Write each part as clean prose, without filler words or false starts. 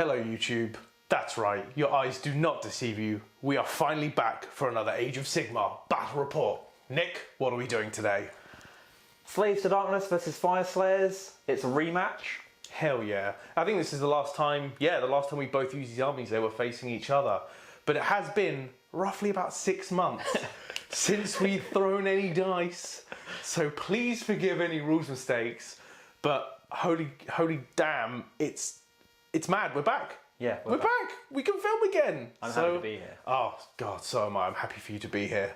Hello YouTube. That's right, your eyes do not deceive you. We are finally back for another Age of Sigmar battle report. Nick, what are we doing today? Slaves to Darkness versus Fyreslayers. It's a rematch. Hell yeah. I think this is the last time we both used these armies, they were facing each other. But it has been roughly about 6 months since we've thrown any dice. So please forgive any rules mistakes. But holy damn, it's mad. We're back. Yeah, we're back. We can film again. I'm happy to be here. Oh God, so am I. I'm happy for you to be here.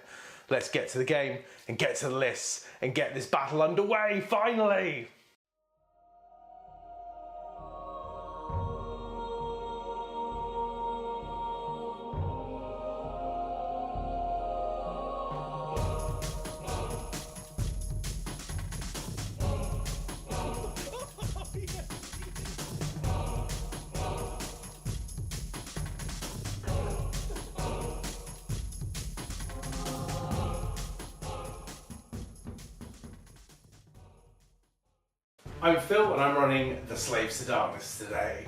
Let's get to the game and get to the lists and get this battle underway, finally. I'm Phil and I'm running the Slaves to Darkness today.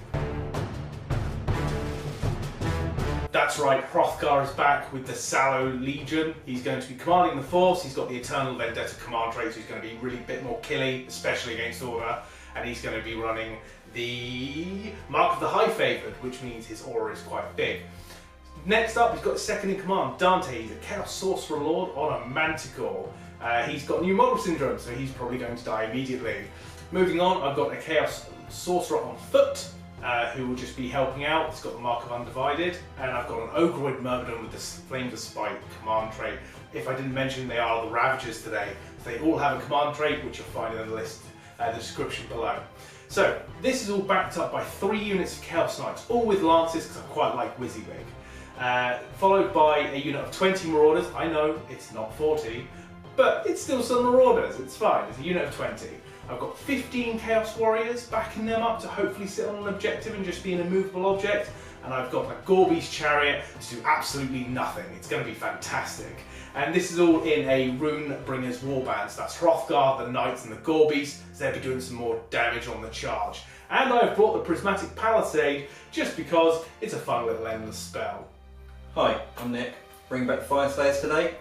That's right, Hroth'gar is back with the Sallow Legion. He's going to be commanding the force. He's got the Eternal Vendetta command trait, so he's going to be really a bit more killy, especially against Aura. And he's going to be running the Mark of the High Favoured, which means his aura is quite big. Next up, he's got the second in command, Dante. He's a Chaos Sorcerer Lord on a Manticore. He's got New Model Syndrome, so he's probably going to die immediately. Moving on, I've got a Chaos Sorcerer on foot, who will just be helping out. He's got the Mark of Undivided, and I've got an Ogroid Myrmidon with the Flames of Spite command trait. If I didn't mention, they are the Ravagers today. They all have a command trait, which you'll find in the list, the description below. So, this is all backed up by 3 units of Chaos Knights, all with Lances, because I quite like WYSIWYG. Followed by a unit of 20 Marauders. I know, it's not 40, but it's still some Marauders, it's fine. It's a unit of 20. I've got 15 Chaos Warriors backing them up to hopefully sit on an objective and just be an immovable object. And I've got a Gorby's Chariot to do absolutely nothing. It's going to be fantastic. And this is all in a Runebringer's Warband. So that's Hroth'gar, the Knights and the Gorbies. So they'll be doing some more damage on the charge. And I've brought the Prismatic Palisade just because it's a fun little endless spell. Hi, I'm Nick. Bringing back the Fyreslayers today.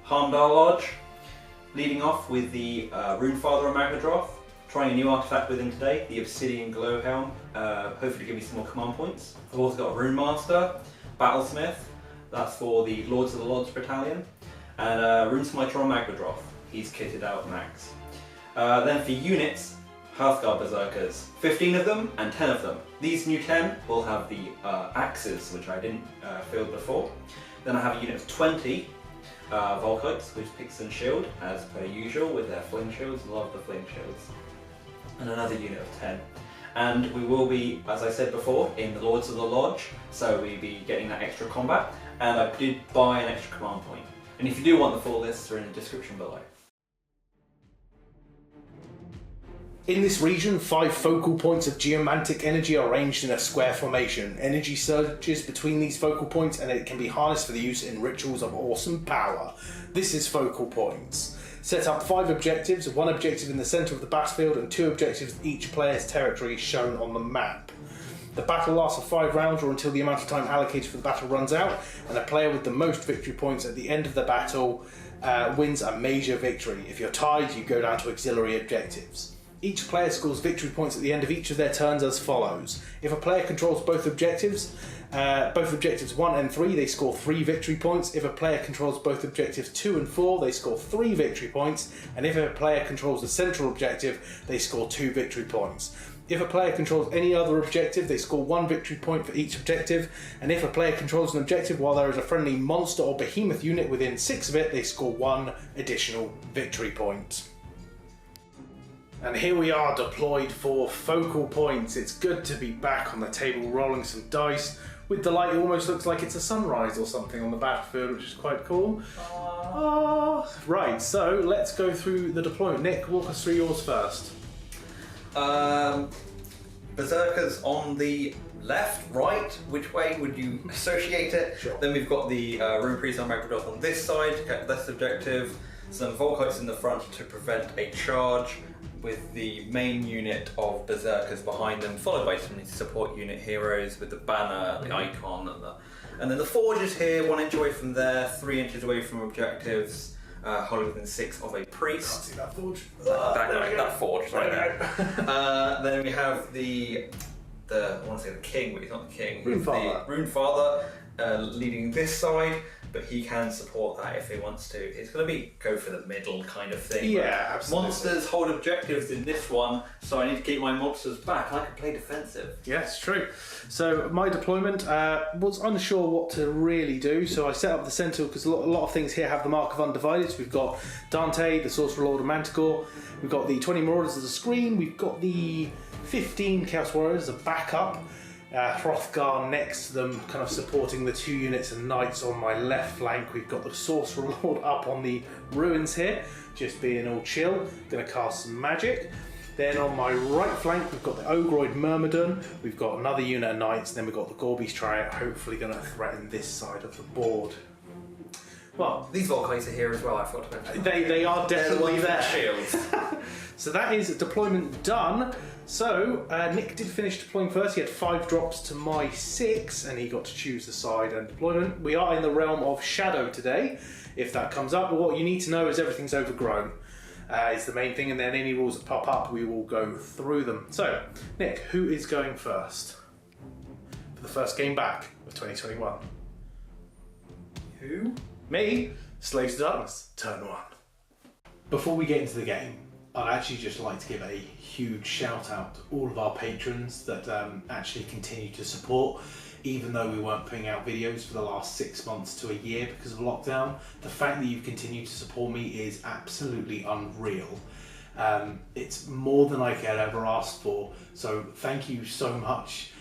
Hermdar Lodge, leading off with the Runefather and Magmadroth, trying a new artifact with him today, the Obsidian Glowhelm, hopefully give me some more command points. I've also got a Runemaster, Battlesmith, that's for the Lords of the Lodge battalion, and Runesmiter on Magmadroth, he's kitted out max. Then for units, Hearthguard Berzerkers, 15 of them and 10 of them. These new 10 will have the axes, which I didn't field before. Then I have a unit of 20 Vulkites with Pix and Shield, as per usual, with their Slingshields. Love the Slingshields. And another unit of 10. And we will be, as I said before, in the Lords of the Lodge, so we'll be getting that extra combat. And I did buy an extra command point. And if you do want the full lists, they're in the description below. In this region, 5 focal points of geomantic energy are arranged in a square formation. Energy surges between these focal points and it can be harnessed for the use in rituals of awesome power. This is focal points. Set up 5 objectives, 1 objective in the centre of the battlefield and 2 objectives in each player's territory shown on the map. The battle lasts for 5 rounds or until the amount of time allocated for the battle runs out, and the player with the most victory points at the end of the battle wins a major victory. If you're tied, you go down to auxiliary objectives. Each player scores victory points at the end of each of their turns as follows. If a player controls both objectives 1 and 3, they score 3 victory points. If a player controls both objectives 2 and 4, they score 3 victory points. And if a player controls the central objective, they score 2 victory points. If a player controls any other objective, they score 1 victory point for each objective. And if a player controls an objective while there is a friendly monster or behemoth unit within 6 of it, they score 1 additional victory point. And here we are deployed for focal points. It's good to be back on the table rolling some dice. With the light, it almost looks like it's a sunrise or something on the battlefield, which is quite cool. Right, so let's go through the deployment. Nick, walk us through yours first. Berzerkers on the left, right, which way would you associate it? Sure. Then we've got the Rune Priest on Magmadroth on this side to get this objective. some Vulkites in the front to prevent a charge, with the main unit of Berzerkers behind them, followed by some support unit heroes with the banner, the icon, and then the Forge is here, 1 inch away from there, 3 inches away from objectives, wholly within 6 of a priest. Can't see that Forge. That Forge right there. Then we have the I want to say the king, but he's not the king. Runefather. The Runefather leading this side, but he can support that if he wants to. It's going to go for the middle kind of thing. Yeah, absolutely. Monsters hold objectives in this one, so I need to keep my monsters back. I can play defensive. Yes, true. So my deployment was unsure what to really do, so I set up the centre because a lot of things here have the mark of undivided. So we've got Dante, the Sorcerer Lord of Manticore, we've got the 20 Marauders as a screen, we've got the 15 Chaos Warriors as a backup, Hroth'gar next to them, kind of supporting the 2 units of Knights on my left flank. We've got the Sorcerer Lord up on the ruins here, just being all chill, going to cast some magic. Then on my right flank, we've got the Ogroid Myrmidon, we've got another unit of Knights, then we've got the Gorby's Tyrant, hopefully going to threaten this side of the board. Well, These Vulkites are here as well, I thought to mention. they are definitely there. Shields. So that is deployment done. So Nick did finish deploying first. He had 5 drops to my 6, and he got to choose the side and deployment. We are in the realm of Shadow today, if that comes up. But what you need to know is everything's overgrown. Is the main thing, and then any rules that pop up, we will go through them. So, Nick, who is going first for the first game back of 2021? Who? Me, Slaves to Darkness, turn 1. Before we get into the game, I'd actually just like to give a huge shout out to all of our patrons that actually continue to support, even though we weren't putting out videos for the last 6 months to a year because of lockdown. The fact that you've continued to support me is absolutely unreal. It's more than I could ever ask for, so thank you so much.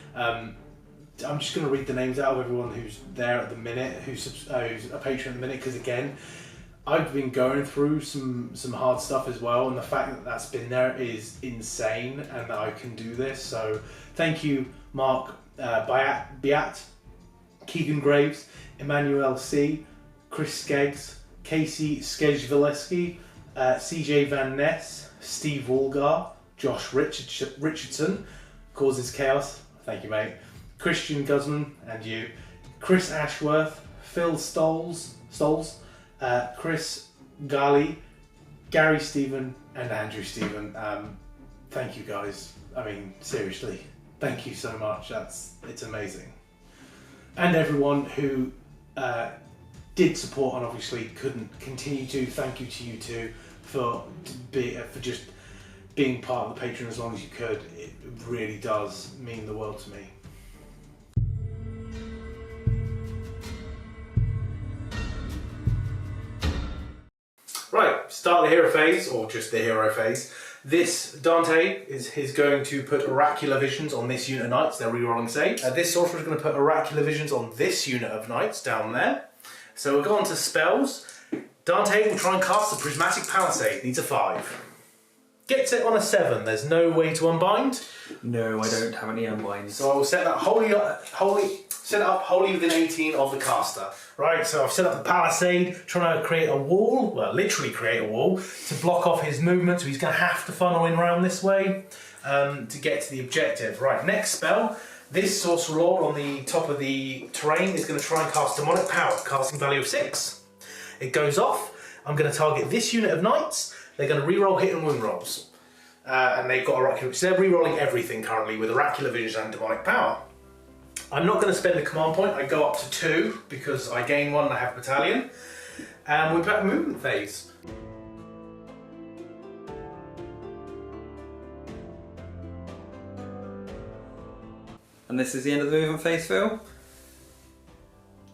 I'm just going to read the names out of everyone who's there at the minute, who's a patron at the minute, because again, I've been going through some hard stuff as well, and the fact that that's been there is insane, and that I can do this. So thank you, Mark Biat, Keegan Graves, Emmanuel C, Chris Skeggs, Casey Skejvileski, CJ Van Ness, Steve Woolgar, Josh Richardson, Causes Chaos, thank you mate, Christian Guzman and you, Chris Ashworth, Phil Stoles, Chris Gali, Gary Stephen and Andrew Stephen. Thank you guys. I mean, seriously, thank you so much. It's amazing. And everyone who did support and obviously couldn't continue to, thank you to you two for just being part of the Patreon as long as you could. It really does mean the world to me. Right, start the hero phase, or just the hero phase. This Dante is going to put Oracular Visions on this unit of Knights. They're rerolling saves. This Sorcerer is going to put Oracular Visions on this unit of Knights down there. So we'll go on to spells. Dante will try and cast the Prismatic Palisade. Needs a 5. Gets it on a 7. There's no way to unbind. No, I don't have any unbinds. So I will set that set it up wholly within 18 of the caster. Right, so I've set up the Palisade, trying to create a wall, well, literally create a wall, to block off his movement, so he's going to have to funnel in around this way to get to the objective. Right, next spell. This Sorcerer Lord on the top of the terrain is going to try and cast Demonic Power, casting value of 6. It goes off. I'm going to target this unit of Knights. They're going to reroll hit and wound rolls. And they've got Oracular, so they're rerolling everything currently with Oracular Vision and Demonic Power. I'm not going to spend a command point. I go up to 2 because I gain 1 and I have Battalion. And we're back movement phase. And this is the end of the movement phase, Phil?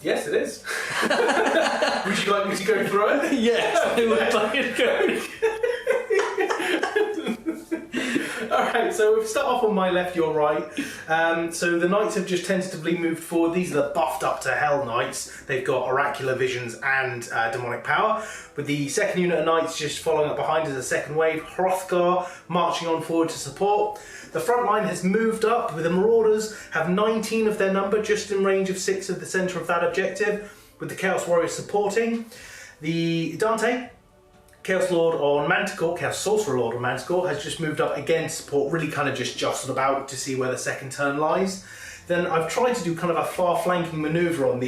Yes, it is. Would you like me to go through it? Yes, I would like to go. Alright, so we'll start off on my left, your right. So the Knights have just tentatively moved forward. These are the buffed up to Hell Knights. They've got Oracular Visions and Demonic Power. With the second unit of Knights just following up behind as a second wave. Hroth'gar marching on forward to support. The front line has moved up with the Marauders, have 19 of their number, just in range of 6 of the centre of that objective, with the Chaos Warriors supporting. The Dante Chaos Lord on Manticore, Chaos Sorcerer Lord on Manticore, has just moved up again to support, really kind of just jostled about to see where the second turn lies. Then I've tried to do kind of a far flanking manoeuvre on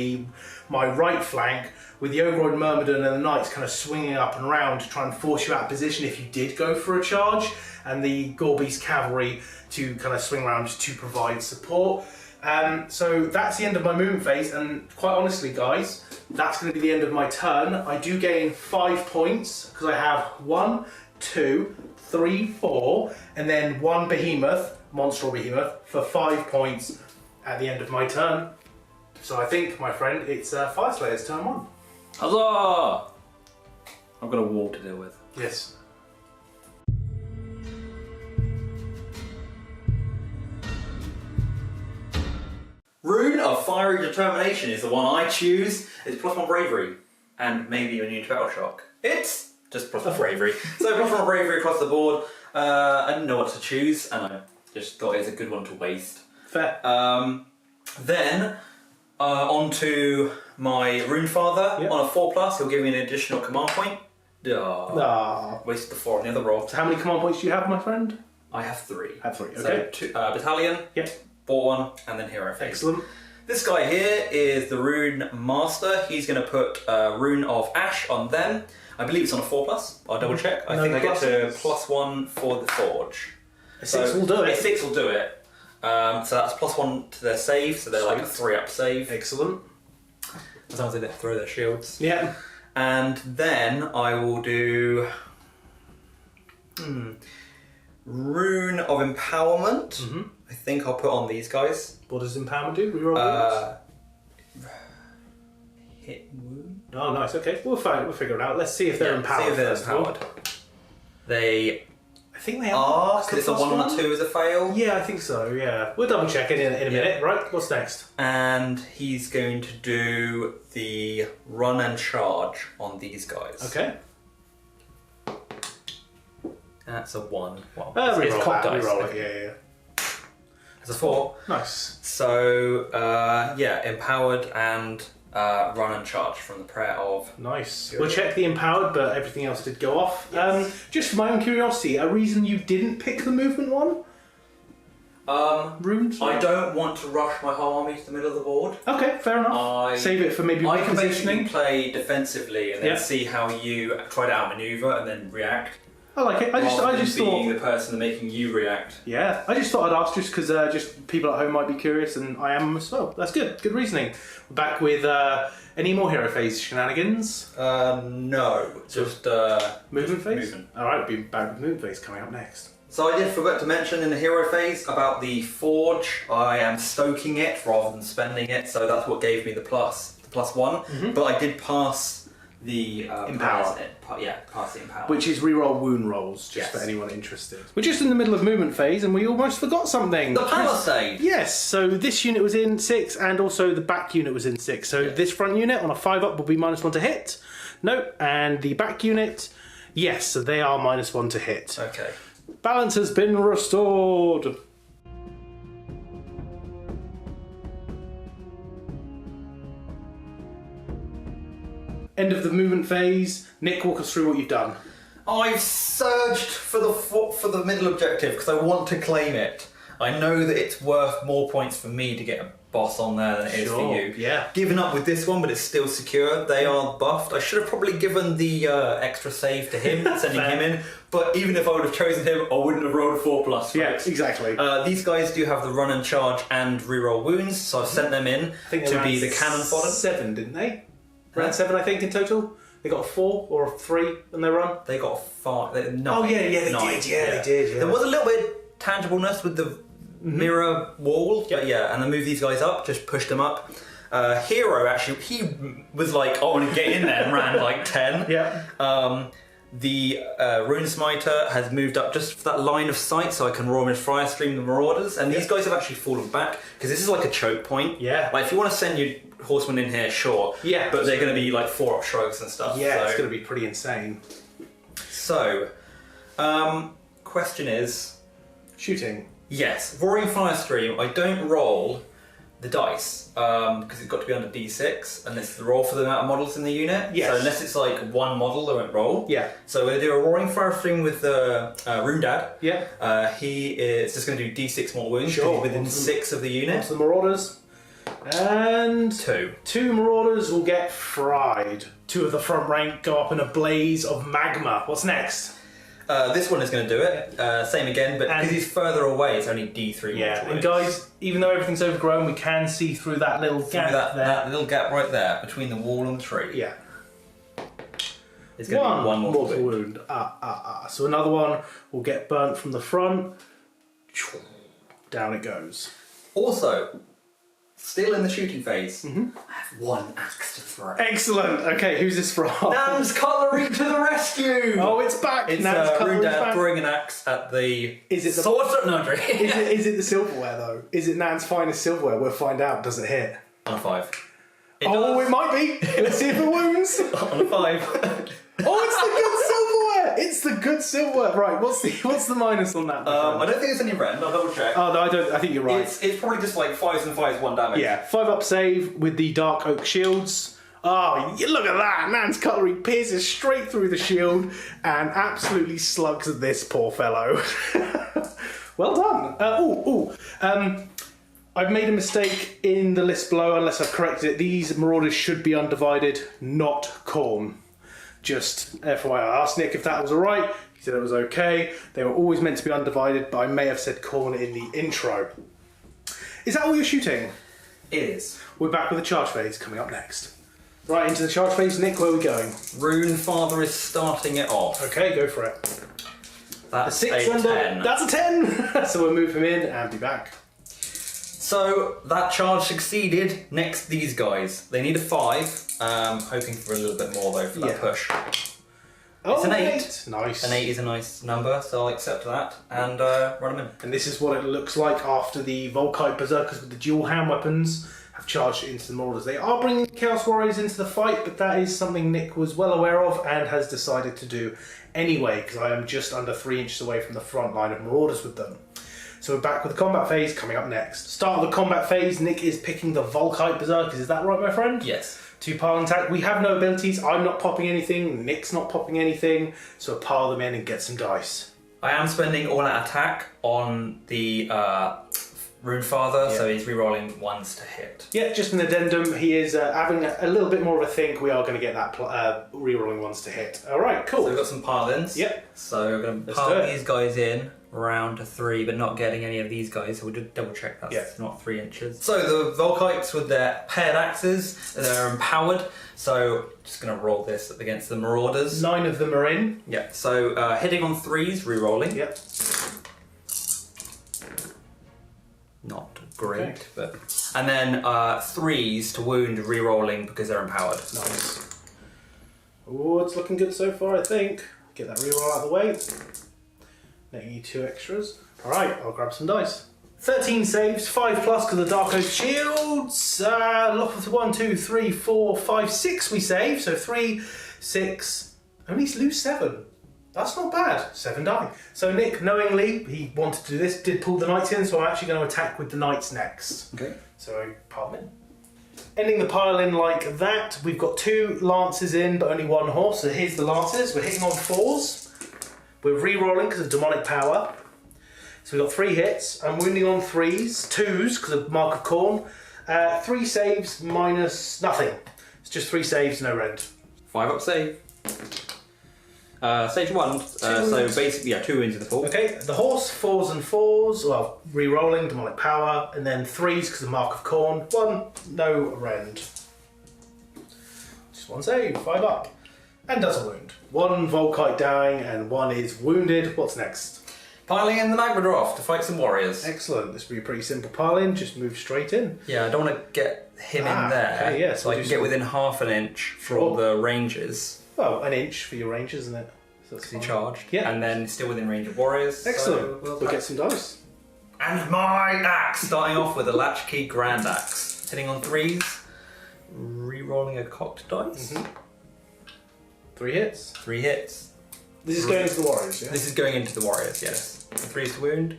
my right flank with the Ogroid Myrmidon and the Knights kind of swinging up and around to try and force you out of position if you did go for a charge, and the Gorbeast Cavalry to kind of swing around to provide support. So that's the end of my movement phase, and quite honestly guys, that's going to be the end of my turn. I do gain 5 points because I have 1, 2, 3, 4, and then 1 behemoth, monster behemoth, for 5 points at the end of my turn. So I think, my friend, it's Fyreslayers turn 1. Huzzah! I've got a wall to deal with. Yes. Rune of Fiery Determination is the one I choose. It's +1 bravery, and maybe immune to battle shock. It's just +1 bravery. So +1 bravery across the board. I didn't know what to choose, and I just thought it was a good one to waste. Fair. Then onto my Runefather. Yep. On a 4+, he'll give me an additional command point. Wasted the 4 on the other roll. So how many command points do you have, my friend? I have 3. Have 3, okay. So two, battalion. Yep. Bought one, and then hero phase. Excellent. This guy here is the Rune Master. He's going to put Rune of Ash on them. I believe it's on a 4+. I'll double check. I think I get to +1 for the Forge. A 6 will do it. A 6 will do it. So that's +1 to their save, so they're like a 3-up save. Excellent. As long as they don't throw their shields. Yeah. And then I will do Rune of Empowerment. I think I'll put on these guys. What does Empowerment do? Reroll wounds? Hit wound. Oh, nice. Okay, we'll figure it out. Let's see if they're empowered. See if they're first of all. empowered. They I think they are. are, because it's a 1 and a 2 as a fail. Yeah, I think so. Yeah, we'll double check it in a minute. Right. What's next? And he's going to do the run and charge on these guys. Okay. That's a 1. Well, Reroll cocked that. dice. Reroll it. Yeah. It's a 4. Nice. So, yeah, empowered and run and charge from the prayer of. Nice. Good. We'll check the empowered, but everything else did go off. Yes. Just for my own curiosity, a reason you didn't pick the movement one? Runes? I don't want to rush my whole army to the middle of the board. Okay, fair enough. Save it for maybe I can repositioning. basically play defensively and then see how you try to outmaneuver and then react. I like it. I just being thought the person making you react. Yeah, I just thought I'd ask just because just people at home might be curious, and I am as well. That's good. Good reasoning. We're back with any more hero phase shenanigans? No, just movement phase. Movement. All right, we'll be back with movement phase coming up next. So I did forget to mention in the hero phase about the forge. I am stoking it rather than spending it, so that's what gave me the +1. But I did pass the Empower. Pass the empower. Which is reroll wound rolls, just for anyone interested. We're just in the middle of movement phase, and we almost forgot something. The Palisade. Yes, so this unit was in 6, and also the back unit was in 6. So this front unit on a 5-up will be -1 to hit. No, and the back unit, yes, so they are -1 to hit. Okay. Balance has been restored. End of the movement phase. Nick, walk us through what you've done. I've surged for the middle objective because I want to claim it. I know that it's worth more points for me to get a boss on there than it is for you. Yeah. Given up with this one, but it's still secure. They are buffed. I should have probably given the extra save to him, sending him in. But even if I would have chosen him, I wouldn't have rolled a 4+. Yeah, exactly. These guys do have the run and charge and reroll wounds, so I've sent them in to be the cannon fodder. 7, didn't they? Around 7, I think, in total. They got a 4 or a 3 in their run. They got a 5. They did. They did. Yeah, they did. Yeah. There was a little bit tangibleness with the mirror wall, but yeah, and I moved these guys up, just pushed them up. Hero actually, he was like, I want to get in there, and ran like 10. Yeah. The Runesmiter has moved up just for that line of sight, so I can roar and fire stream the Marauders, and these guys have actually fallen back because this is like a choke point. Yeah. Like if you want to send your horsemen in here, sure. Yeah. But they're going to be like 4-up shrugs and stuff. Yeah, so. it's going to be pretty insane. So, question is, shooting. yes, Roaring Firestream. I don't roll the dice, because it's got to be under D6, and it's the roll for the amount of models in the unit. Yes. So unless it's like one model, they won't roll. Yeah. So we're going to do a Roaring Fire thing with the Rune Dad. Yeah. He is just going to do D6 more wounds, Sure. he's within 6 of the unit. Onto the Marauders. And 2 Marauders will get fried. 2 of the front rank go up in a blaze of magma. What's next? This one is going to do it. Same again, but because he's further away, it's only D3. Yeah, and guys, even though everything's overgrown, we can see through that little gap there. That little gap right there between the wall and the tree. Yeah. It's going to be one mortal wound. So another one will get burnt from the front. Down it goes. Also, still in the shooting phase, I have 1 axe to throw. Excellent. Okay, who's this from? Nan's Cutlery to the rescue! Oh, it's back. It's Nan's Rune Dad back. throwing an axe at the... Is it the sword? No, is it the silverware though? Is it Nan's finest silverware? We'll find out. Does it hit? On a 5. It might be. Let's see if it wounds. On a 5. Oh, it's the good silverware. Right, what's the minus on that? I don't think it's any rend. I'll double check. Oh no, I don't. I think you're right. It's probably just like 5s and 5s, 1 damage. Yeah, 5 up save with the dark oak shields. Oh, look at that! Nan's cutlery pierces straight through the shield and absolutely slugs this poor fellow. Well done. I've made a mistake in the list below, unless I've corrected it. These Marauders should be undivided, not Khorne. Just FYI, I asked Nick if that was alright. He said it was okay. They were always meant to be undivided, but I may have said Khorne in the intro. Is that all you're shooting? It is. We're back with the charge phase coming up next. Right, into the charge phase. Nick, where are we going? Runefather is starting it off. Okay, go for it. That's a 6 a 10. That's a 10! So we'll move him in and be back. So that charge succeeded. Next, these guys. They need a 5. Hoping for a little bit more though for that push. Oh, it's an 8. Nice. An 8 is a nice number, so I'll accept that and run them in. And this is what it looks like after the Vulkite Berzerkers with the dual hand weapons have charged into the Marauders. They are bringing Chaos Warriors into the fight, but that is something Nick was well aware of and has decided to do anyway, because I am just under 3 inches away from the front line of Marauders with them. So we're back with the combat phase coming up next. Start of the combat phase, Nick is picking the Vulkite Berzerkers. Is that right, my friend? Yes. 2 pile attack. We have no abilities. I'm not popping anything. Nick's not popping anything. So pile them in and get some dice. I am spending all out attack on the Runefather, so he's rerolling 1s to hit. Yeah, just an addendum. He is having a little bit more of a think. We are going to get that rerolling 1s to hit. All right, cool. So we've got some pile-ins. Yep. So we're going to pile these guys in round to 3, but not getting any of these guys. So we'll just double check that's not 3 inches. So the Vulkites with their paired axes, they're empowered. So just going to roll this up against the Marauders. 9 of them are in. Yeah. So hitting on 3s, rerolling. Yep. Not great, but and then 3s to wound, re-rolling because they're empowered. Nice. Oh, it's looking good so far, I think. Get that re-roll out of the way. Netting you 2 extras. All right, I'll grab some dice. 13 saves, 5 plus because the Dark Oak Shields. 1, 2, 3, 4, 5, 6 we save. So 3, 6, only lose 7. That's not bad. 7 dying. So Nick, knowingly, he wanted to do this, did pull the Knights in, so I'm actually going to attack with the Knights next. Okay. So I pile them in. Ending the pile in like that. We've got 2 Lances in, but only 1 horse. So here's the Lances. We're hitting on 4s. We're re-rolling because of Demonic Power. So we've got 3 hits. I'm wounding on 3s, 2s because of Mark of Khorne. 3 saves minus nothing. It's just 3 saves, no rend. 5 up save. Stage 1, so basically, 2 into the pool. Okay, the horse, 4s and 4s, well, re-rolling, Demonic Power, and then 3s because of Mark of Khorne. 1, no rend. Just 1 save, 5 up. And does a wound. 1 Vulkite dying and 1 is wounded. What's next? Piling in the Magmadroth to fight some warriors. Excellent, this will be a pretty simple pile in, just move straight in. Yeah, I don't want to get him in there, okay, yeah, so I can get within half an inch from the ranges. Well, an inch for your range, isn't it? So Because he charged. Yeah. And then still within range of warriors. Excellent. So we'll get some dice. And my axe, starting off with a Latchkey Grand Axe. Hitting on 3s, re-rolling a cocked dice. 3 hits. 3 hits. This is going into the warriors, yeah? This is going into the warriors, yes. 3s to wound.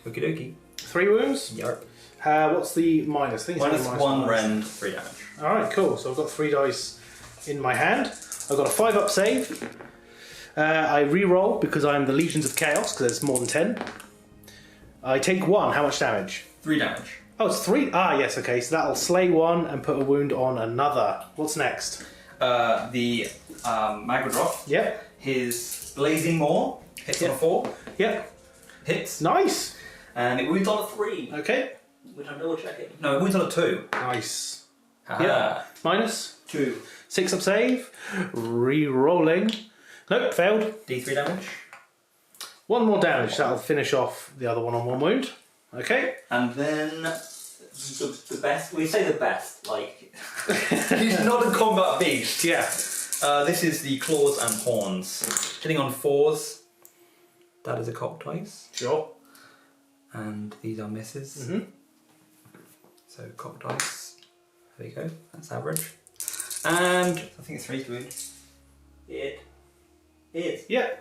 Okie dokie. 3 wounds. Yarp. What's the minus? I think it's Minus 1 rend, 3 damage. Alright, cool. So I've got 3 dice in my hand. I've got a 5-up save. I re-roll because I'm the Legions of Chaos, because there's more than 10. I take 1. How much damage? 3 damage. Oh, it's 3. Ah, yes, okay. So that'll slay 1 and put a wound on another. What's next? The Magmadroth. Yep. His Blazing Maw hits on a 4. Yep. Hits. Nice. And it wounds on a 3. Okay. Which I'm double checking. No, it wounds on a 2. Nice. Haha. Yeah. Minus. 2. 6-up save. Re-rolling. Nope, failed. D3 damage. 1 more damage. That'll finish off the other one on 1 wound. Okay. And then the best. We say the best. Like he's not a combat beast. Yeah. This is the claws and horns. Hitting on 4s. That is a cocked dice. Sure. And these are misses. Mm-hmm. So cocked dice. There you go. That's average. And I think it's 3 to wound. It is. Yeah.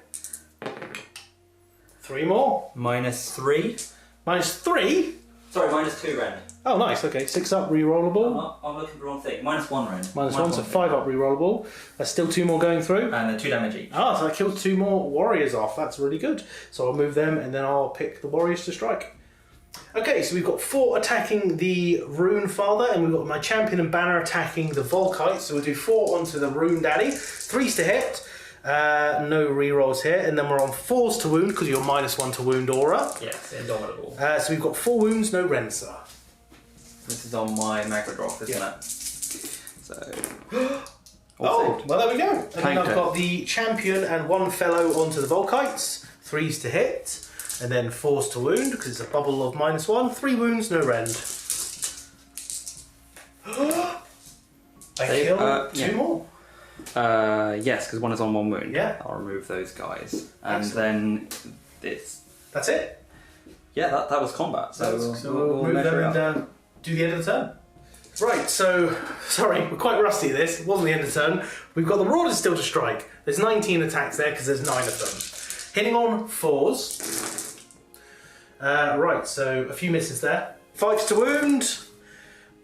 3 more. Minus 3. Minus 3? Sorry, minus 2 rend. Oh, nice. Okay, 6-up re-rollable. I'm looking at the wrong thing. Minus 1 rend. Minus 1, so 5-up re-rollable. There's still 2 more going through. And then 2 damage each. Ah, so I killed 2 more warriors off. That's really good. So I'll move them and then I'll pick the warriors to strike. Okay, so we've got 4 attacking the Runefather, and we've got my champion and banner attacking the Vulkite. So we'll do 4 onto the Rune Daddy. 3s to hit. No rerolls here, and then we're on 4s to wound because you're minus 1 to wound aura. Yes, indomitable. So we've got 4 wounds, no rend, sir. This is on my Magmadroth, isn't it? So. Oh, well, there we go. And then Tanked I've it. got the champion and 1 fellow onto the Vulkites. 3s to hit, and then 4s to wound because it's a bubble of minus 1. 3 wounds, no rend. I killed 2 yeah. more. Yes, because 1 is on 1 wound. Yeah. I'll remove those guys. And Excellent. then it's... That's it. Yeah, that was combat. So, We'll move measure them it up. and do the end of the turn. Right, so, sorry, we're quite rusty at this. It wasn't the end of the turn. We've got the Marauders still to strike. There's 19 attacks there because there's 9 of them. Hitting on 4s. Right, so a few misses there. 5s to wound.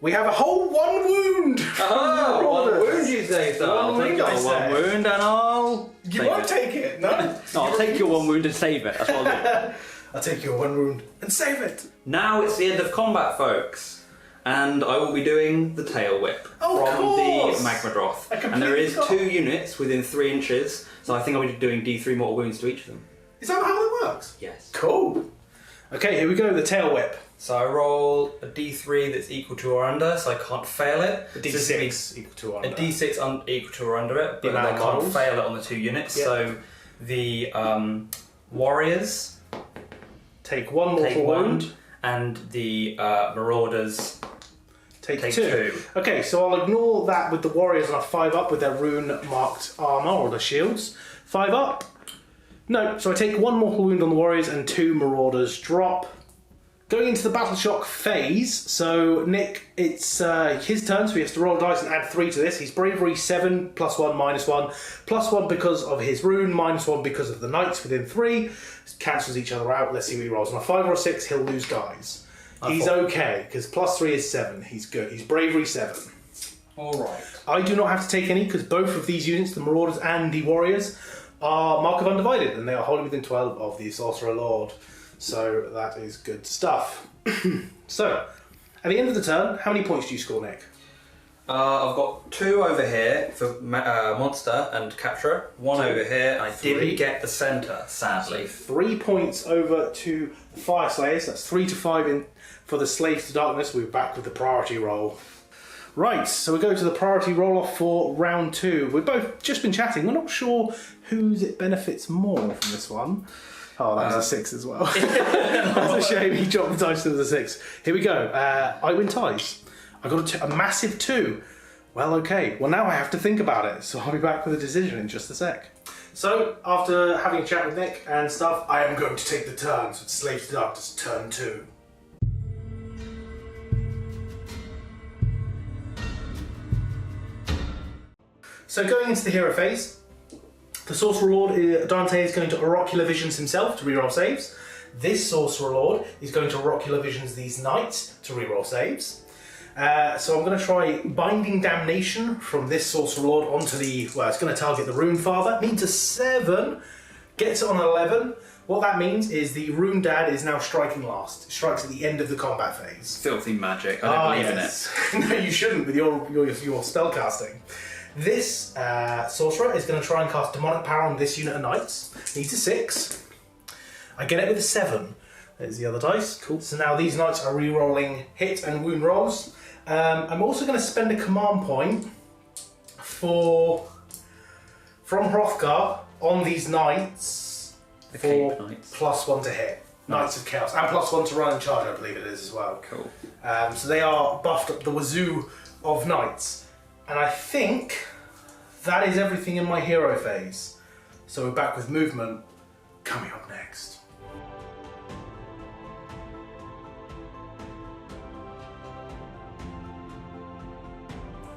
We have a whole 1 wound. Oh, 1 wound you say, so One I'll wound, take your I 1 say. wound and I'll. You won't take it, no? No, I'll take your 1 wound and save it. That's what I'll do. I'll take your 1 wound and save it. Now it's the end of combat, folks. And I will be doing the tail whip Oh, of from course. the Magmadroth. I And there completely is forgot. 2 units within 3 inches, so I think I'll be doing D3 mortal wounds to each of them. Is that how that works? Yes. Cool. Okay, here we go, the tail whip. So I roll a D3 that's equal to or under, so I can't fail it. A So this D6 means equal to a under. D6 equal to or under it, but amount I of can't models. fail it on the 2 units. Yeah. So the warriors Take 1 take mortal 1, wound. and the marauders Take take 2. 2. Okay, so I'll ignore that with the warriors on a 5-up with their rune-marked armour or the shields. 5-up. No, so I take 1 mortal wound on the warriors and 2 marauders drop. Going into the battle shock phase, so Nick, it's his turn, so he has to roll dice and add 3 to this. He's bravery 7, +1, -1, +1 because of his rune, -1 because of the knights within 3. Cancels each other out. Let's see what he rolls. On a 5 or a 6, he'll lose guys. He's okay, because +3 is 7. He's good. He's bravery 7. Alright. I do not have to take any, because both of these units, the Marauders and the Warriors, are Mark of Undivided, and they are wholly within 12 of the Sorcerer Lord. So that is good stuff. So, at the end of the turn, how many points do you score, Nick? I've got 2 over here for monster and capturer, 1 over here, and I 3. didn't get the centre, sadly. 3 points over to the Fyreslayers. That's 3 to 5 in for the Slaves to Darkness. We're back with the priority roll. Right, so we go to the priority roll-off for round 2. We've both just been chatting. We're not sure whose it benefits more from this one. Oh, that was a 6 as well. That's a shame. He dropped the dice to the 6. Here we go. I win ties. I got a massive 2. Well, okay. Well, now I have to think about it. So I'll be back with a decision in just a sec. So, after having a chat with Nick and stuff, I am going to take the turn. So it's Slaves to Darkness, turn 2. So going into the hero phase, the Sorcerer Lord Dante is going to Oracular Visions himself to reroll saves. This Sorcerer Lord is going to Oracular Visions these knights to reroll saves. So I'm going to try Binding Damnation from this Sorcerer Lord onto the... Well, it's going to target the Runefather. Means a 7, gets it on 11. What that means is the Rune Dad is now striking last. It strikes at the end of the combat phase. Filthy magic. I don't believe in it. No, you shouldn't with your spell casting. This Sorcerer is going to try and cast Demonic Power on this unit of knights. Needs a 6. I get it with a 7. There's the other dice. Cool. So now these knights are re-rolling hit and wound rolls. I'm also going to spend a command point from Hroth'gar on these knights for +1 to hit. Knights of Chaos. And +1 to run and charge, I believe it is as well. Cool. So they are buffed up the wazoo of knights. And I think that is everything in my hero phase. So we're back with movement coming up next.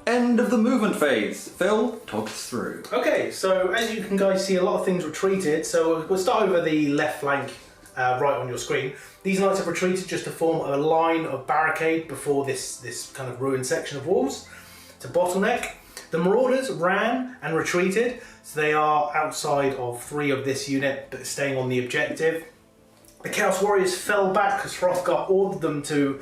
End of the movement phase. Phil, talk us through. Okay, so as you can guys see, a lot of things retreated. So we'll start over the left flank, right on your screen. These knights have retreated just to form a line of barricade before this kind of ruined section of walls. To bottleneck. The Marauders ran and retreated, so they are outside of 3 of this unit, but staying on the objective. The Chaos Warriors fell back because Hroth'gar ordered them to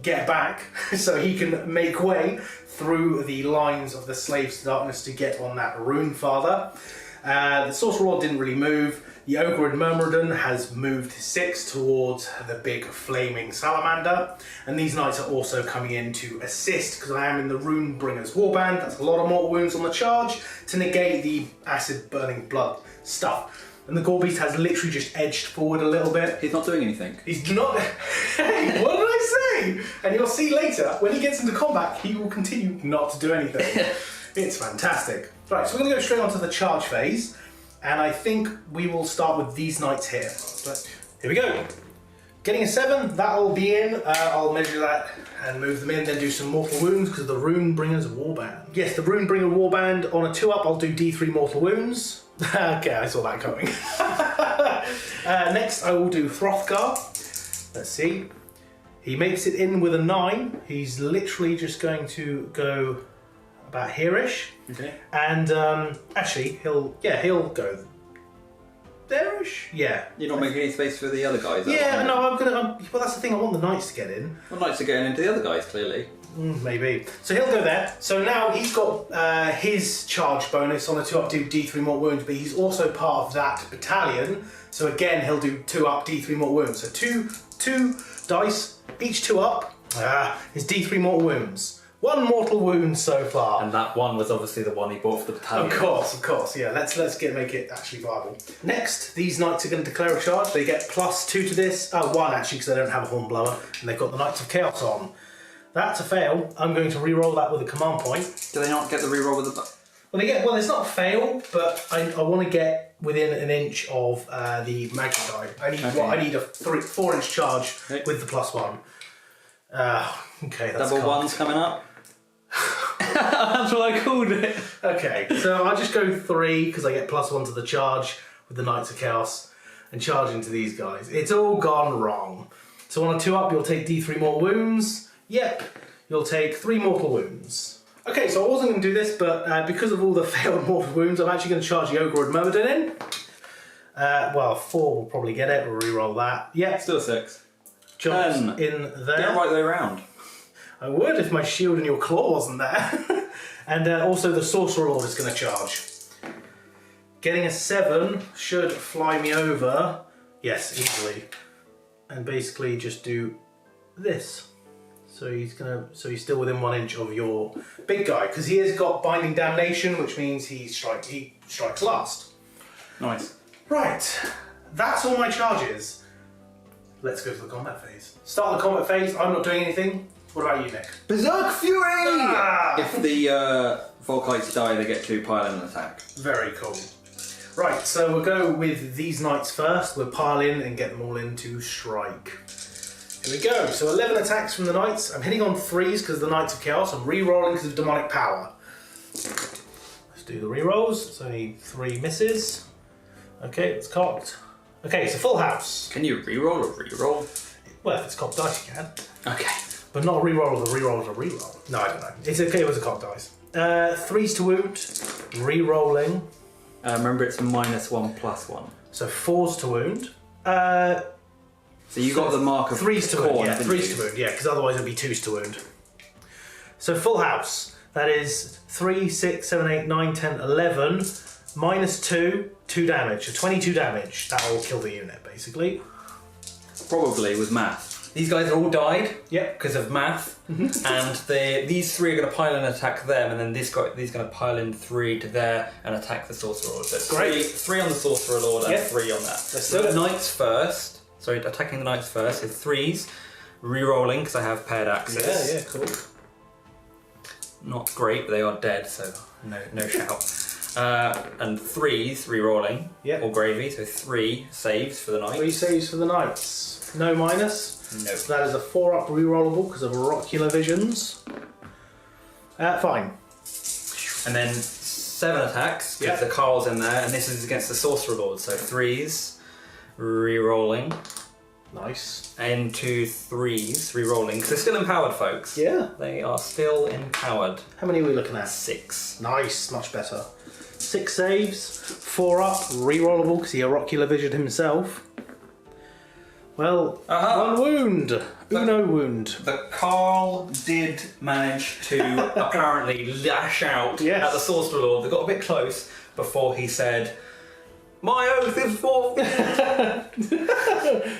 get back, so he can make way through the lines of the Slaves to Darkness to get on that Runefather. The Sorcerer Lord didn't really move. The Ogre in Myrmidon has moved 6 towards the big flaming salamander. And these knights are also coming in to assist because I am in the Runebringer's Warband. That's a lot of mortal wounds on the charge to negate the acid burning blood stuff. And the Gore-Beast has literally just edged forward a little bit. He's not doing anything. He's not... Hey, what did I say? And you'll see later, when he gets into combat, he will continue not to do anything. It's fantastic. Right, so we're going to go straight on to the charge phase. And I think we will start with these knights here. Here we go. Getting a 7, that'll be in. I'll measure that and move them in, then do some mortal wounds because of the Runebringer's Warband. Yes, the Runebringer Warband on a 2-up, I'll do D3 mortal wounds. Okay, I saw that coming. Next, I will do Hroth'gar. Let's see. He makes it in with a 9. He's literally just going to go about here-ish. Okay. And actually, he'll go there-ish. Yeah. You're not making any space for the other guys. Yeah, no, well, that's the thing. I want the knights to get in. Well, knights are getting into the other guys, clearly. Maybe. So he'll go there. So now he's got his charge bonus on a 2-up, do D3 more wounds, but he's also part of that battalion. So again, he'll do 2-up, D3 more wounds. So two dice, each 2-up, is D3 mortal wounds. 1 mortal wound so far. And that one was obviously the one he bought for the battalion. Of course, yeah. Let's make it actually viable. Next, these knights are going to declare a charge. They get +2 to this. Oh, 1 actually, because they don't have a Hornblower, and they've got the Knights of Chaos on. That's a fail. I'm going to re-roll that with a command point. Do they not get the reroll with the... Well, it's not a fail, but I want to get within an inch of the Magmadroth. I need a 4-inch charge with the +1. Okay, that's Double ones coming up. That's what I called it. Okay, so I'll just go 3 because I get +1 to the charge with the Knights of Chaos and charge into these guys. It's all gone wrong. So on a 2-up, you'll take D3 more wounds. Yep, you'll take 3 mortal wounds. Okay, so I wasn't going to do this, but because of all the failed mortal wounds, I'm actually going to charge the Ogre and Myrmidon in. Well, 4 will probably get it. We'll re-roll that. Yeah. Still 6. Jumps 10. in there. Get it right the way around. I would if my shield and your claw wasn't there. And also the Sorcerer Lord is going to charge. Getting a 7 should fly me over. Yes, easily. And basically just do this. So he's still within 1 inch of your big guy because he has got Binding Damnation, which means he strikes last. Nice. Right, that's all my charges. Let's go to the combat phase. Start the combat phase. I'm not doing anything. What about you, Nick? Berserk Fury! Ah! If the Vulkites die, they get to pile in an attack. Very cool. Right, so we'll go with these knights first. We'll pile in and get them all in to strike. Here we go. So 11 attacks from the knights. I'm hitting on 3s because of the Knights of Chaos. I'm re-rolling because of demonic power. Let's do the re-rolls. It's only 3 misses. Okay, it's cocked. Okay, so full house. Can you reroll or reroll? Well, if it's cocked dice, you can. Okay. But not a reroll of a reroll of a reroll. No, I don't know. It's okay, it was a cocked dice. 3s to wound, rerolling. Remember, it's -1/+1. So 4s to wound. So you got the mark of 3s to wound, corn, yeah, haven't 3s you? to wound, yeah, because otherwise it'd be 2s to wound. So full house, that is 3, 6, 7, 8, 9, 10, 11, -2, 2 damage. So 22 damage. That will kill the unit, basically. Probably with math. These guys all died. Yep. Because of math, and these 3 are going to pile in and attack them, and then these going to pile in 3 to there and attack the Sorcerer Lord. So Great. three on the Sorcerer Lord and Yep. 3 on that. Let's So do it. Knights first. Sorry, attacking the Knights first. So 3s, re-rolling because I have paired axes. Yeah, cool. Not great, but they are dead, so no shout. And 3s, re-rolling. Yep. Or gravy, so 3 saves for the Knights. 3 saves for the knights. No minus. No. So that is a 4-up rerollable because of Oracular Visions. Fine. And then 7 attacks, because Yep. the Carl's in there, and this is against the Sorcerer Lord, so 3s, re-rolling, Nice. into 3s, re-rolling, because they're still empowered, folks. Yeah. They are still empowered. How many are we looking at? 6. Nice, much better. 6 saves, 4-up, rerollable because he Oracular Visioned himself. Well, Aha. 1 wound. Uno wound. The Carl did manage to apparently lash out Yes. at the Sorcerer Lord. They got a bit close before he said, "My oath is for..."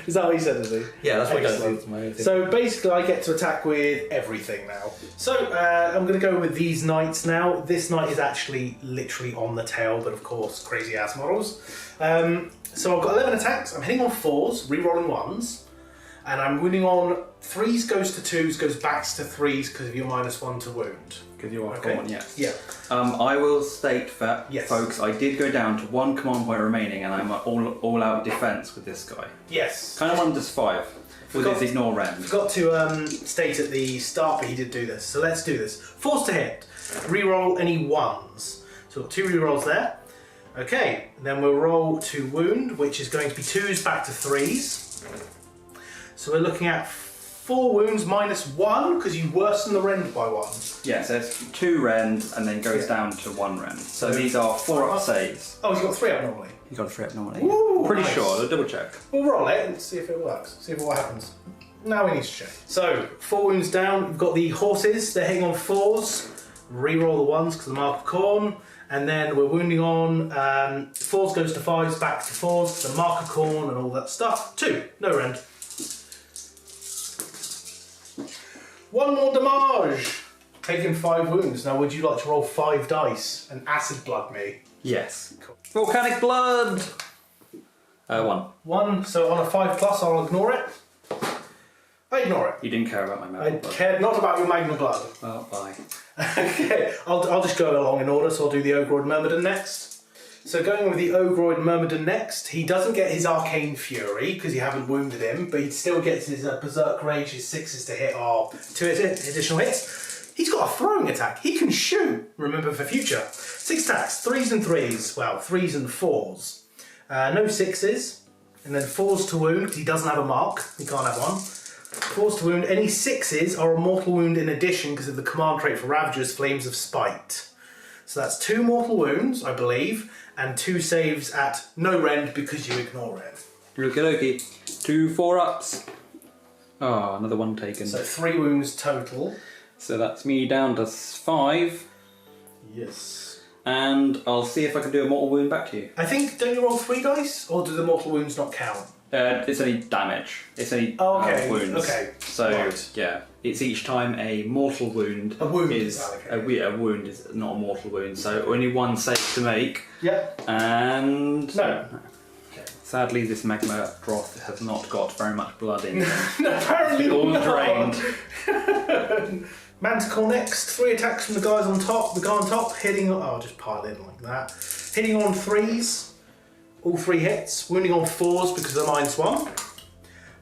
Is that what he said, is he? Yeah, that's what he Excellent. does. My oath is- So basically I get to attack with everything now. So I'm going to go with these knights now. This knight is actually literally on the tail, but of course crazy ass models. So I've got 11 attacks. I'm hitting on 4s, re-rolling 1s. And I'm winning on 3s goes to 2s, goes back to 3s because of your -1 to wound. Because you are Okay. corn, yes. Yeah. I will state that, Yes. folks, I did go down to 1 command point remaining, and I'm all-out defense with this guy. Yes. Kind of on just 5, with Forgot- his ignore rend. Forgot to state at the start, but he did do this. So let's do this. 4s to hit. Reroll any 1s. So we've got 2 rerolls there. Okay, then we'll roll to wound, which is going to be 2s back to 3s. So we're looking at 4 wounds -1 because you worsen the rend by 1. Yeah, so it's 2 rend, and then goes down to 1 rend. So these are 4-up saves. Oh, he's got 3 up normally. You got a 3-up normally? Ooh, Pretty nice. sure, I'll double check. We'll roll it and see if it works. See what happens. Now we need to check. So 4 wounds down. We've got the horses. They're hitting on 4s. Reroll the 1s because of the mark of corn. And then we're wounding on 4s goes to 5s, back to 4s, the mark of corn and all that stuff. 2, no rend. 1 more damage. Taking 5 wounds. Now, would you like to roll 5 dice and acid blood me? Yes. Cool. Volcanic blood! 1. 1. So on a 5+, I'll ignore it. I ignore it. You didn't care about my I magic blood. cared not about your magma blood. Well, bye. Okay, I'll just go along in order, so I'll do the Ogroid Myrmidon next. So going with the Ogroid Myrmidon next, he doesn't get his Arcane Fury, because you haven't wounded him, but he still gets his Berserk Rage, his 6s to hit are 2 additional hits. He's got a throwing attack, he can shoot, remember for future. 6 attacks, 3s and 3s, well, 3s and 4s. No 6s, and then 4s to wound, because he doesn't have a mark, he can't have one. 4s to wound. Any 6s are a mortal wound in addition because of the command trait for Ravagers, Flames of Spite. So that's 2 mortal wounds, I believe, and 2 saves at no rend because you ignore rend. Okie dokie. 2 4-ups. Oh, another 1 taken. So 3 wounds total. So that's me down to 5. Yes. And I'll see if I can do a mortal wound back to you. I think, don't you roll 3 dice? Or do the mortal wounds not count? It's only damage. It's only okay. wounds. Okay. So Right. yeah, it's each time a mortal wound. A wound is okay. a wound is not a mortal wound. So only 1 save to make. Yep. And No. sadly, this Magmadroth has not got very much blood in him. Apparently All not. drained. Manticore next. 3 attacks from the guys on top. The guy on top hitting. Oh, I'll just pile in like that. Hitting on 3s. All 3 hits. Wounding on 4s because of the -1.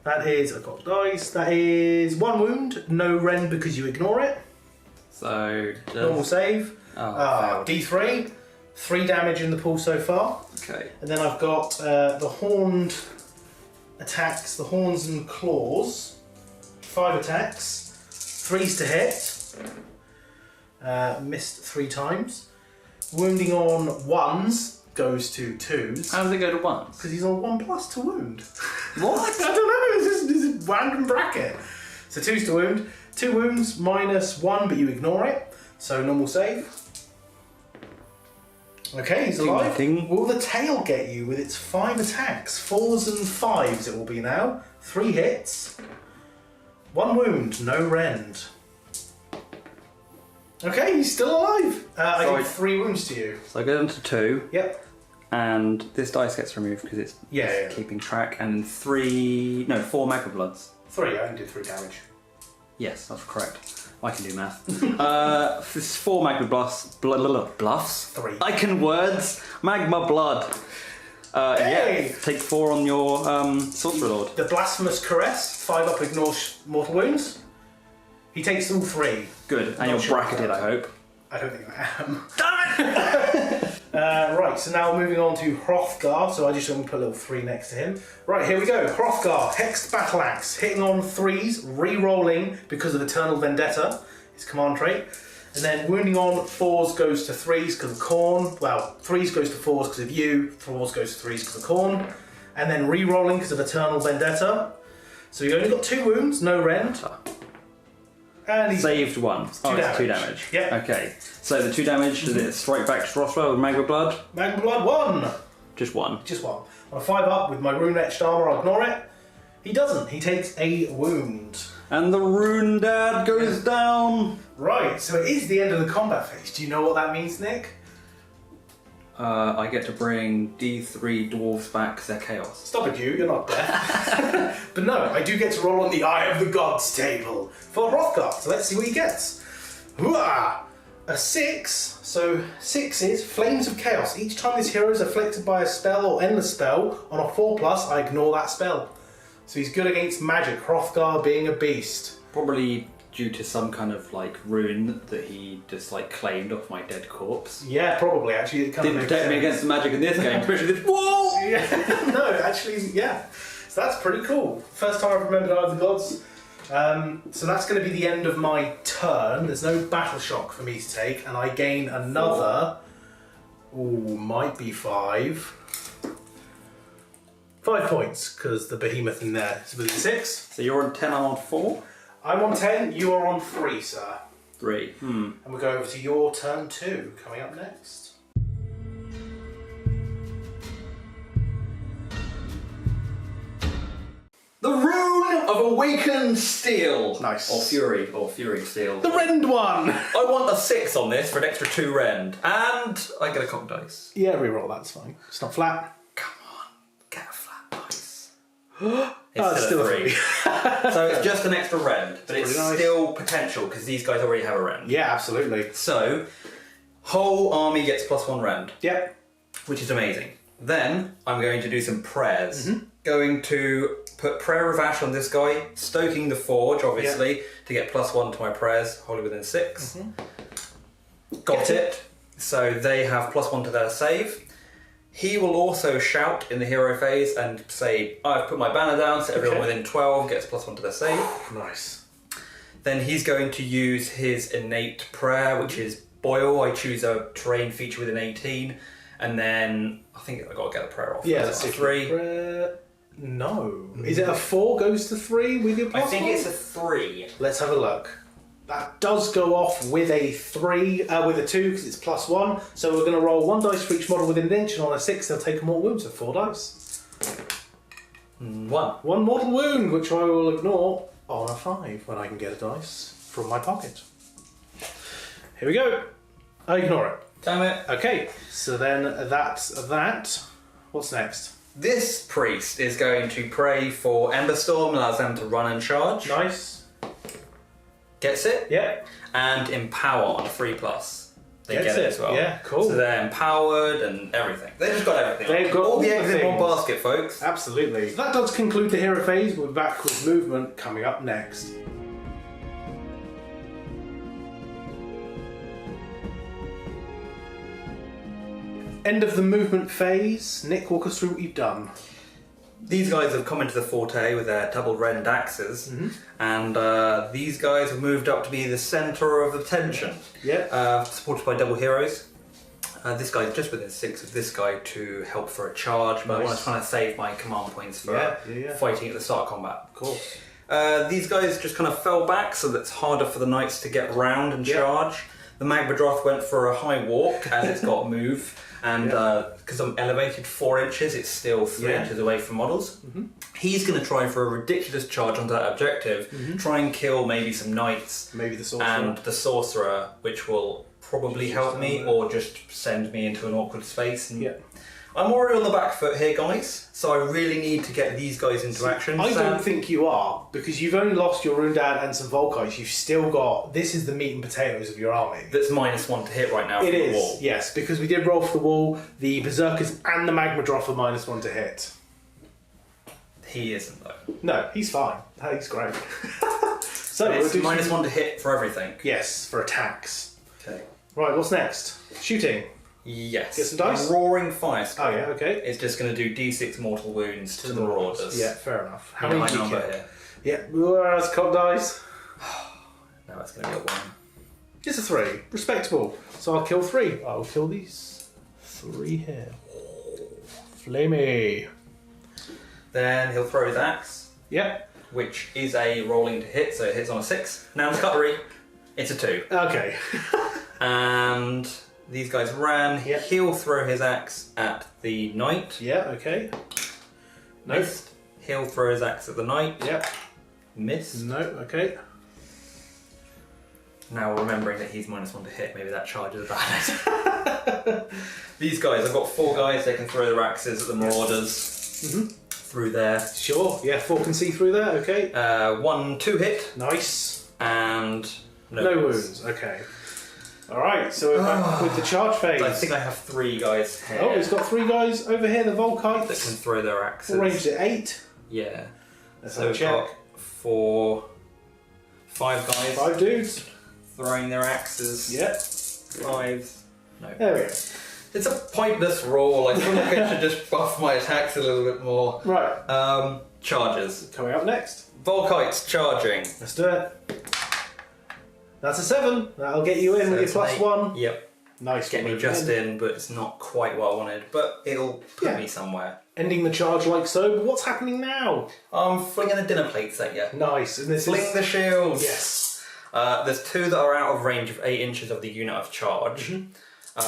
That is, I've got dice. That is 1 wound. No rend because you ignore it. So Normal save. Oh, failed. D3. 3 damage in the pool so far. Okay. And then I've got the horned attacks, the horns and claws. 5 attacks, 3s to hit. Missed 3 times. Wounding on 1s goes to 2s. How does it go to 1s? Because he's on 1+ to wound. What? I don't know, it's a random bracket. So 2s to wound. 2 wounds, -1, but you ignore it. So normal save. Okay, he's alive. Nothing. Will the tail get you with its 5 attacks? 4s and 5s it will be now. 3 hits. 1 wound, no rend. Okay, he's still alive. I did 3 wounds to you. So I go down to 2. Yep. And this dice gets removed because it's keeping track. And 4 Magma Bloods. 3, I only did 3 damage. Yes, that's correct. I can do math. This is 4 Magma Bluffs. 3. I can words. Magma Blood. Hey! Yeah, take 4 on your Sorcerer Lord. The Blasphemous Caress, 5 up, ignores mortal wounds. He takes all 3. Good, and Not you're sure bracketed, I hope. I don't think I am. Damn it! Right, so now moving on to Hroth'gar, so I just want to put a little 3 next to him. Right, here we go. Hroth'gar, Hexed Battleaxe, hitting on 3s, re-rolling because of Eternal Vendetta, his command trait. And then wounding on 4s goes to 3s because of Khorne. Well, 3s goes to 4s because of you, 4s goes to 3s because of Khorne. And then re-rolling because of Eternal Vendetta. So you only got 2 wounds, no rend. And he's saved 1. It's 2 damage. Yep. Okay. So the 2 damage, does it strike back to Rothwell with Magma Blood? Magma Blood 1! Just 1. Just 1. On a 5 up with my rune etched armour, I'll ignore it. He doesn't. He takes a wound. And the Rune Dad goes down. Right, so it is the end of the combat phase. Do you know what that means, Nick? I get to bring D3 dwarves back because they're chaos. Stop it, you're not deaf. But no, I do get to roll on the Eye of the Gods table for Hroth'gar, so let's see what he gets. Hooah! A 6, so 6 is Flames of Chaos. Each time this hero is afflicted by a spell or endless spell, on a 4+, I ignore that spell. So he's good against magic, Hroth'gar being a beast. Probably due to some kind of like rune that he just like claimed off my dead corpse. Yeah, probably, actually. It kind Didn't of protect me against the magic in this game, especially this wall! Yeah, no, actually, yeah. So that's pretty cool. First time I've remembered Eye of the Gods. So that's going to be the end of my turn. There's no battle shock for me to take, and I gain another. Ooh, might be 5. 5 points, because the behemoth in there is within 6. So you're on 10, I'm on 4? I'm on 10, you are on 3, sir. 3. And we'll go over to your turn 2, coming up next. The Rune of Awakened Steel. Nice. Or Fury Steel. The rend one! I want a 6 on this for an extra 2 rend. And I get a cock dice. Yeah, reroll, that's fine. It's not flat. Come on, get a flat dice. It's still a 3. So it's just an extra rend, but it's nice. still potential because these guys already have a rend. Yeah, absolutely. So, whole army gets +1 rend, Yep. which is amazing. Then I'm going to do some prayers. Going to put Prayer of Ash on this guy, stoking the forge, obviously, to get +1 to my prayers, wholly within 6. Got it. So they have +1 to their save. He will also shout in the hero phase and say, I've put my banner down, so everyone within 12 gets +1 to their save. Nice. Then he's going to use his innate prayer, which is Boil. I choose a terrain feature within 18. And then I think I've got to get a prayer off. Yeah, that's that's a 3. No. Is it a 4 goes to 3 with your +1? I think it's a 3. Let's have a look. That does go off with a 3, with a 2 because it's +1. So we're going to roll 1 dice for each model within an inch, and on a 6 they'll take a mortal wound, so 4 dice. 1. 1 mortal wound, which I will ignore on a 5 when I can get a dice from my pocket. Here we go. I ignore it. Damn it. Okay, so then that's that. What's next? This priest is going to pray for Ember Storm, allows them to run and charge. Nice. Gets it? Yeah. And Empower on a 3+. They Gets get it as well. Yeah, cool. So they're empowered and everything. They've just got everything. They've got all the all eggs the in one things. basket, folks. Absolutely. That does conclude the hero phase. We'll be back with movement coming up next. End of the movement phase. Nick, walk us through what you've done. These guys have come into the forte with their double Broadaxes, and these guys have moved up to be the centre of attention. Yeah. Supported by double heroes. This guy's just within 6 of this guy to help for a charge, but I want to try and save my command points for fighting at the start of combat. Of course. These guys just kind of fell back, so that's harder for the knights to get round and charge. The Magmadroth went for a high walk as it's got move, and because I'm elevated 4 inches, it's still 3 inches away from models. He's going to try for a ridiculous charge onto that objective, try and kill maybe some knights, maybe the sorcerer, and the sorcerer, which will probably help me or just send me into an awkward space. And I'm already on the back foot here, guys, so I really need to get these guys into action. I don't think you are, because you've only lost your Runedad and some Vulkites. You've still got... This is the meat and potatoes of your army. That's -1 to hit right now. It from is, the wall. yes, because we did roll for the wall. The Berzerkers and the Magmadroth are -1 to hit. He isn't, though. No, he's fine. He's great. So it's we'll -1 to hit for everything. Yes, for attacks. Okay. Right, what's next? Shooting. Yes. Get some dice? Roaring Fyreslayers. Oh yeah, okay. It's just going to do d6 mortal wounds to the Marauders. Yeah, fair enough. How You know many do you my kill? number Yeah, well, that's cock dice. No, it's going to be a 1. It's a 3. Respectable. So I'll kill 3. I'll kill these 3 here. Flamey. Then he'll throw his axe, Yep. which is a rolling to hit, so it hits on a 6. Now the cutlery, it's a 2. Okay. And these guys ran. Yep. He'll throw his axe at the knight. Yeah, okay. Nope. Missed. He'll throw his axe at the knight. Yep. Missed. No, okay. Now remembering that he's -1 to hit, maybe that charge is a bad idea. These guys, I've got 4 guys, they can throw their axes at the Marauders through there. Sure, yeah, 4 can see through there, okay. 1 2-hit Nice. and No wounds, okay. Alright, so we're back with the charge phase. I think I have 3 guys here. Oh, he's got 3 guys over here, the Vulkites. that can throw their axes. Ranged at 8. Yeah. Let's So have a we've check. got 5 guys 5 dudes. throwing their axes. Yep. 5. No. There we go. It's a pointless roll. I feel like I should just buff my attacks a little bit more. Right. Charges. Coming up next. Vulkites charging. Let's do it. That's a 7. That'll get you in with your So it's an +1. 8. Yep. Nice. Get me just in, but it's not quite what I wanted. But it'll put me somewhere. Ending the charge like so. But what's happening now? I'm flinging the dinner plates at you. Nice. And this Fling is... the shields. Yes. There's 2 that are out of range of 8 inches of the unit of charge.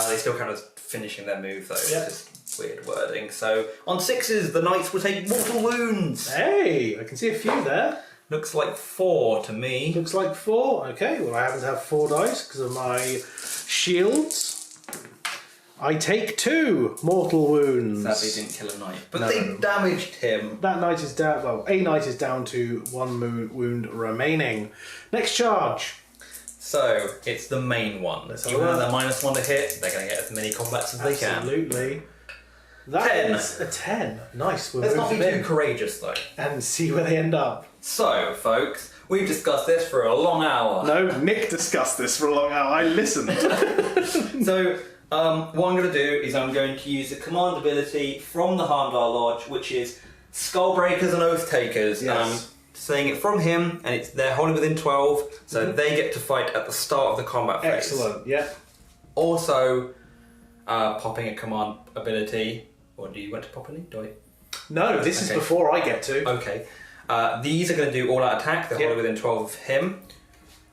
They still count as finishing their move though. Yep. It's just weird wording. So on 6s, the knights will take mortal wounds. Hey, I can see a few there. Looks like 4 to me. Looks like 4. Okay, well I happen to have 4 dice because of my shields. I take 2 mortal wounds. Sadly didn't kill a knight, but No. they damaged him. That knight is down. Well, a knight is down to 1 wound remaining. Next charge. So it's the main one. Let's have You want that. the -1 to hit. They're going to get as many combats as they can. Absolutely. That 10. is a 10. Nice. We'll Let's move not be them too in courageous though. and see where they end up. So, folks, we've discussed this for a long hour. No, Nick discussed this for a long hour. I listened. So, what I'm going to do is I'm going to use a command ability from the Hermdar Lodge, which is Skullbreakers and Oath Takers. Yes. And I'm saying it from him, and they're holding within 12, so they get to fight at the start of the combat phase. Excellent. Yeah. Also, popping a command ability. Or do you want to pop any? Do I? No, this is Okay. before I get to. Okay. These are going to do all-out attack. They're Yep. holding within 12 of him.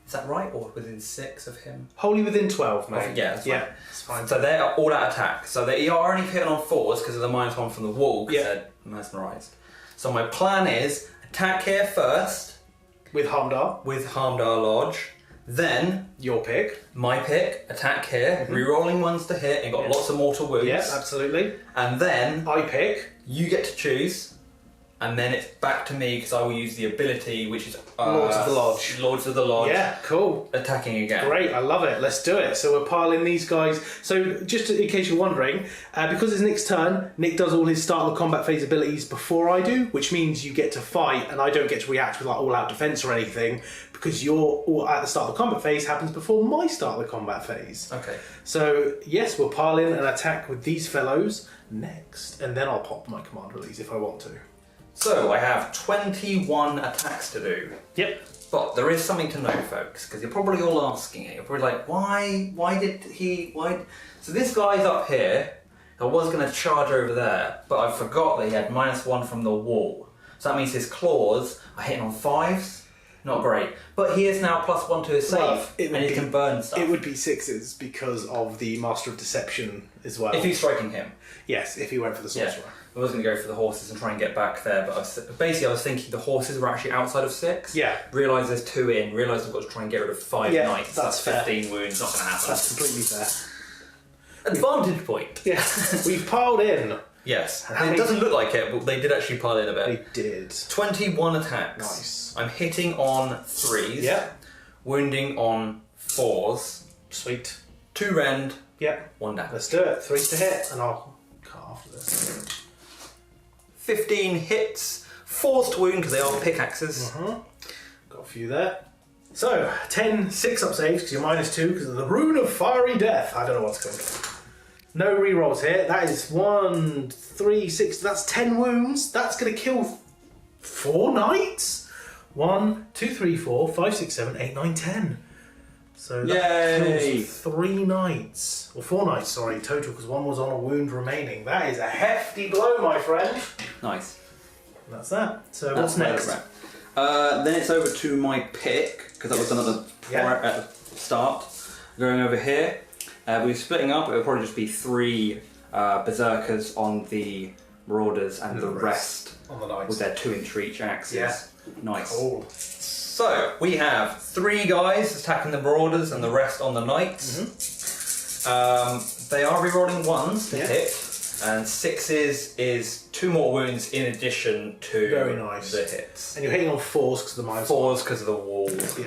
Is that right? Or within 6 of him? Wholly within 12, mate. Yeah, that's fine. Yeah, it's fine. So they're all-out attack. So they are only hitting on 4s because of the -1 from the wall, because Yeah. they're mesmerised. So my plan is attack here first With Hermdar, with Hermdar Lodge. Then your pick. my pick, attack here, re-rolling ones to hit, and got lots of mortal wounds. Yeah, absolutely. And then I pick. you get to choose, and then it's back to me because I will use the ability, which is Lords of the Lodge. Lords of the Lodge. Yeah, cool. Attacking again. Great, I love it. Let's do it. So we're piling these guys. So just in case you're wondering, because it's Nick's turn, Nick does all his start of the combat phase abilities before I do, which means you get to fight and I don't get to react with like all-out defense or anything because you're all at the start of the combat phase happens before my start of the combat phase. Okay. So yes, we'll pile in and attack with these fellows next, and then I'll pop my command release if I want to. So I have 21 attacks to do. Yep. But there is something to know, folks, because you're probably all asking it. You're probably like, why did he? So this guy's up here. I was going to charge over there, but I forgot that he had -1 from the wall. So that means his claws are hitting on 5s. Not great. But he is now +1 to his save, Well, and he can burn stuff. It would be 6s because of the Master of Deception as well. If he's striking him. Yes, if he went for the Sorcerer. I was going to go for the horses and try and get back there, but I was thinking the horses were actually outside of 6. Yeah. Realised there's 2 in, realised I've got to try and get rid of 5 Yeah, knights. that's fair. 15 wounds, not going to happen. That's completely fair. Advantage point. Yeah, we've piled in. Yes. How It many- doesn't look like it, but they did actually pile in a bit. They did. 21 attacks. Nice. I'm hitting on 3s. Yeah. Wounding on 4s. Sweet. 2 rend, Yeah. 1 damage. Let's do it. 3 to hit, and I'll cut after this. 15 hits, 4s to wound because they are pickaxes. Got a few there. So, 10 6-up saves because you're -2 because of the Rune of Fiery Death. I don't know what's called. No rerolls here. That is 1, 3, 6. That's 10 wounds. That's going to kill 4 knights. 1, 2, 3, 4, 5, 6, 7, 8, 9, 10. So that Yay. kills 3 knights. Or 4 knights, sorry, total, because 1 was on a wound remaining. That is a hefty blow, my friend. Nice. That's that. So That's what's next? Then it's over to my pick, because that was another at the start. Going over here. We're splitting up, it would probably just be 3 Berzerkers on the Marauders and the rest on the knights. with their 2-inch reach axes. Yeah. Nice. Cool. So, we have 3 guys attacking the Marauders and the rest on the Knights. They are rerolling 1s to hit, and 6s is 2 more wounds in addition to Very nice. the hits. And you're hitting on 4s because of the -4. 4s because of the wall. Yeah.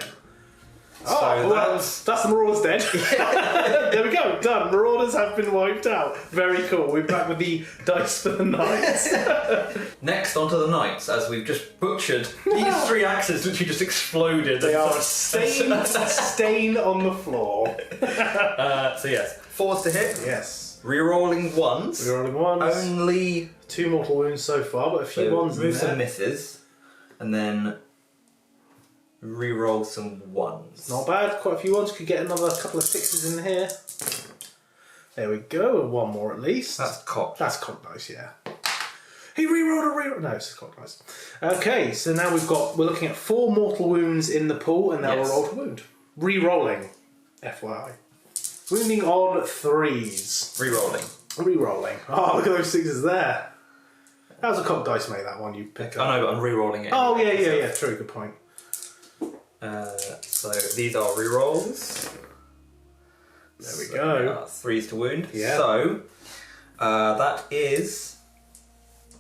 So that's the Marauders dead. There we go, done. Marauders have been wiped out. Very cool. We're back with the dice for the Knights. Next onto the Knights, as we've just butchered these 3 axes which we just exploded. They are a stain on the floor. So yes, 4s to hit. Yes. Rerolling 1s. Rerolling 1s. Only 2 mortal wounds so far, but a few so 1s in remove there. some misses, and then reroll some 1s. Not bad. Quite a few 1s. Could get another couple of 6s in here. There we go. And 1 more at least. That's cocked. That's cock dice, yeah. He rerolled a reroll. No, it's cock dice. Okay, so now we're looking at 4 mortal wounds in the pool, and now Yes. we're roll to wound. Rerolling, FYI. Wounding on 3s. Rerolling. Rerolling. Oh, look at those 6s there. That was a cock dice, mate. That one you pick up. I know, but I'm rerolling it. Oh yeah, anyway, yeah, yeah. True. Good point. So these are rerolls. There we go. 3s to wound. Yeah. So that is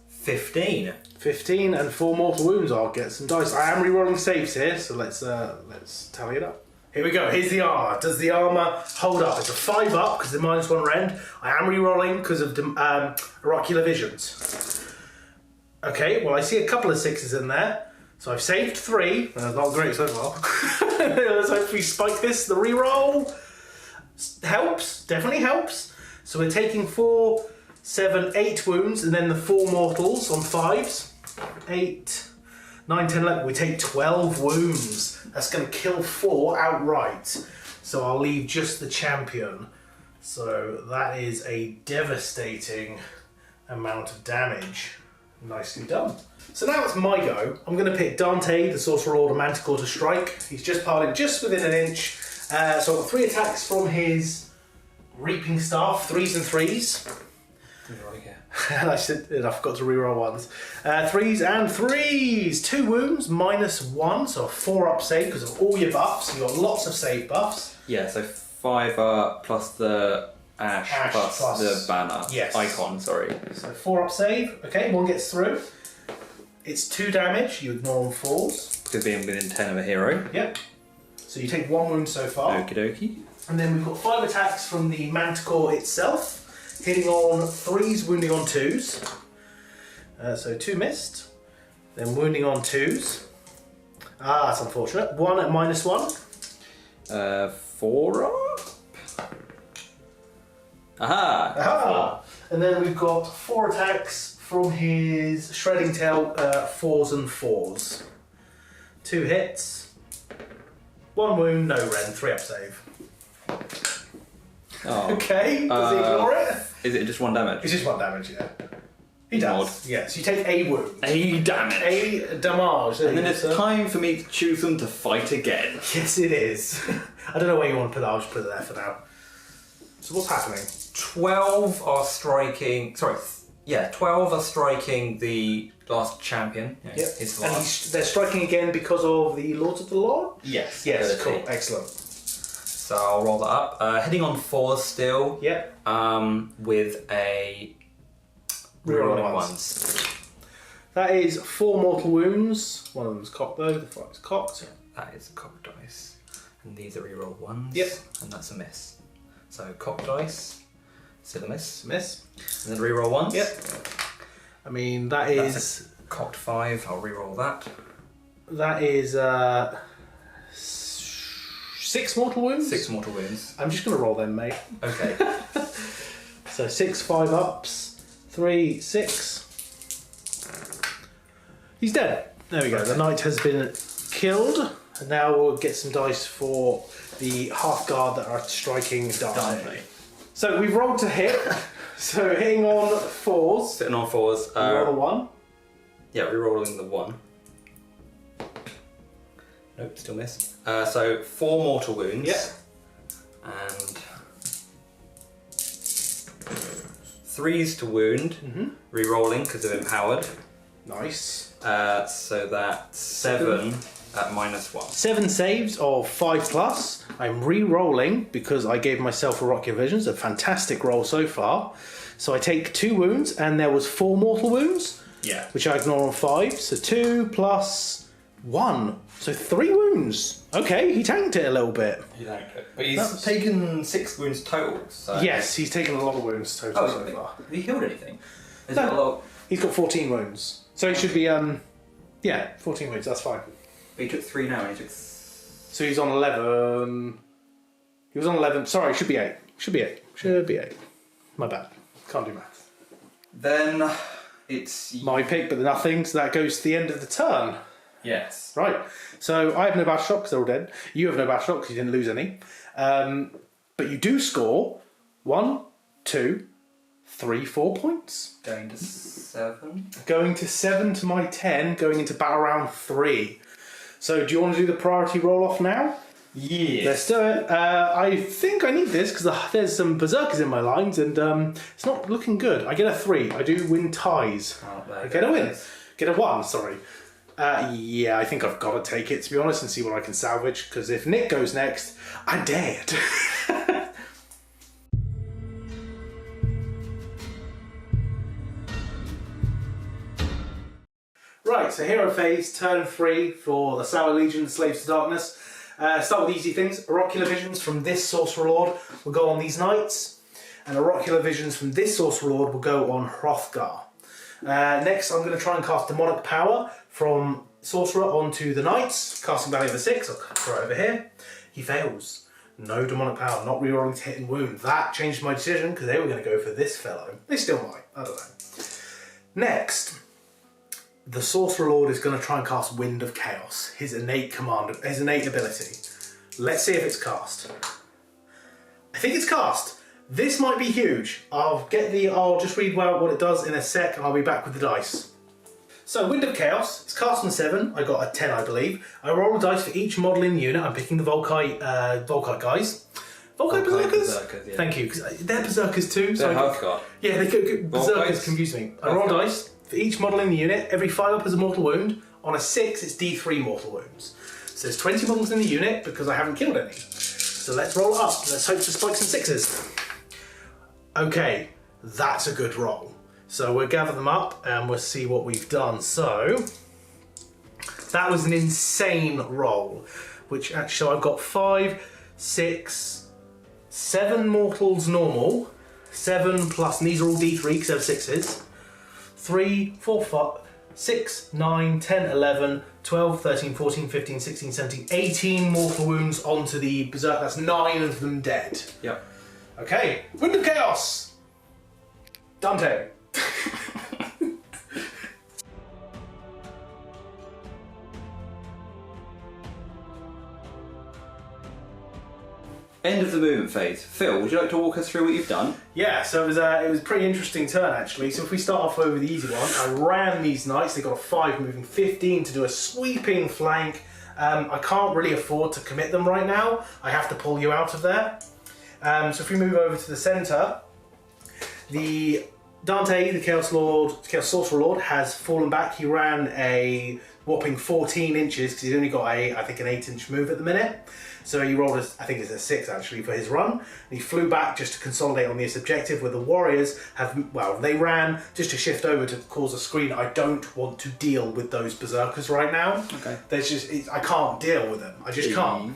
15. 15 and 4 mortal wounds. I'll get some dice. I am rerolling saves here, so let's tally it up. Here we go. Here's the armor. Does the armor hold up? It's a 5-up because the -1 rend. I am rerolling because of oracular visions. Okay. Well, I see a couple of 6s in there. So I've saved 3. That's not great so far. Let's hopefully spike this. The reroll helps. Definitely helps. So we're taking 4, 7, 8 wounds, and then the 4 mortals on 5s. 8, 9, 10, 11. We take 12 wounds. That's going to kill 4 outright. So I'll leave just the champion. So that is a devastating amount of damage. Nicely done. So now it's my go. I'm going to pick Dante, the Sorcerer Lord of Manticore, to strike. He's just piled in just within an inch. So I've got 3 attacks from his Reaping Staff, 3s and 3s. And I forgot to reroll 1s. 3s and 3s! 2 wounds, -1, so a 4-up save because of all your buffs. You've got lots of save buffs. Yeah, so 5 plus the ash plus the banner. Yes. Icon, sorry. So 4-up save. Okay, 1 gets through. It's 2 damage, you ignore on 4s. Because being within 10 of a hero. Yep. So you take 1 wound so far. Okie dokie. And then we've got 5 attacks from the Manticore itself, hitting on 3s, wounding on 2s. So 2 missed. Then wounding on 2s. Ah, that's unfortunate. 1 at -1. 4 up. Aha! Aha! And then we've got 4 attacks from his Shredding Tail, 4s and 4s. 2 hits. 1 wound, no rend, 3 up save. Oh. Okay, does he ignore it? Is it just 1 damage? It's just 1 damage, yeah. He does. Yes, you take a wound. A damage. A damage. And then it's time for me to choose them to fight again. Yes, it is. I don't know where you want to put that, I'll just put it there for now. So what's happening? 12 are striking. Sorry, 12 are striking the last champion. Yep. His And last. they're striking again because of the Lords of the Lord? Yes. Yes, ability. cool, excellent. So I'll roll that up. Heading on 4 still. Yep. With a Rerolling rerolling ones. That is 4 mortal wounds. One of them's cocked though, the fight is cocked. That is a cock dice. And these are reroll 1s. Yep. And that's a miss. So cock dice, still a miss. Miss. And then reroll 1s. Yep. I mean, that's a cocked 5, I'll reroll that. That is 6 mortal wounds? 6 mortal wounds. I'm just going to roll them, mate. Okay. So 6 5 ups, 3 6. He's dead. There we go. The knight has been killed. And now we'll get some dice for the Hearthguard that are striking darkly. So we've rolled to hit. So hitting on 4s. Sitting on 4s. Roll a 1. Yeah, rerolling the 1. Nope, still missed. So 4 mortal wounds. Yep. And 3s to wound. Rerolling because of empowered. Nice. So that's 7 at -1. 7 saves of 5+. I'm re-rolling because I gave myself Oracular Visions, a fantastic roll so far. So I take 2 wounds, and there was 4 mortal wounds, Yeah. which I ignore on 5. So 2 + 1, so 3 wounds. Okay, he tanked it a little bit. But he's taken 6 wounds total. So. Yes, he's taken a lot of wounds total Oh, so far. have you healed anything? Is No. it a lot? He's got 14 wounds, so he should be 14 wounds. That's fine. But he took 3 now, and he took. So he's on 11. He was on 11. Sorry, should be 8. Should be 8. Should be 8. My bad. Can't do math. Then it's My pick, but nothing. So that goes to the end of the turn. yes. Right. So I have no battle shock because they're all dead. You have no battle shock because you didn't lose any. But you do score 1, 2, 3, 4 points. Going to 7. Going to 7 to my 10. Going into battle round 3. So do you want to do the priority roll off now? Yeah. Let's do it. I think I need this because there's some Berzerkers in my lines and it's not looking good. I get a 3. I do win ties. I get a win. Get a 1, sorry. Yeah, I think I've got to take it, to be honest, and see what I can salvage, because if Nick goes next, I'm dead. Right, so hero phase, turn 3 for the Sour Legion, Slaves to Darkness. Start with easy things. Oracular Visions from this Sorcerer Lord will go on these knights, and Oracular Visions from this Sorcerer Lord will go on Hroth'gar. Next, I'm going to try and cast Demonic Power from Sorcerer onto the Knights. Casting value of a 6, I'll throw it over here. He fails. No Demonic Power, not rerolling to hit and wound. That changed my decision because they were going to go for this fellow. They still might, I don't know. Next, the Sorcerer Lord is going to try and cast Wind of Chaos, his innate ability. Let's see if it's cast. I think it's cast. This might be huge. I'll just read what it does in a sec, and I'll be back with the dice. So, Wind of Chaos, it's cast on 7, I got a 10 I believe. I roll a dice for each modelling unit, I'm picking the Vulkite guys. Vulkite Berzerkers? Yeah. Thank you, because they're Berzerkers too. They're Hearthguard. Yeah, Berzerkers confuse me. I roll dice for each modelling unit, every 5 up is a mortal wound. On a 6, it's D3 mortal wounds. So there's 20 models in the unit because I haven't killed any. So let's roll it up, let's hope for spikes and 6s. Okay, that's a good roll. So we'll gather them up and we'll see what we've done. So that was an insane roll, which actually I've got 5, 6, 7 mortals normal, 7 plus, and these are all D3 because they're 6s, 3, 4, 5, 6, 9, 10, 11, 12, 13, 14, 15, 16, 17, 18 mortal wounds onto the Berserker. That's 9 of them dead. Yep. Okay, Wind of Chaos! Dante. End of the movement phase. Phil, would you like to walk us through what you've done? Yeah, so it was a pretty interesting turn actually. So if we start off over the easy one, I ran these knights. They got a 5 moving 15 to do a sweeping flank. I can't really afford to commit them right now. I have to pull you out of there. So if we move over to the centre, the Dante, the Chaos Sorcerer Lord, has fallen back. He ran a whopping 14 inches because he's only got I think an 8-inch move at the minute. So he rolled, I think it's a 6 actually for his run. And he flew back just to consolidate on this objective where the Warriors have, well, they ran just to shift over to cause a screen. I don't want to deal with those Berserkers right now. Okay. There's just, I can't deal with them. I just can't.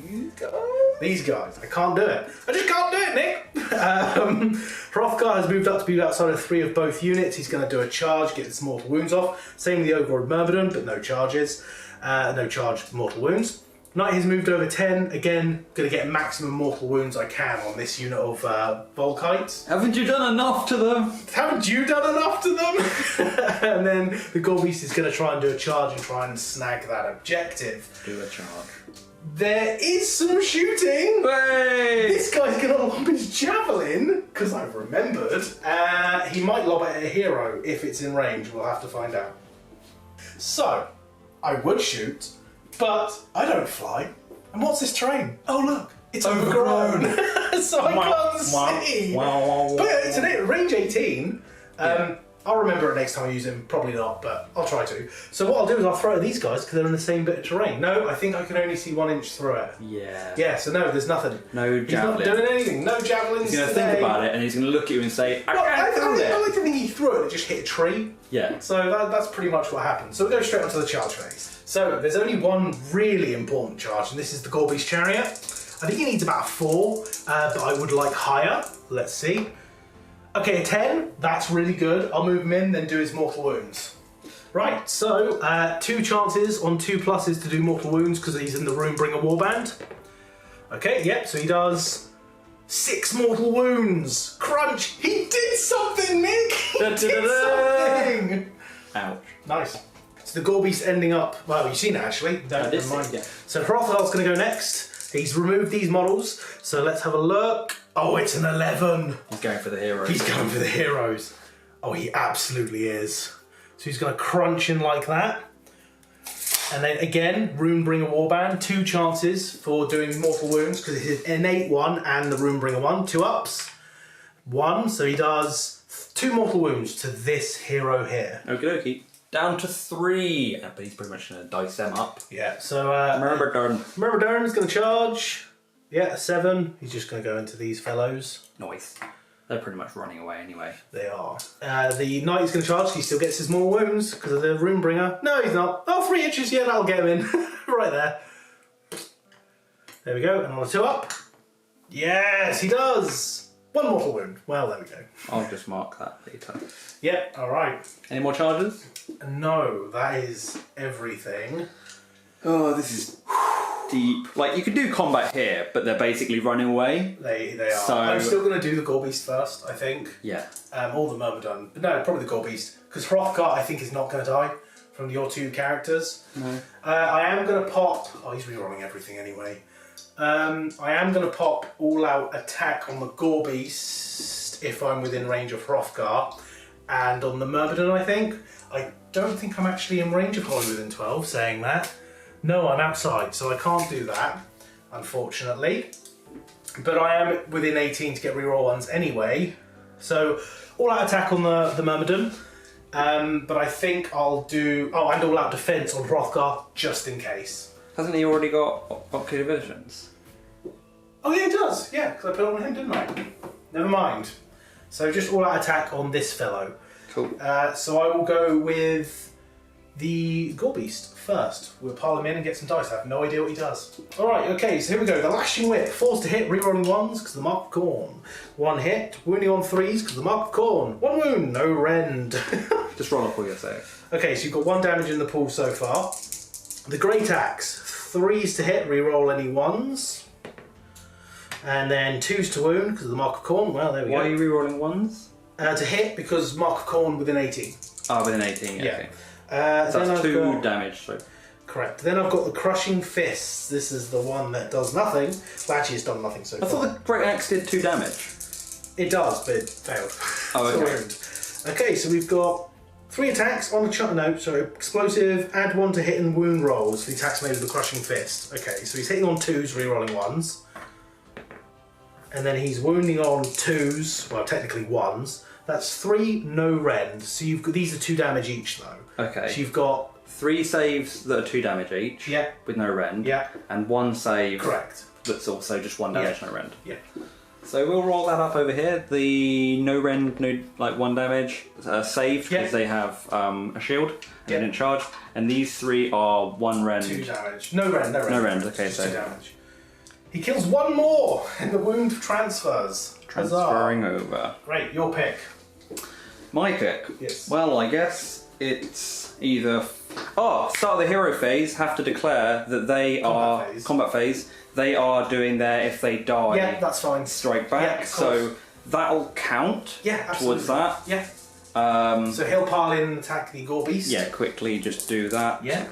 These guys, I can't do it. I just can't do it, Nick! Hroth'gar has moved up to be outside of 3 of both units. He's going to do a charge, get his mortal wounds off. Same with the Ogre Myrmidon, but no charges. No charged mortal wounds. Knight has moved over 10. Again, going to get maximum mortal wounds I can on this unit of Vulkites. Haven't you done enough to them? Haven't you done enough to them? And then the Gorebeast is going to try and do a charge and try and snag that objective. Do a charge. There is some shooting. Hey! This guy's going to lob his javelin, because I've remembered. He might lob it at a hero if it's in range. We'll have to find out. So, I would shoot, but I don't fly. And what's this terrain? Oh look, it's overgrown. So I can't see. But it's an range 18. I'll remember it next time I use him. Probably not, but I'll try to. So what I'll do is I'll throw at these guys because they're in the same bit of terrain. No, I think I can only see 1 inch through it. Yeah. Yeah, so no, there's nothing. No javelin. He's not doing anything. No javelins. He's going to think about it and he's going to look at you and say, I like to think he threw it and it just hit a tree. Yeah. So that's pretty much what happened. So we'll go straight onto the charge phase. So there's only one really important charge, and this is the Gorebeast Chariot. I think he needs about a 4, but I would like higher. Let's see. Okay, a 10. That's really good. I'll move him in, then do his mortal wounds. Right, so 2 chances on 2 pluses to do mortal wounds because he's in the Runebringer Warband. Okay, yep, so he does 6 mortal wounds. Crunch! He did something, Nick! He did something! Ouch. Nice. So the Gorebeast ending up, well, you've seen it actually. Never mind. Yeah. So Hroth'gar's going to go next. He's removed these models, so let's have a look. Oh, it's an 11. He's going for the heroes. He's going for the heroes. Oh, he absolutely is. So he's going to crunch in like that. And then again, Runebringer Warband, 2 chances for doing mortal wounds because it's his innate one and the Runebringer one. 2 ups. 1, so he does 2 mortal wounds to this hero here. Okie dokie. Down to 3. Yeah, but he's pretty much going to dice them up. Yeah, so Myrmidon is going to charge. Yeah, 7. He's just going to go into these fellows. Nice. They're pretty much running away anyway. They are. The Knight is going to charge. He still gets his more wounds because of the Runebringer. No, he's not. Oh, 3 inches. Yeah, that'll get him in. Right there. There we go. And on a 2 up. Yes, he does. 1 mortal wound. Well, there we go. I'll just mark that later. Yep, alright. Any more charges? No, that is everything. Oh, this is deep. Like, you could do combat here, but they're basically running away. They are. So... I'm still going to do the Gorebeast first, I think. Yeah. Or the Myrmidon. But no, probably the Gorebeast. Because Hroth'gar, I think, is not going to die from your 2 characters. No. I am going to pop... Oh, he's rerolling everything anyway. I am going to pop all-out attack on the Gorebeast if I'm within range of Hroth'gar. And on the Myrmidon, I think. I don't think I'm actually in range of Holly within 12, saying that. No, I'm outside, so I can't do that, unfortunately. But I am within 18 to get reroll ones anyway. So, all-out attack on the Myrmidon. But I think I'll do... Oh, and all-out defense on Hroth'gar, just in case. Hasn't he already got Ocular Visions? Oh yeah, he does. Yeah, because I put it on him, didn't I? Never mind. So just all-out attack on this fellow. Cool. So I will go with the Gorebeast first. We'll pile him in and get some dice. I have no idea what he does. Alright, okay, so here we go. The Lashing Whip. 4s to hit, rerolling 1s because the Mark of Khorne. 1 hit, wounding on 3s because the Mark of Khorne. 1 wound, no rend. Just roll off what you're saying. Okay, so you've got 1 damage in the pool so far. The Great Axe. 3s to hit, reroll any 1s. And then 2s to wound because of the Mark of Khorne. Well, there we go. Why are you rerolling 1s? To hit because Mark of Khorne within 18. Oh, within 18, yeah. Yeah. Okay. So That's 2 damage, so... Correct. Then I've got the Crushing Fists. This is the one that does nothing. Well, actually, it's done nothing so I far. thought the Great Axe did 2 damage. It does, but it failed. Oh, okay. It's a wound. Okay, so we've got 3 attacks on a chart. No, sorry, explosive. Add 1 to hit and wound rolls. The attacks made with the Crushing Fist. Okay, so he's hitting on 2s, rerolling 1s. And then he's wounding on 2s, well, technically 1s. That's 3, no rend. So you've got, these are 2 damage each, though. Okay. So you've got 3 saves that are 2 damage each. Yeah. With no rend. Yeah. And 1 save. Correct. That's also just 1 damage, Yeah. no rend. Yeah. So we'll roll that up over here. The no rend, no 1 damage saved because they have a shield and they didn't charge. And these 3 are 1 rend. 2 damage. No rend, no rend. No rend, okay, Just so 2 damage. He kills 1 more and the wound transfers. Transferring Huzzah. over. Great, your pick. My pick? Yes. Well, I guess it's either... start of the hero phase, have to declare that they Combat phase. They are doing their if they die... Yeah, that's fine. Strike back, Yeah, so that'll count towards that. Yeah. So he'll pile in and attack the Gorebeast. Yeah, quickly just do that. Yeah.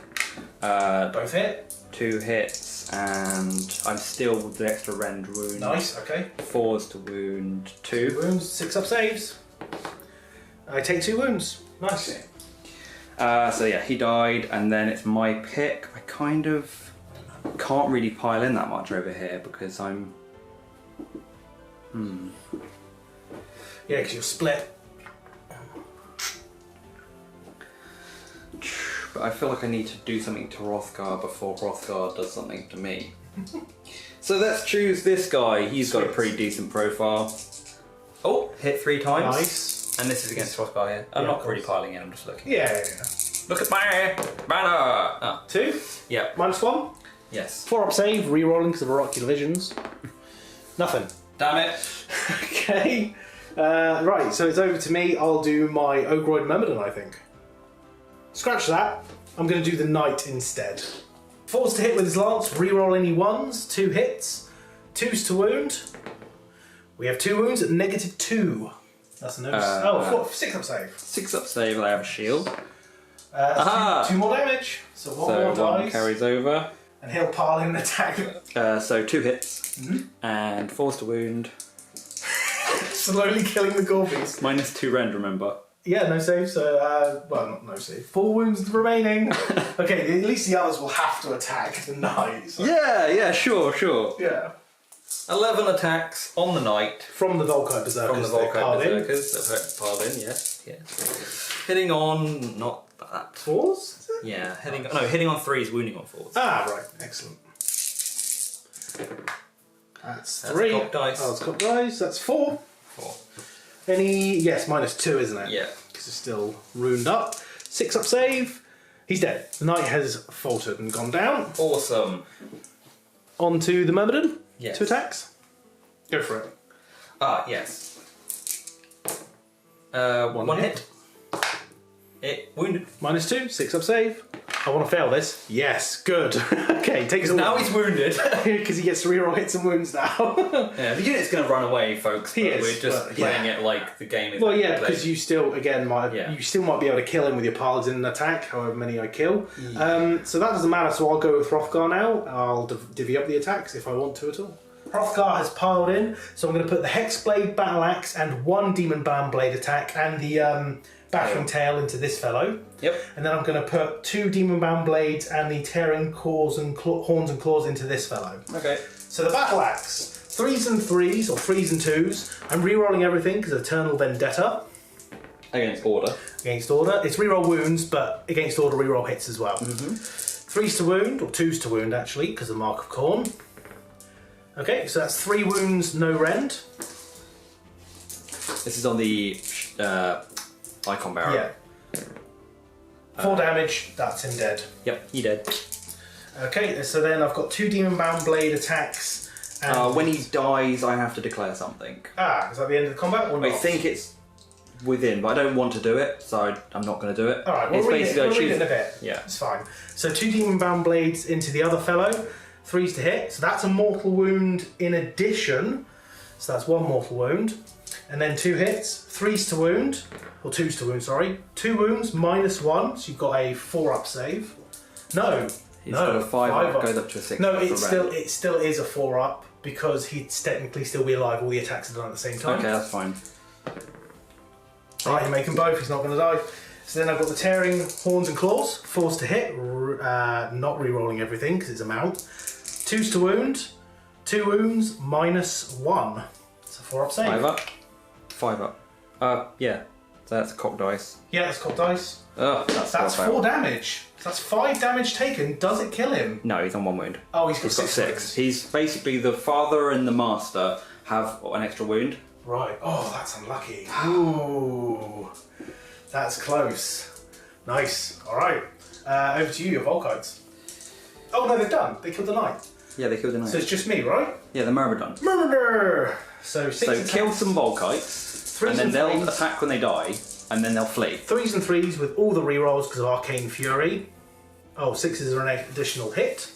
Both hit. 2 hits, and I'm still with the extra rend wound. Nice, okay. 4s to wound 2. 2 wounds, 6 up saves. I take 2 wounds. Nice. So yeah, he died, and then it's my pick. I kind of can't really pile in that much over here because I'm... Yeah, because you're split. But I feel like I need to do something to Hroth'gar before Hroth'gar does something to me. So let's choose this guy. He's got a pretty decent profile. Oh, hit 3 times. Nice. And this is against Hroth'gar here. I'm not really piling in, I'm just looking. Yeah. Look at my banner! Oh. 2. Yeah. -1. Yes. 4 up save, rerolling because of oracular visions. Nothing. Damn it. Okay. Right, so it's over to me. I'll do my Ogroid Myrmidon, I think. Scratch that. I'm going to do the Knight instead. 4s to hit with his lance, reroll any 1s, 2 hits, 2s to wound. We have 2 wounds at -2. That's a notice. 6 up save. 6 up save, I have a shield. That's 2 more damage. So 1 more So 1 dice. carries over. And he'll pile in an attack. So 2 hits, and 4s to wound. Slowly killing the Gorebeast. -2 rend, remember. Yeah, no save, so, well, not no save. 4 wounds remaining. Okay, at least the others will have to attack the Knight. So. Yeah, sure. Yeah. 11 attacks on the knight. From the Vulkite Berzerkers. From the Vulkite Berzerkers. That's piled in, yes. Hitting on, not that. 4s? Yeah, hitting on 3s, wounding on 4s. Ah, right, excellent. That's 3. That's cocked dice. Oh, it's cocked dice, that's 4. 4. Any, yes, -2, isn't it? Yeah. Because it's still ruined up. 6 up save. He's dead. The Knight has faltered and gone down. Awesome. On to the Myrmidon. Yes. 2 attacks. Go for it. Yes. 1 hit. It wounded. -2, 6 up save. I want to fail this. Yes, good. Okay, takes a Now he's wounded. because he gets to reroll hits and wounds now. Yeah, the unit's going to run away, folks. He is, We're just but, playing it like the game is. Well, yeah, actually because you still, again, you still might be able to kill him with your piles in an attack, however many I kill. So that doesn't matter. So I'll go with Hroth'gar now. I'll divvy up the attacks if I want to at all. Hroth'gar has piled in, so I'm going to put the Hexblade, Battleaxe, and 1 Demon Band Blade attack, and the Battering Tail into this fellow. Yep. And then I'm going to put 2 Demon Bound Blades and the Tearing Horns and Claws into this fellow. Okay. So the Battleaxe, 3s and 3s, or 3s and 2s. I'm re-rolling everything because of Eternal Vendetta. Against order. Against order. It's re-roll wounds, but against order re-roll hits as well. 3s to wound, or 2s to wound actually, because of the Mark of Khorne. Okay, so that's 3 wounds, no rend. This is on the Icon Barrow. Yeah. 4 damage, that's him dead. Yep, he dead. Okay, so then I've got 2 Demon Bound Blade attacks. And When he dies, I have to declare something. is that the end of the combat or not? I think it's within, but I don't want to do it, so I'm not going to do it. Alright, we'll It's read it basically in a bit. Yeah. It's fine. So 2 Demon Bound Blades into the other fellow. 3s to hit. So that's a mortal wound in addition. So that's 1 mortal wound. And then 2 hits. 3s to wound. Or 2s to wound, sorry. 2 wounds, -1. So you've got a 4-up save. No. He's got a 5-up, goes up to a 6. No, it still is a 4-up because he'd technically still be alive. All the attacks are done at the same time. Okay, that's fine. Alright, you make them both. He's not going to die. So then I've got the Tearing Horns and Claws. 4s to hit. Not re-rolling everything because it's a mount. 2s to wound. 2 wounds, -1. It's a 4-up save. 5-up. 5-up. Yeah. So that's a cock dice. Yeah, that's cocked dice. Ugh, That's 4 damage. So that's 5 damage taken. Does it kill him? No, he's on 1 wound. Oh, he's got He's got 6. wounds. He's basically the father and the master have an extra wound. Right. Oh, that's unlucky. Ooh. That's close. Nice. Alright. Over to you, your Vulkites. Oh, no, they're done. They killed the knight. Yeah, they killed the knight. So it's just me, right? Yeah, the Myrmidon. Murder! So 6 So attacks. kill some Vulkites, and then and they'll threes. attack when they die, and then they'll flee. 3s and 3s with all the rerolls because of Arcane Fury. Oh, 6s are an additional hit.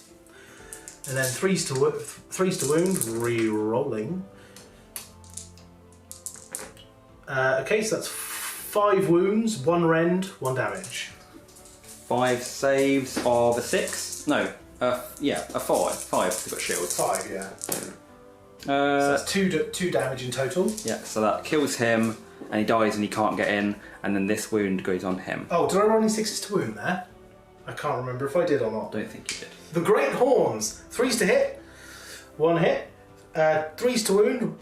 And then 3s to wound, re-rolling. Okay, so that's 5 wounds, 1 rend, 1 damage. 5 saves of a 6. No, yeah, a 5. 5. They've got shields. 5, yeah. So that's 2 damage in total. Yeah, so that kills him, and he dies, and he can't get in, and then this wound goes on him. Oh, did I roll any 6s to wound there? I can't remember if I did or not. Don't think you did. The Great Horns, 3s to hit, 1 hit. 3s to wound,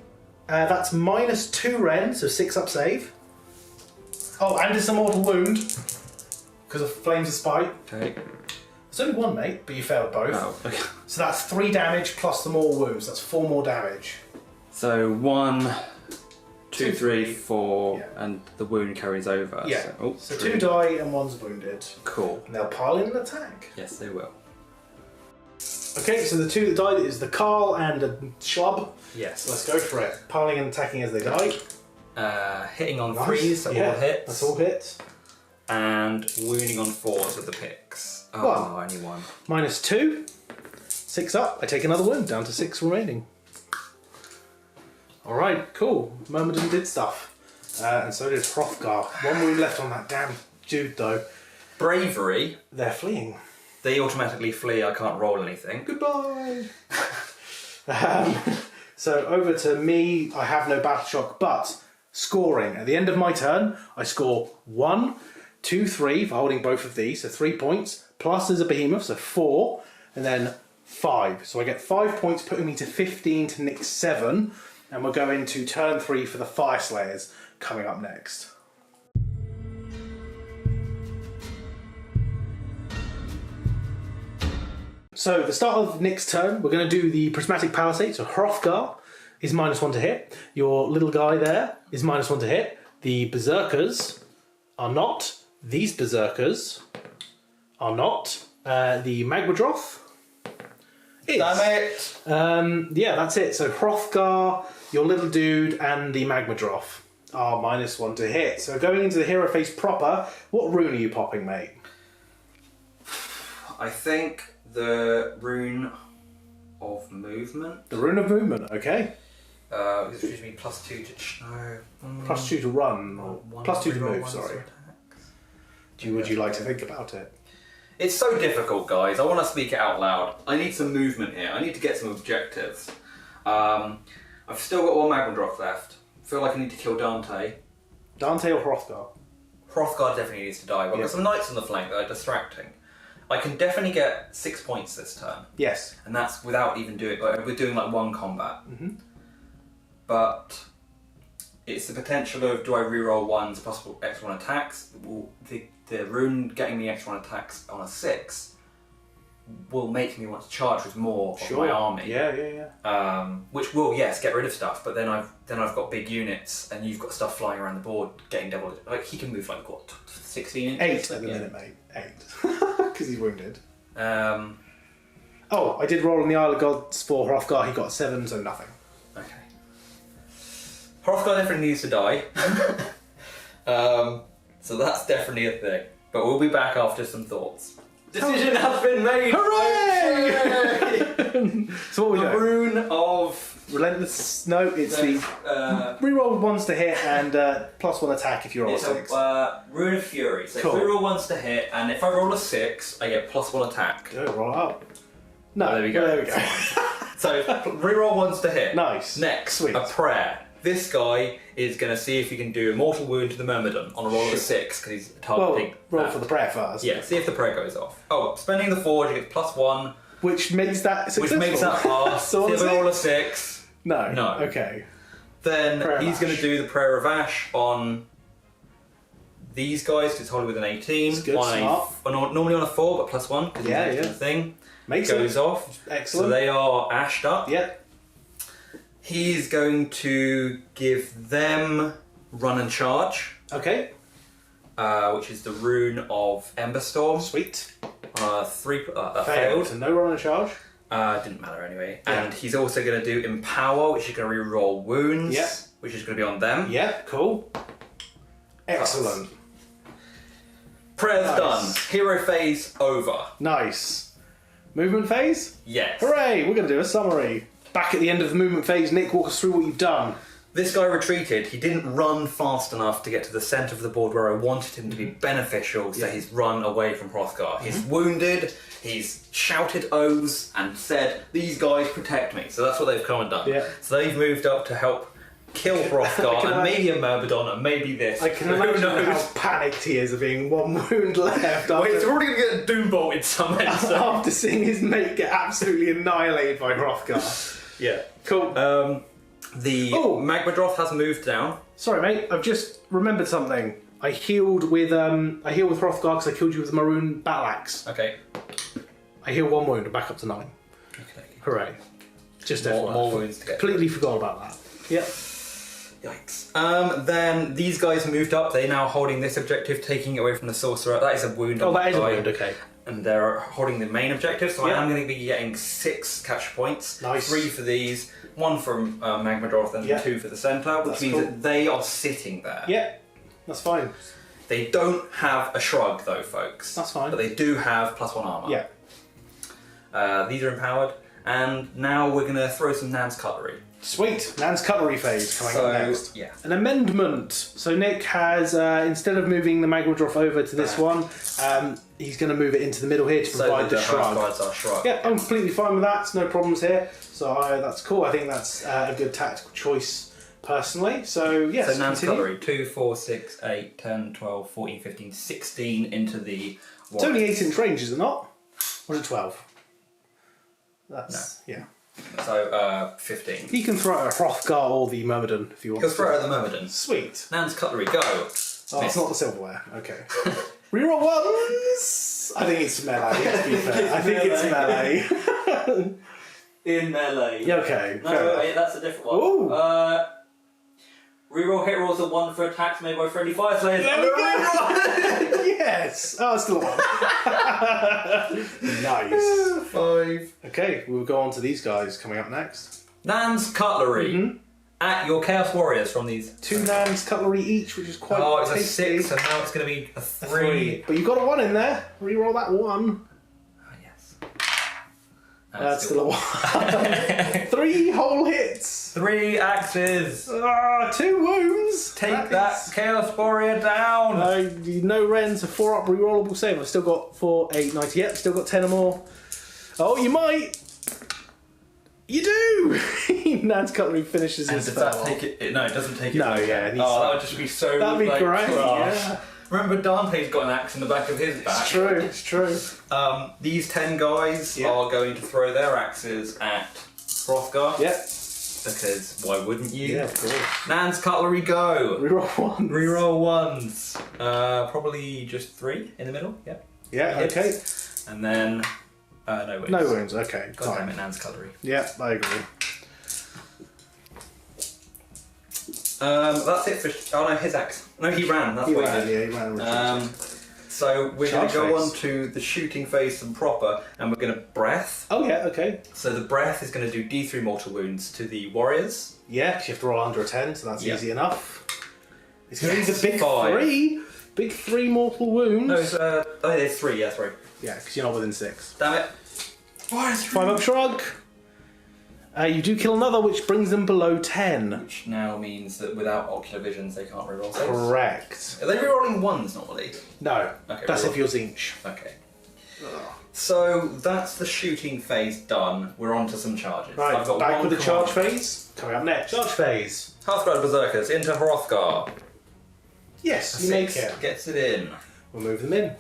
that's -2 rend, so 6-up save. Oh, and it's a mortal wound because of Flames of Spite. Okay. It's only 1, mate, but you failed both. Oh, okay. So that's 3 damage plus the more wounds. That's 4 more damage. So 1, 2, 3, 3, 4, yeah. and the wound carries over. Yeah. So, So 2 die and 1's wounded. Cool. And they'll pile in an attack. Yes, they will. Okay, so the 2 that died is the Carl and a Schlub. Yes. So let's go for it. Piling and attacking as they die. Hitting on Nice. 3s, so Yeah, all hits. That's all hits. And wounding on 4s with the picks. Oh, Well. only 1. -2. 6 up. I take another wound, down to 6 remaining. Alright, cool. Myrmidon did stuff. And so did Hroth'gar. 1 wound left on that damn dude, though. Bravery. They're fleeing. They automatically flee, I can't roll anything. Goodbye! So over to me. I have no battle shock, but scoring. At the end of my turn, I score 1, 2, 3 for holding both of these, so 3 points. Plus there's a behemoth, so 4, and then 5. So I get 5 points, putting me to 15 to Nick's 7. And we're going to turn 3 for the Fyreslayers coming up next. So the start of Nick's turn, we're going to do the Prismatic Palisade. So Hroth'gar is -1 to hit. Your little guy there is -1 to hit. The Berzerkers are not. These Berzerkers are not. The Magmadroth is. Damn it! Yeah, that's it. So Hroth'gar, your little dude, and the Magmadroth are -1 to hit. So going into the hero phase proper, what rune are you popping, mate? I think the rune of movement. The rune of movement, okay. It's supposed to be +2 to no. +2 to run, or +2 to move, sorry. Attacks. Would you like to think about it? It's so difficult, guys. I want to speak it out loud. I need some movement here. I need to get some objectives. I've still got 1 Magmadroth left. I feel like I need to kill Dante. Dante or Hroth'gar? Hroth'gar definitely needs to die. But I've got some knights on the flank that are distracting. I can definitely get 6 points this turn. Yes. And that's without even doing... we're doing like 1 combat. But it's the potential of, do I reroll 1's possible X1 attacks? The rune getting me X1 attacks on a 6 will make me want to charge with more of my army. Yeah. Which will, yes, get rid of stuff, but then I've got big units, and you've got stuff flying around the board getting double. Like he can move like what, 16 inches? 8 at the minute, mate. 8, because he's wounded. Oh, I did roll on the Isle of Gods for Hroth'gar. He got 7, so nothing. Okay. Hroth'gar definitely needs to die. So that's definitely a thing. But we'll be back after some thoughts. Decision has been made! Hooray! So what we The doing? rune of... Relentless. No, it's the reroll ones to hit and +1 attack if you roll a It's 6. a rune of fury. So Cool. if we roll ones to hit, and if I roll a 6, I get +1 attack. Go roll it up. No, There we go. There we go. So reroll ones to hit. Nice. Next, Sweet. a prayer. This guy is going to see if he can do a mortal wound to the Myrmidon on a roll of a 6 because he's targeting. Well, roll that. for the prayer first. Yeah, see if the prayer goes off. Oh, spending the forge, he gets +1, Which makes that which successful. makes that pass. So See what if I is roll it? a 6. No. No. Okay. Then Prayer of he's going Ash. to do the prayer of Ash on these guys because it's holding with an 18. It's good, on smart. normally on a 4, but +1 because Yeah, he's yeah. the thing. Makes Goes it. off. Excellent. So they are ashed up. Yep. He's going to give them run and charge, Okay. which is the rune of Ember Storm. Sweet. 3 that failed. So no run and charge. Didn't matter anyway. Yeah. And he's also going to do Empower, which is going to re-roll wounds, Yeah. which is going to be on them. Yeah. Cool. Excellent. Prayer's Nice. done. Hero phase over. Nice. Movement phase. Yes. Hooray! We're going to do a summary. Back at the end of the movement phase, Nick, walk us through what you've done. This guy retreated. He didn't run fast enough to get to the centre of the board where I wanted him to be beneficial, so Yeah. he's run away from Hroth'gar. He's wounded, he's shouted oaths and said, "These guys protect me." So that's what they've come and done. Yeah. So they've moved up to help kill Hroth'gar can and imagine- maybe a Myrmidon and maybe this. I can Who imagine knows? how panicked he is of being one wound left Well, he's after, already going to get doom bolted somewhere. So. after seeing his mate get absolutely annihilated by Hroth'gar. Yeah. Cool. The Oh. Magmadroth has moved down. Sorry, mate. I've just remembered something. I healed with Hroth'gar because I killed you with a maroon battleaxe. Okay. I heal 1 wound and back up to 9. Okay. Hooray! Just More FYI. wounds to get. Completely forgot about that. Yep. Yikes. Then these guys moved up. They're now holding this objective, taking it away from the sorcerer. That is a wound. Oh, on that the is a guy. wound. Okay. And they're holding the main objective, so Yeah. I am going to be getting 6 capture points. Nice. 3 for these, 1 from Magmadroth, and Yeah. 2 for the centre, which That's means cool. that they are sitting there. Yeah. That's fine. They don't have a shrug, though, folks. That's fine. But they do have +1 armour. Yeah. These are empowered, and now we're going to throw some Nan's cutlery. Sweet. Nan's cutlery phase coming up next. yeah. An amendment. So Nick has, instead of moving the Magmadroth over to this one, he's going to move it into the middle here to So provide the the shrug. Hearthguards are shrug. Yeah, I'm completely fine with that. No problems here. So that's cool. I think that's a good tactical choice personally. So yes, So Nan's continue. cutlery, 2, 4, 6, 8, 10, 12, 14, 15, 16 into the It's only 8-inch range, is it not? Or is it 12? That's, yeah. So 15. You can throw it at Hroth'gar or the Myrmidon if you want. He'll throw it at the Myrmidon. Sweet. Nan's cutlery, go! Oh, it's not the silverware. Okay. Reroll ones! I think it's melee, to be fair. I think it's melee. In melee. Yeah, okay. No, fair enough. wait, that's a different one. Ooh. Reroll hit rolls are 1 for attacks made by friendly Fyreslayers. There we go! Yes! Oh, it's still a 1. Nice. 5. Okay, we'll go on to these guys coming up next. Nan's cutlery. At your Chaos Warriors from these. 2 Nan's cutlery each, which is quite Oh, it's a tasty. 6, and now it's going to be a 3. But you've got a 1 in there. Reroll that 1. Oh, yes. That's still a 1. 3 whole hits. 3 axes. 2 wounds. Take that is- Chaos Warrior down. No rends, a 4 up rerollable save. I've still got 4, 8, 9. Yep, still got 10 or more. Oh, you might. You do. Nan's cutlery finishes And his does spell. that take it? No, it doesn't take it. No, yeah, it needs Oh, to- that would just be so. That'd be like, great. crash. Yeah. Remember, Dante's got an axe in the back of his back. It's true. It's true. These 10 guys Yeah. are going to throw their axes at Hroth'gar. Yep. Because why wouldn't you? Yeah, of course. Nan's cutlery, go. Reroll 1. Reroll ones. Probably just 3 in the middle. Yep. Yeah. Hits. Okay. And then No wounds. No wounds, okay. God damn Fine. it, Nan's cutlery. Yeah, I agree. That's it for... Oh no, his axe. No, he ran. That's what he did. He ran. So we're going to go Charge on to the shooting phase and proper, and we're going to breath. Oh yeah, okay. So the breath is going to do D3 mortal wounds to the warriors. Yeah, 'cause you have to roll under a 10, so that's Yeah. easy enough. It's going to be the big 5. 3. Big 3 mortal wounds. No, it's, it's 3, yeah, 3. Yeah, because you're not within 6. Damn it. 5 up shrug. You do kill another, which brings them below 10. Which now means that without ocular visions, they can't reroll saves. Correct. Are they rerolling 1s normally? No, Okay, that's reroll. if you're Zinch. Okay. So that's the shooting phase done. We're on to some charges. Right, I've got back one with the command. charge phase. Coming up next. Charge phase. Hearthguard Berzerkers into Hroth'gar. Yes, you make it. Gets it in. We'll move them in.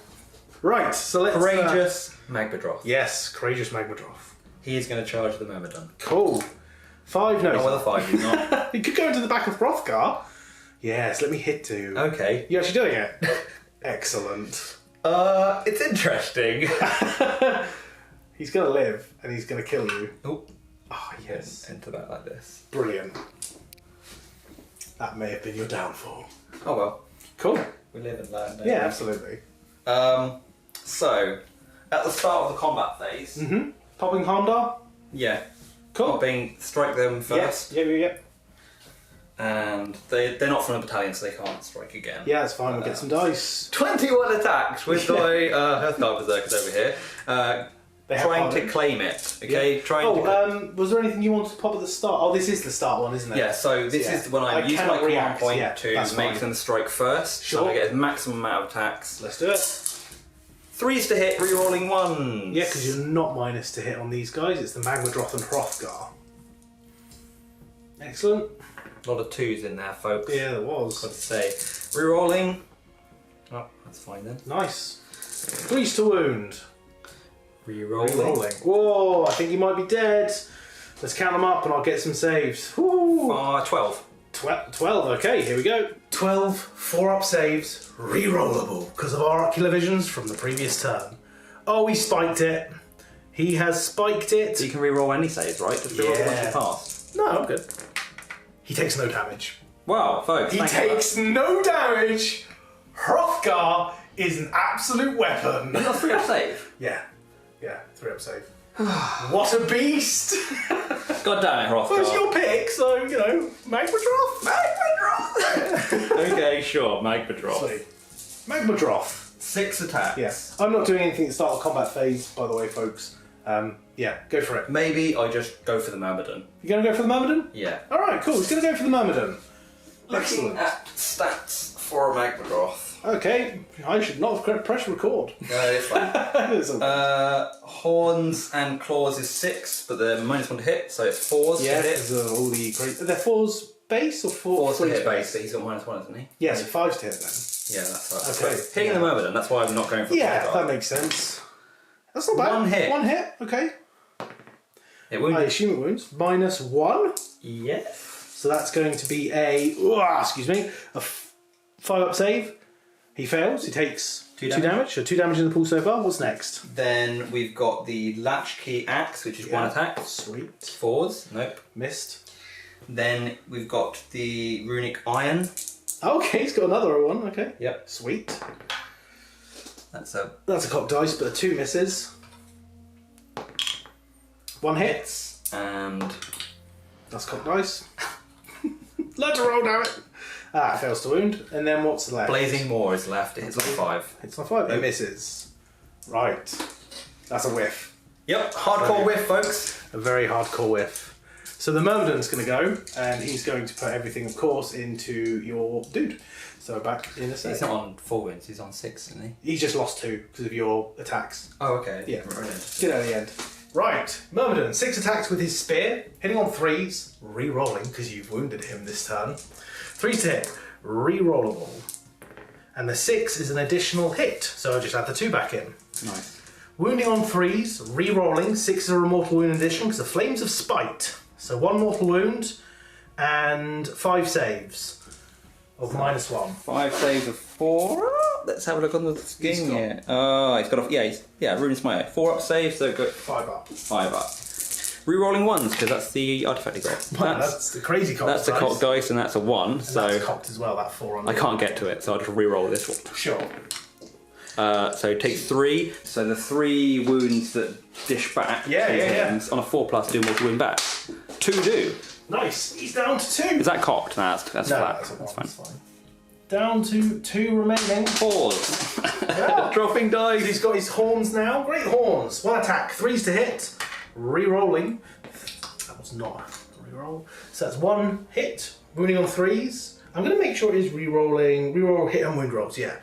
Right, so let's... Courageous Magmadroth. Yes, Courageous Magmadroth. He is going to charge the Myrmidon. Cool. 5 notes. Not with a 5, he's not. You could go into the back of Hroth'gar. Yes, let me hit 2. Okay. You're actually doing it? Excellent. It's interesting. He's going to live, and he's going to kill you. Oh, Oh, yes. into that like this. Brilliant. That may have been your downfall. Oh well. Cool. We live and learn. don't Yeah, we? absolutely. So, at the start of the combat phase, Mm-hmm. Popping Hermdar? yeah, Cool. popping, strike them first, Yeah. and they're not from a battalion, so they can't strike again. Yeah, that's fine. We'll get some dice. 21 attacks with my Hearthguard Berzerkers over here, They have trying harder. to claim it. Okay, Yeah. trying to. Was there anything you wanted to pop at the start? Oh, this is the start one, isn't it? Yeah, so this Yeah. is when I use my cannot command react. point Yeah, to that's make fine. them strike first, so Sure. I get a maximum amount of attacks. Let's do it. 3s to hit, rerolling 1s. Yeah, because you're not minus to hit on these guys. It's the Magmadroth and Hroth'gar. Excellent. A lot of 2s in there, folks. Yeah, there was. Got to say. Rerolling. Oh, that's fine then. Nice. 3s to wound. Rerolling. Rolling. Whoa, I think you might be dead. Let's count them up and I'll get some saves. Woo. 12. 12, okay, here we go. 12, 4-up saves, re-rollable because of our ocular visions from the previous turn. Oh, he spiked it. He has spiked it. So you can reroll any saves, right? Just reroll the ones you passed. No, I'm good. He takes no damage. Wow, folks. He thank you. takes no damage. Hroth'gar is an absolute weapon. You got 3-up save. Yeah, 3-up save. What a beast! God damn it, Hroth'gar. Well, it's your pick, so, you know, Magmadroth? Magmadroth! Okay, sure, Magmadroth. Sweet. Magmadroth. 6 attacks. Yes. I'm not doing anything at the start of combat phase, by the way, folks. Yeah, go for it. Maybe I just go for the Myrmidon. You going to go for the Myrmidon? Yeah. Alright, cool. He's going to go for the Myrmidon. Looking Excellent. at stats for a Magmadroth. Okay, I should not have pressed record. No, it's fine. It's all- Horns and claws is 6, but they're -1 to hit, so it's 4s yeah, to hit. there's all the great... Are there 4s base or 4s to three hit base, so he's got -1, isn't he? Yes, 5s to hit then. Yeah, that's right. Okay. So, hitting the Myrmidon, that's why I'm not going for Yeah, Hroth'gar. that makes sense. That's not bad. 1 hit. 1 hit, okay. It I wounded. assume it wounds. -1. Yes. So that's going to be a... excuse me. A 5-up save. He fails. He takes 2 damage. So 2 damage in the pool so far. What's next? Then we've got the Latchkey Axe, which is 1 attack. Sweet. 4s. Nope. Missed. Then we've got the Runic Iron. Okay, he's got another one. Okay. Yep. Sweet. That's a That's a cock dice, but 2 misses. 1 hit. hits. And That's cock dice. Let her roll, damn it. It fails to wound. And then what's left? Blazing Moor is left. It hits on 5. It's not 5. It misses. Right. That's a whiff. Yep. Hardcore whiff, folks. A very hardcore whiff. So the Myrmidon's going to go, and he's going to put everything, of course, into your dude. So back in a He's sec. not on 4 wounds. He's on 6, isn't he? He's just lost 2 because of your attacks. Oh, okay. Yeah. Brilliant. Get out of the end. Right, Myrmidon, 6 attacks with his spear, hitting on 3s, re-rolling because you've wounded him this turn. 3s to hit, re-rollable. And the 6 is an additional hit, so I just add the 2 back in. Nice. Wounding on 3s, re-rolling, 6 are a mortal wound addition because the Flames of Spite. So 1 mortal wound and 5 saves of -1. 5 saves of 4. Let's have a look on the He's scheme got- here. Oh, he's got a Runesmiter. 4 up save, so go 5 up. 5 up. Rerolling 1s because that's the artifact he got. Man, that's the crazy cocked That's the dice. cocked dice, and that's a 1. And So that's cocked as well. That 4 on. I can't get to it, so I'll just re-roll this one. Sure. So it takes 3. So the 3 wounds that dish back. Yeah, yeah. On a 4+ do more to win back. 2 do. Nice. He's down to 2. Is that cocked? No, that's No, flat. that's a 1. fine. That's fine. Down to 2 remaining. Pause. Yeah. Dropping dice. He's got his horns now. Great horns. 1 attack. 3s to hit. Re-rolling. That was not a re-roll. So that's 1 hit. Wounding on 3s. I'm going to make sure it is re-rolling. Re-roll hit and wound rolls. Yeah.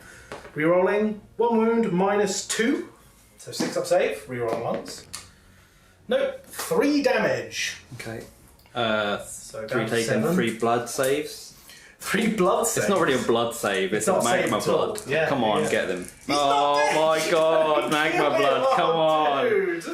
Re-rolling. 1 wound minus 2. So 6 up save. Re-rolling once. Nope. 3 damage. Okay. So 3 down to taken, 7. 3 blood saves. 3 blood saves. It's not really a blood save, it's a not a save magma at all. blood. Yeah, Come on, yeah. get them. not Oh dead. my god, magma blood, come on. Dude.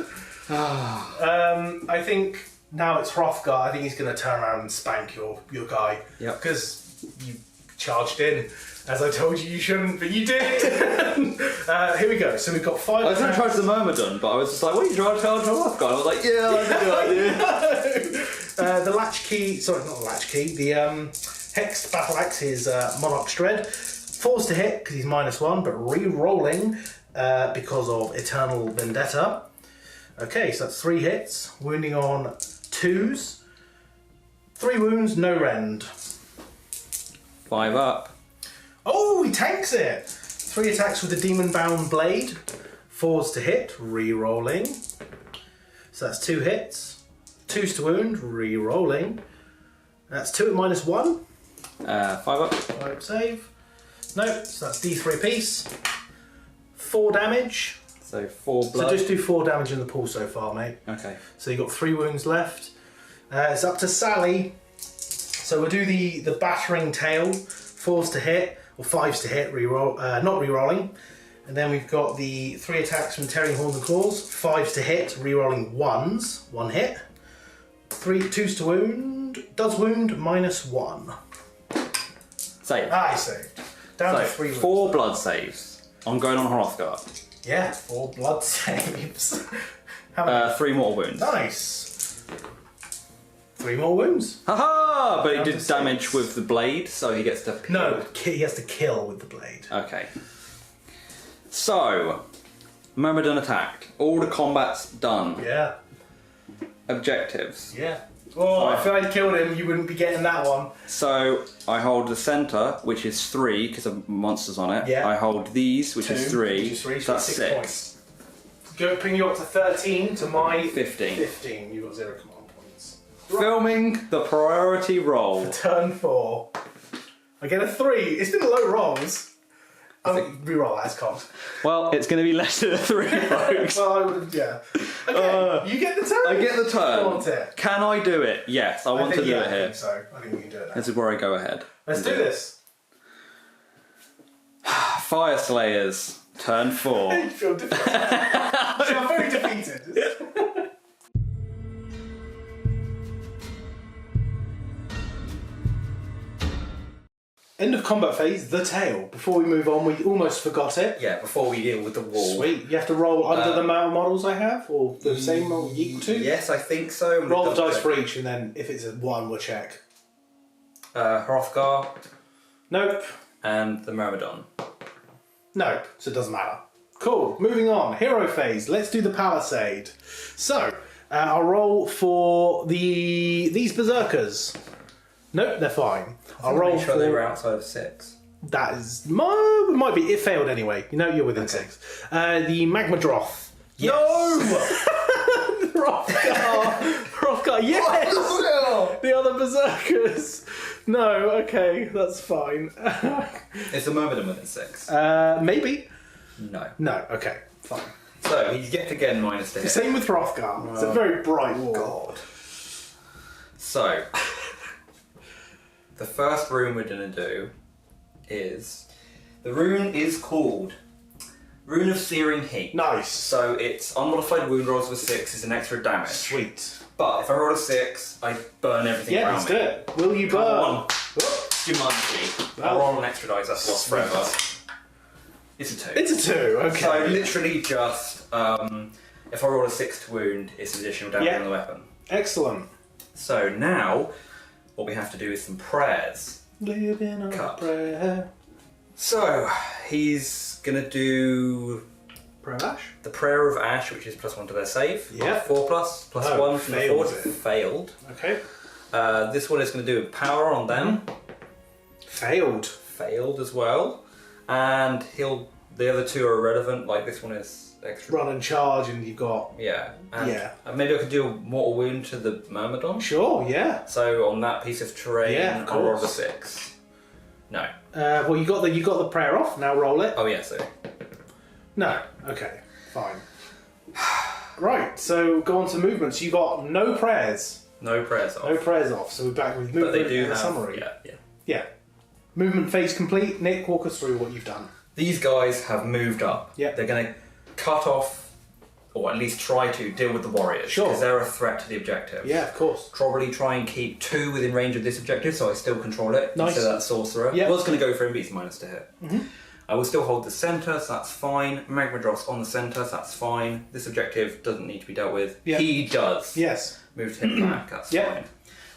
I think now it's Hroth'gar. I think he's going to turn around and spank your guy. Yep. Because you charged in. As I told you shouldn't, but you did. Here we go. So we've got 5. I was going to charge the Myrmidon, but I was just like, what are you trying to charge Hroth'gar? I was like, yeah, I can do it. The latch key, sorry, not the latch key, the Hexed Battleaxe is Monarch's Dread. 4s to hit because he's -1, but re-rolling because of Eternal Vendetta. Okay, so that's 3 hits, wounding on 2s. 3 wounds, no rend. 5 up. Oh, he tanks it! 3 attacks with the Demon Bound Blade. 4s to hit, re-rolling. So that's 2 hits. 2s to wound, re-rolling. That's 2 at -1. 5 up. 5 save. Nope, so that's D3 apiece. 4 damage. So 4 blood. So just do 4 damage in the pool so far, mate. Okay. So you've got 3 wounds left. It's up to Sally. So we'll do the battering tail. 4s to hit, or 5s to hit, re-roll, not re-rolling. And then we've got the 3 attacks from Tearing Horns and Claws. 5s to hit, re-rolling 1s. 1 hit. 2s to wound. Does wound -1. Save. I saved. Down to 3 So, wounds. 4 blood saves. I'm going on Hroth'gar. Yeah, 4 blood saves. How many? 3 more wounds. Nice. 3 more wounds. Haha! But he Down to did 6. damage with the blade, so he gets to. No, he has to kill with the blade. Okay. So, Myrmidon attacked. All the combat's done. Yeah. Objectives. Yeah. Oh, if I killed him, you wouldn't be getting that one. So, I hold the centre, which is 3, because of monsters on it. Yeah. I hold these, which is 3. Which is 3, So that's 6 6. points. Go bring you up to 13 to my 15. 15. You got 0 command points. Filming the priority roll. Turn 4. I get a 3. It's been low rolls. Reroll that as cocked. Well, it's going to be less than a 3, folks. Well, I would have, yeah. Okay, you get the turn. I get the I want turn. it. Can I do it? Yes, I want to do it I here. think so. I think we can do it now. This is where I go ahead. Let's do this. Fyreslayers, turn 4. You feel defeated. You feel very defeated. End of combat phase, the tail. Before we move on, we almost forgot it. Yeah, before we deal with the wall. Sweet. You have to roll under the amount of models I have, or the same model equal to? Yes, I think so. I'm Roll the gonna dice double for each, and then if it's a 1, we'll check. check. Hroth'gar Nope. and the Myrmidon. Nope. So it doesn't matter. Cool. Moving on. Hero phase. Let's do the Palisade. So, I'll roll for these Berzerkers. Nope, they're fine. I'll roll Make sure for... they were outside of 6. That is... might be. It failed anyway. You know you're within 6. The Magmadroth. Yes. No! Hroth'gar, yes! The other Berzerkers. No, okay, that's fine. Is the Myrmidon within 6? Maybe. No. No, okay, fine. So, he's yet again minus to hit. Same with Hroth'gar. It's a very bright wall. God. So, the first rune we're going to do is... The rune is called Rune of Searing Heat. Nice. So it's unmodified wound rolls with 6 is an extra damage. Sweet. But if I roll a 6, I burn everything Yeah, around let's me. do it. Will you Come burn? on. Whoop. Jumanji. Well, I'll roll an extra dice, that's lost forever. It's a 2. It's a 2, okay. So literally just, if I roll a 6 to wound, it's additional damage on the weapon. Excellent. So now, what we have to do is some prayers. Living on a prayer. So, he's gonna do Prayer of Ash? the Prayer of Ash, which is +1 to their save. Yeah. 4 plus, +1 from the failed fort. it. Failed. Okay. This one is gonna do power on them. Failed. Failed as well. And the other 2 are irrelevant, like this one is extra. Run and charge, and you've got. Yeah. And Yeah. maybe I could do a mortal wound to the Myrmidon. Sure, yeah. So on that piece of terrain, Yeah, of I'll roll a course. 6. No. Well, you got the prayer off. Now roll it. Oh yeah, so. No. Okay. Fine. Right. So go on to movements. You got no prayers. No prayers off. No prayers off. So we're back with movement. But they do and have summary. Yeah. Yeah. Movement phase complete. Nick, walk us through what you've done. These guys have moved up. Yeah. They're going to cut off, or at least try to deal with the warriors. Sure. Because they're a threat to the objective. Yeah, of course. Probably try and keep 2 within range of this objective, so I still control it. Nice. Instead of that sorcerer. Yeah. I was going to go for him, but he's minus to hit. I will still hold the centre, so that's fine. Magmadroth's on the centre, so that's fine. This objective doesn't need to be dealt with. Yeah. He does. Yes. Moved him back, that's Yeah. fine.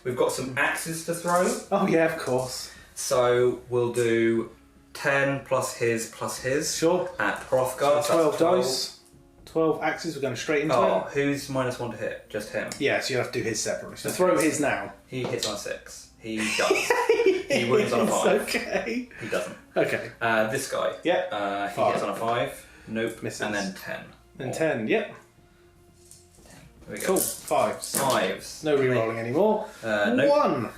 We've got some axes to throw. Oh yeah, of course. So we'll do 10 plus his Sure. at Hroth'gar. So 12 dice. 12 axes. We're going straight into Oh, it. who's -1 to hit? Just him. Yeah, so you have to do his separately. So throw his now. He hits on a 6. He does. He wounds on a 5. Okay. He doesn't. Okay. This guy. Yeah. He 5. hits on a 5. Nope. Misses. And then 10. And 10. Yep. There we go. Cool. 5s. 5s. No re-rolling anymore. Nope. 1.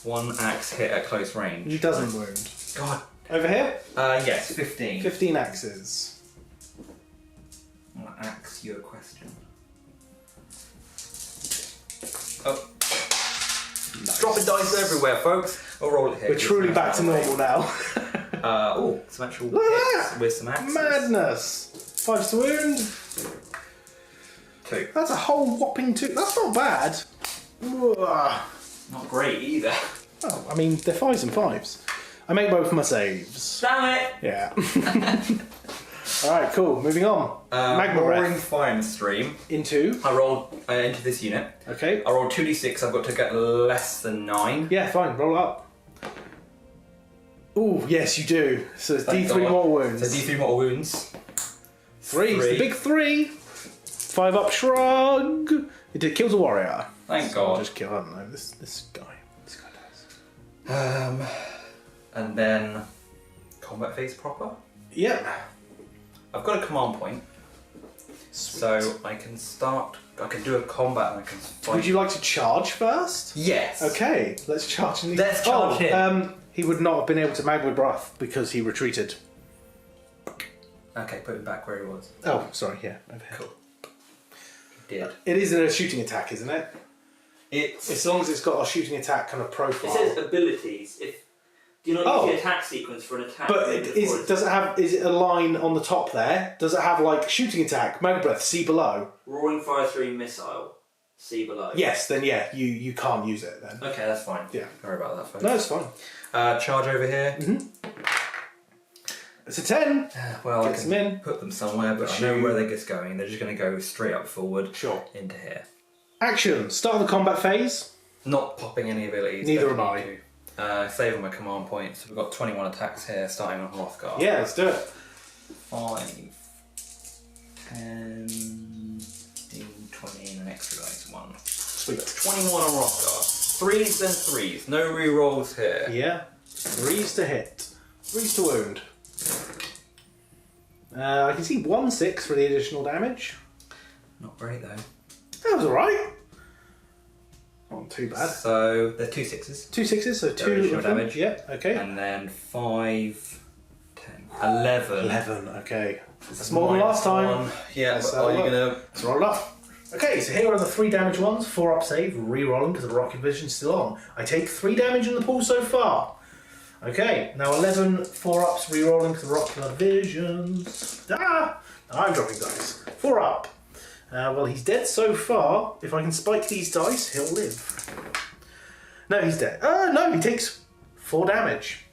1 axe hit at close range. He doesn't wound. God. Over here. Yes, 15. 15 axes. I want to axe you a question. Oh. Nice. Dropping dice everywhere, folks. I'll roll it here. We're truly back to normal now. Oh, some actual Look at hits that! with some axes. Madness. 5 to wound. 2. That's a whole whopping 2. That's not bad. Ugh. Not great either. Oh, I mean, they're 5s and 5s. I make both my saves. Damn it! Yeah. Alright, cool. Moving on. Magma Roaring Breath. Fire Stream. Into. I rolled into this unit. Okay. I rolled 2d6. I've got to get less than 9. Yeah, fine. Roll up. Ooh, yes, you do. So it's Thank D3 God. more wounds. So D3 mortal wounds. 3. The big 3. 5 up shrug. It kills a warrior. Thank So I'll God. just kill, I don't know, this guy. This guy does. And then combat phase proper. Yep. I've got a command point, so I can start. I can do a combat and I can fight. Would you like to charge first? Yes. Okay, let's charge him. Let's charge him. He would not have been able to Magmadroth because he retreated. Okay, put him back where he was. Oh, sorry, yeah. Over here. Cool. He did. It is a shooting attack, isn't it? It's. As long as it's got a shooting attack kind of profile. It says abilities. Do you not Oh. use the attack sequence for an attack? But does it have? Is it a line on the top there? Does it have like shooting attack, Magmadroth, see below? Roaring Fire 3 missile. See below. Yes, then yeah, you can't use it then. Okay, that's fine. Yeah. Sorry about that, folks. No, it's fine. Charge over here. It's a 10. Well, Gets I can them in. put them somewhere, but I know where they're just going. They're just going to go straight up forward. Sure. Into here. Action. Start of the combat phase. Not popping any abilities. Neither don't am I. need to. Saving my command points. We've got 21 attacks here, starting on Hroth'gar. Yeah, let's do it. 5, 10, 15, 20, and an extra dice 1. Sweet. 21 on Hroth'gar. 3s then 3s. No re-rolls here. Yeah. 3s to hit. 3s to wound. I can see 1/6 for the additional damage. Not great though. That was alright. Not too bad. So they're 2 6s. 2 6s, so 2 additional of them. damage. Yeah, okay. And then 5, 10, 11. 11, okay. That's more than last time. Yeah, Let's but have are a you look. going to... Let's roll it up. Okay, so here are the 3 damage ones. 4 up save, re-rolling because the rocket vision's still on. I take 3 damage in the pool so far. Okay, now 11 4-ups re-rolling because the rocket visions. I'm dropping dice. 4 up. Well, he's dead so far. If I can spike these dice, he'll live. No, he's dead. No, he takes 4 damage.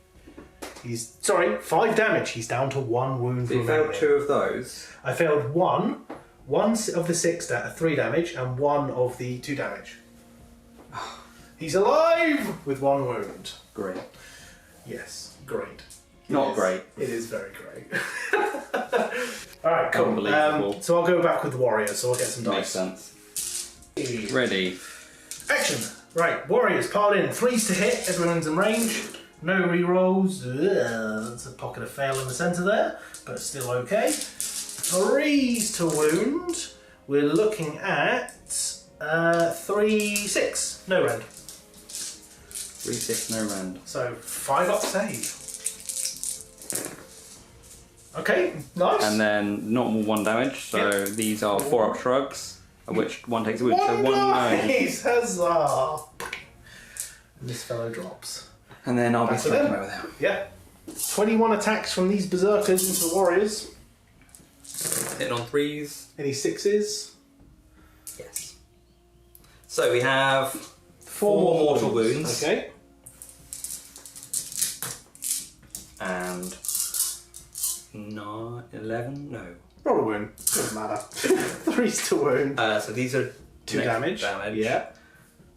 He's sorry, 5 damage. He's down to 1 wound. So you failed 2 of those. I failed one of the 3 damage, and 1 of the 2 damage. He's alive with 1 wound. Great. Yes, great. Not great. It is very great. Alright, cool. Unbelievable. So I'll go back with the warriors, so I'll get some Makes dice. sense. Ready. Action! Right, warriors, pile in. 3s to hit, everyone's in range. No rerolls. That's a pocket of fail in the centre there, but still okay. 3s to wound. We're looking at 3-6. No rend. 3-6, no rend. So 5 up save. Okay, nice. And then normal 1 damage, so Yep. these are 4 up shrugs, of which 1 takes a wound, so 1 no. Nice, huzzah! And this fellow drops. And then I'll be Back to throwing them. him over there. Yeah. 21 attacks from these berserkers into the warriors. Hitting on 3s. Any 6s? Yes. So we have 4 mortal wounds. Okay. And 11? No. Roll a wound. Doesn't matter. 3s to wound. So these are 2 next damage. Yeah.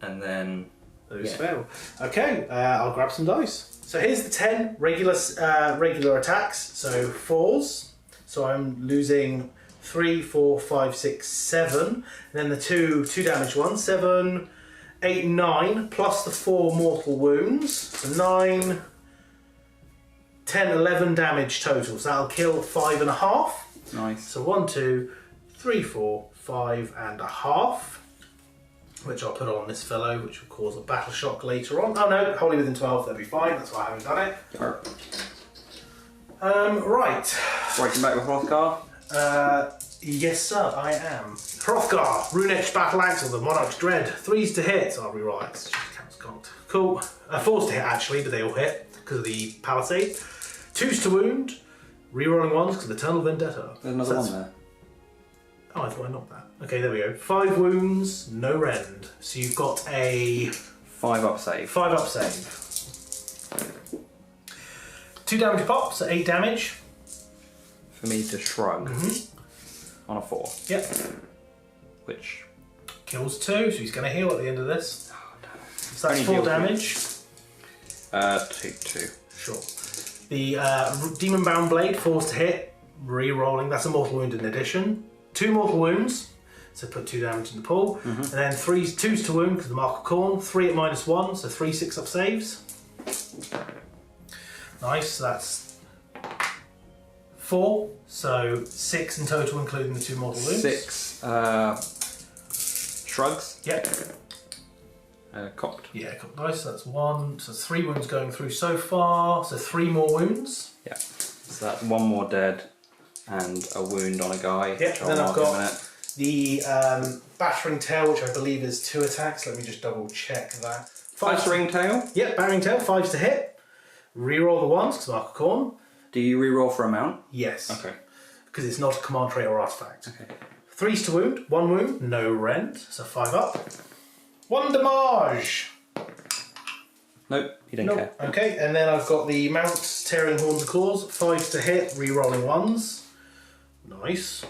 And then Those Yeah. fail. Okay, I'll grab some dice. So here's the 10 regular attacks. So 4s. So I'm losing 3, 4, 5, 6, 7. And then the two damage ones. 7, 8, 9. Plus the 4 mortal wounds. So 9, 10, 11 damage total. So that'll kill 5.5. nice. So 1, 2, 3, 4, 5.5. Which I'll put on this fellow, which will cause a battle shock later on. Oh no, wholly within 12, that'll be fine. That's why I haven't done it. Right. Breaking back with Hroth'gar. Yes, sir, I am. Hroth'gar, Runic Battleaxe, or the Monarch's Dread. 3s to hit. I'll reroll it. It's just counts gold. Cool. 4s to hit actually, but they all hit because of the Palisade. 2s to wound. Rerolling 1s because of the Eternal Vendetta. There's another one there. Oh, I thought I knocked that. Okay, there we go. 5 wounds, no rend. So you've got a 5 up save. 5 up save. 2 damage a pop, so 8 damage. For me to shrug on a 4. Yep. Which Kills 2, so he's going to heal at the end of this. So that's Only 4 heals damage. take 2. Sure. The Demon Bound Blade, 4s to hit. Re-rolling, that's a mortal wound in addition. 2 mortal wounds, so put 2 damage in the pool. And then 2s to wound because the Mark of Khorne. 3 at -1, so 3 6 up saves. Nice, so that's 4, so 6 in total, including the 2 mortal wounds. 6 shrugs. Yep. Cocked. Yeah, nice, so that's 1. So 3 wounds going through so far, so 3 more wounds. Yeah. So that's 1 more dead and a wound on a guy. Yep, which and then I'll I've mark in a got minute. the Battering Tail, which I believe is 2 attacks. Let me just double check that. 5 Battering tail. Yep, Battering Tail, 5s to hit. Reroll the 1s because Mark of Khorne. Do you reroll for amount? Yes. Okay. Because it's not a command trait or artifact. Okay. 3s to wound, 1 wound, no rend, so 5 up. 1 damage. Nope, you don't care. Okay, and then I've got the Mount Tearing Horns of Claws, 5s to hit, re-rolling 1s. Nice.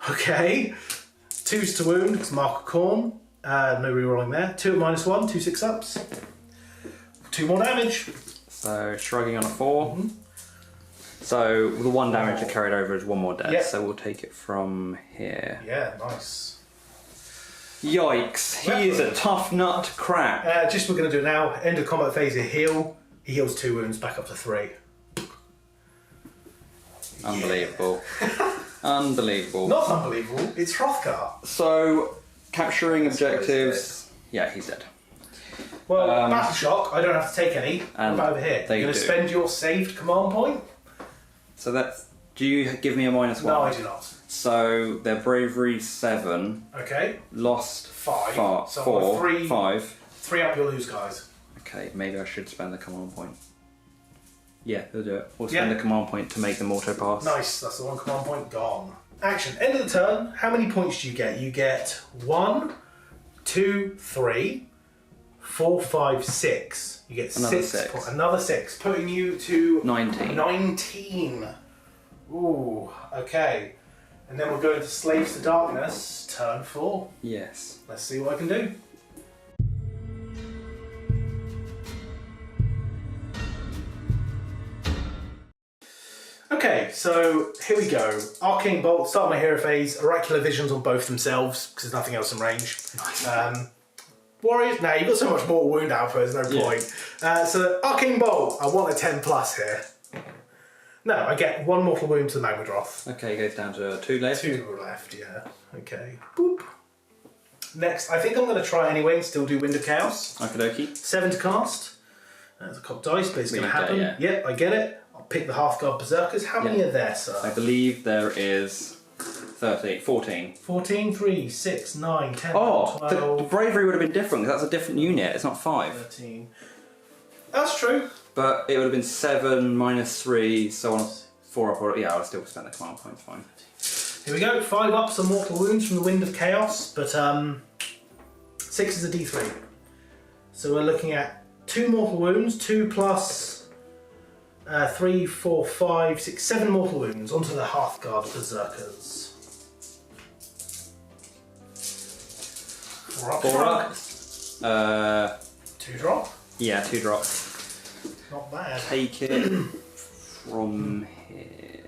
Okay. 2s to wound, because Mark of Khorne. No re-rolling there. 2 at -1, 2 6-ups. 2 more damage. So shrugging on a 4. So the 1 damage I carried over is 1 more dead. Yep. So we'll take it from here. Yeah, nice. Yikes! He is a tough nut to crack. Just we're going to do it now. End of combat phase, a heal. He heals 2 wounds, back up to 3. Unbelievable. Unbelievable. Not unbelievable, it's Hroth'gar. So capturing This guy's objectives. Yeah, he's dead. Well, Battle Shock, I don't have to take any. What and about over here? they You're going to do. spend your saved command point? So that's. Do you give me a -1? No, I do not. So their bravery 7, Okay, lost 5. So 4, 3, 5. 3 up your lose, guys. Okay, maybe I should spend the command point. Yeah, we'll do it. We'll spend Yeah. the command point to make them auto pass. Nice, that's the 1 command point gone. Action, end of the turn. How many points do you get? You get 1, 2, 3, 4, 5, 6. You get Another 6. six. Another 6, putting you to 19. 19. Ooh, okay. And then we'll go into Slaves to Darkness, turn 4. Yes. Let's see what I can do. Okay, so here we go. Arcane Bolt, start my hero phase, Oracular Visions on both themselves, because there's nothing else in range. Nice. Warriors, now you've got so much more wound output, there's no point. So Arcane Bolt, I want a 10 plus here. No, I get 1 mortal wound to the Magmadroth. Okay, goes down to 2 left. 2 left, yeah. Okay. Boop. Next, I think I'm going to try anyway and still do Wind of Chaos. Okie dokie. 7 to cast. That's a cocked dice, but it's going to happen. Yeah. Yep, I get it. I'll pick the Hearthguard Berzerkers. How many are there, sir? I believe there is 14. 14, 3, 6, 9, 10, Oh, 12, the bravery would have been different because that's a different unit. It's not 5. 13. That's true. But it would have been 7 minus 3, so on 4 up. Or, yeah, I'll still spend the command points. Fine. Here we go. 5 up, some mortal wounds from the Wind of Chaos, but 6 is a D3. So we're looking at 2 mortal wounds, 2 plus 3, 4, 5, 6, 7 mortal wounds onto the Hearthguard Berzerkers. 4 up. 4 up. 2 drop. Yeah, 2 drop. Not bad. Take it from here.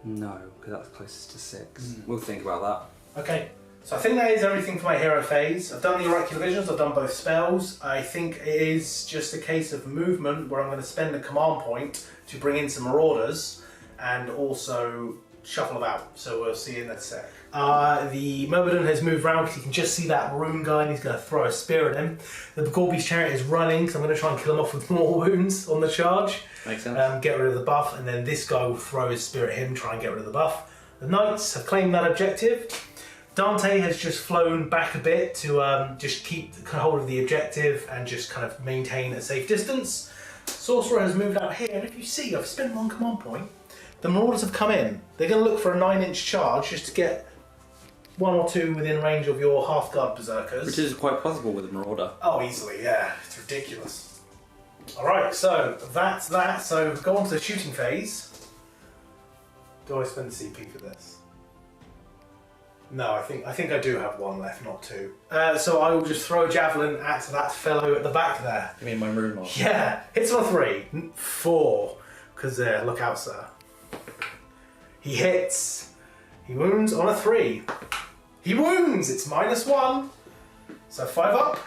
No, because that's closest to 6. We'll think about that. Okay, so I think that is everything for my hero phase. I've done the Oracular Visions, I've done both spells. I think it is just a case of movement where I'm going to spend a command point to bring in some Marauders and also shuffle about. So we'll see in a sec. The Myrmidon has moved around because you can just see that rune guy and he's going to throw a spear at him. The Gorby's Chariot is running, so I'm going to try and kill him off with more wounds on the charge. Makes sense. Get rid of the buff, and then this guy will throw his spear at him, try and get rid of the buff. The Knights have claimed that objective. Dante has just flown back a bit to just keep hold of the objective and just kind of maintain a safe distance. Sorcerer has moved out here, and if you see, I've spent 1 command point. The Marauders have come in. They're going to look for a 9-inch charge just to get 1 or 2 within range of your Hearthguard Berzerkers. Which is quite possible with a Marauder. Oh, easily, yeah. It's ridiculous. Alright, so that's that. So go on to the shooting phase. Do I spend the CP for this? No, I think I do have 1 left, not 2. So I will just throw a javelin at that fellow at the back there. You mean my Runemaster? Yeah, hits on a 3. 4. Because look out, sir. He hits. He wounds on a 3. He wounds! It's -1. So 5 up.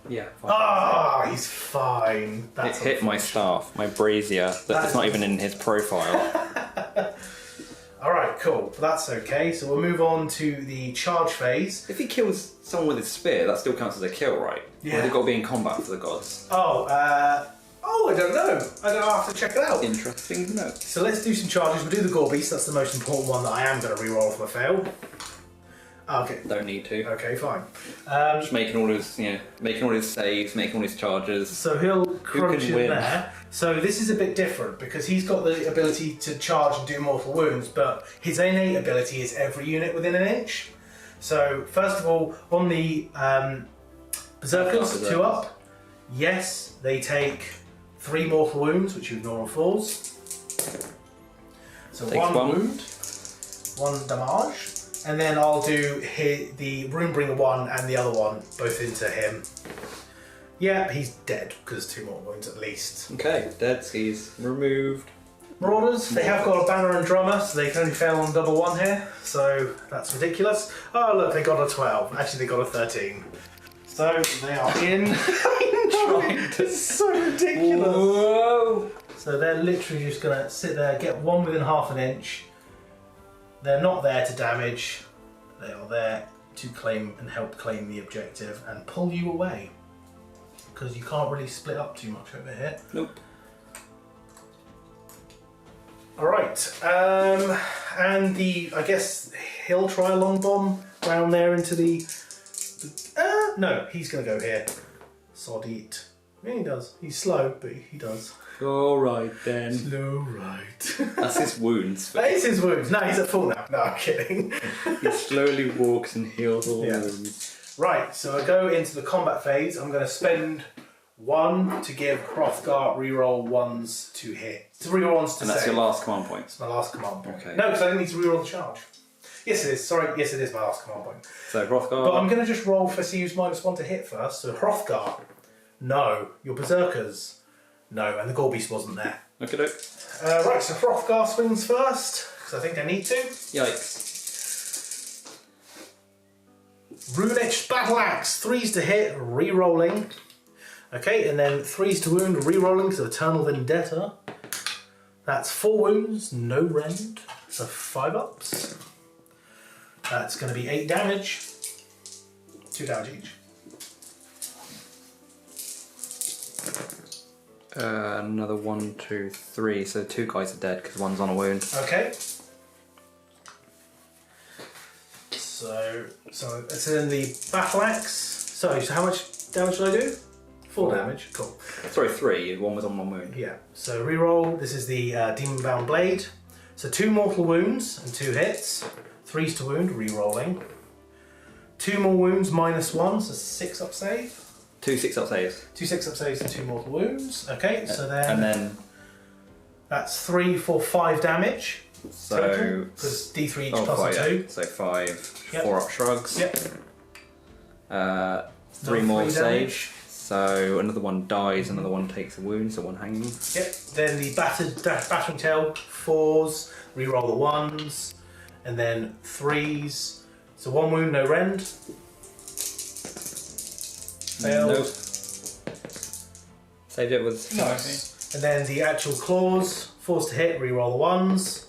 Yeah. Ah, he's fine. It hit my staff, my brazier, that's not even in his profile. Alright, cool. That's okay. So we'll move on to the charge phase. If he kills someone with his spear, that still counts as a kill, right? Yeah. Or they've got to be in combat for the gods. Oh, I don't know. I'll have to check it out. Interesting to know. So let's do some charges. We'll do the Gorbeast. That's the most important one that I am going to reroll if I fail. Okay. Don't need to. Okay, fine. Just making all his, making all his saves, making all his charges. So he'll crunch in win? there. So this is a bit different because he's got the ability to charge and do mortal wounds, but his innate ability is every unit within 1 inch. So first of all, on the Berzerkers, 2 up. Yes, they take 3 mortal wounds, which you ignore on falls. So Takes 1 wound, 1 damage. And then I'll do the Runebringer 1 and the other one, both into him. Yeah, he's dead, because 2 more wounds at least. Okay, dead, he's removed. Marauders, they have got a banner and drummer, so they can only fail on double 1 here. So that's ridiculous. Oh look, they got a 12. Actually, they got a 13. So they are in. It's so ridiculous. Whoa! So they're literally just going to sit there, get 1 within half an inch. They're not there to damage, they are there to claim and help claim the objective and pull you away. Because you can't really split up too much over here. Nope. Alright, and I guess he'll try a long bomb round there into the... no, he's going to go here. Sod eat. Yeah, he does. He's slow, but he does. Alright then. Slow right. That's his wounds. That is his wounds. No, he's at full now. No, I'm kidding. He slowly walks and heals all Yeah. wounds. Right, so I go into the combat phase. I'm going to spend 1 to give Hroth'gar reroll 1s to hit. To reroll 1s to And that's save. your last command point. It's my last command point. Okay. No, because I didn't need to reroll the charge. Yes, it is. Sorry, yes, it is my last command point. So Hroth'gar. But I'm going to just roll for use -1 to hit first. So Hroth'gar, no. Your Berzerkers, no. And the Gorbeast wasn't there. Look at it. Right, so Hroth'gar swings first, because I think I need to. Yikes. Runic Battleaxe, 3s to hit, re-rolling. Okay, and then 3s to wound, re-rolling, so Eternal Vendetta. That's 4 wounds, no rend, so 5 ups. That's going to be 8 damage. 2 damage each. Another 1, 2, 3. So 2 guys are dead because one's on a wound. Okay. So it's in the battle axe. So how much damage did I do? 4 damage. Cool. Sorry, 3. One was on one wound. Yeah. So reroll. This is the demon bound blade. So 2 mortal wounds and 2 hits. 3s to wound. Rerolling. 2 more wounds -1. So 6 up save. 2 6-up saves. 2 6-up saves and 2 mortal wounds. Okay. So then. And then. That's 3 for 5 damage. So. Because D3 each Oh, plus 5, 2. yeah. So 5, Yep. 4 up shrugs. Yep. 3 more 3 save. damage. So another one dies, another one takes a wound, so 1 hanging. Yep. Then the battering tail, 4s, reroll the 1s, and then 3s. So 1 wound, no rend. Failed. Nope. Saved it with. Nice. And then the actual claws, 4s to hit, reroll the 1s.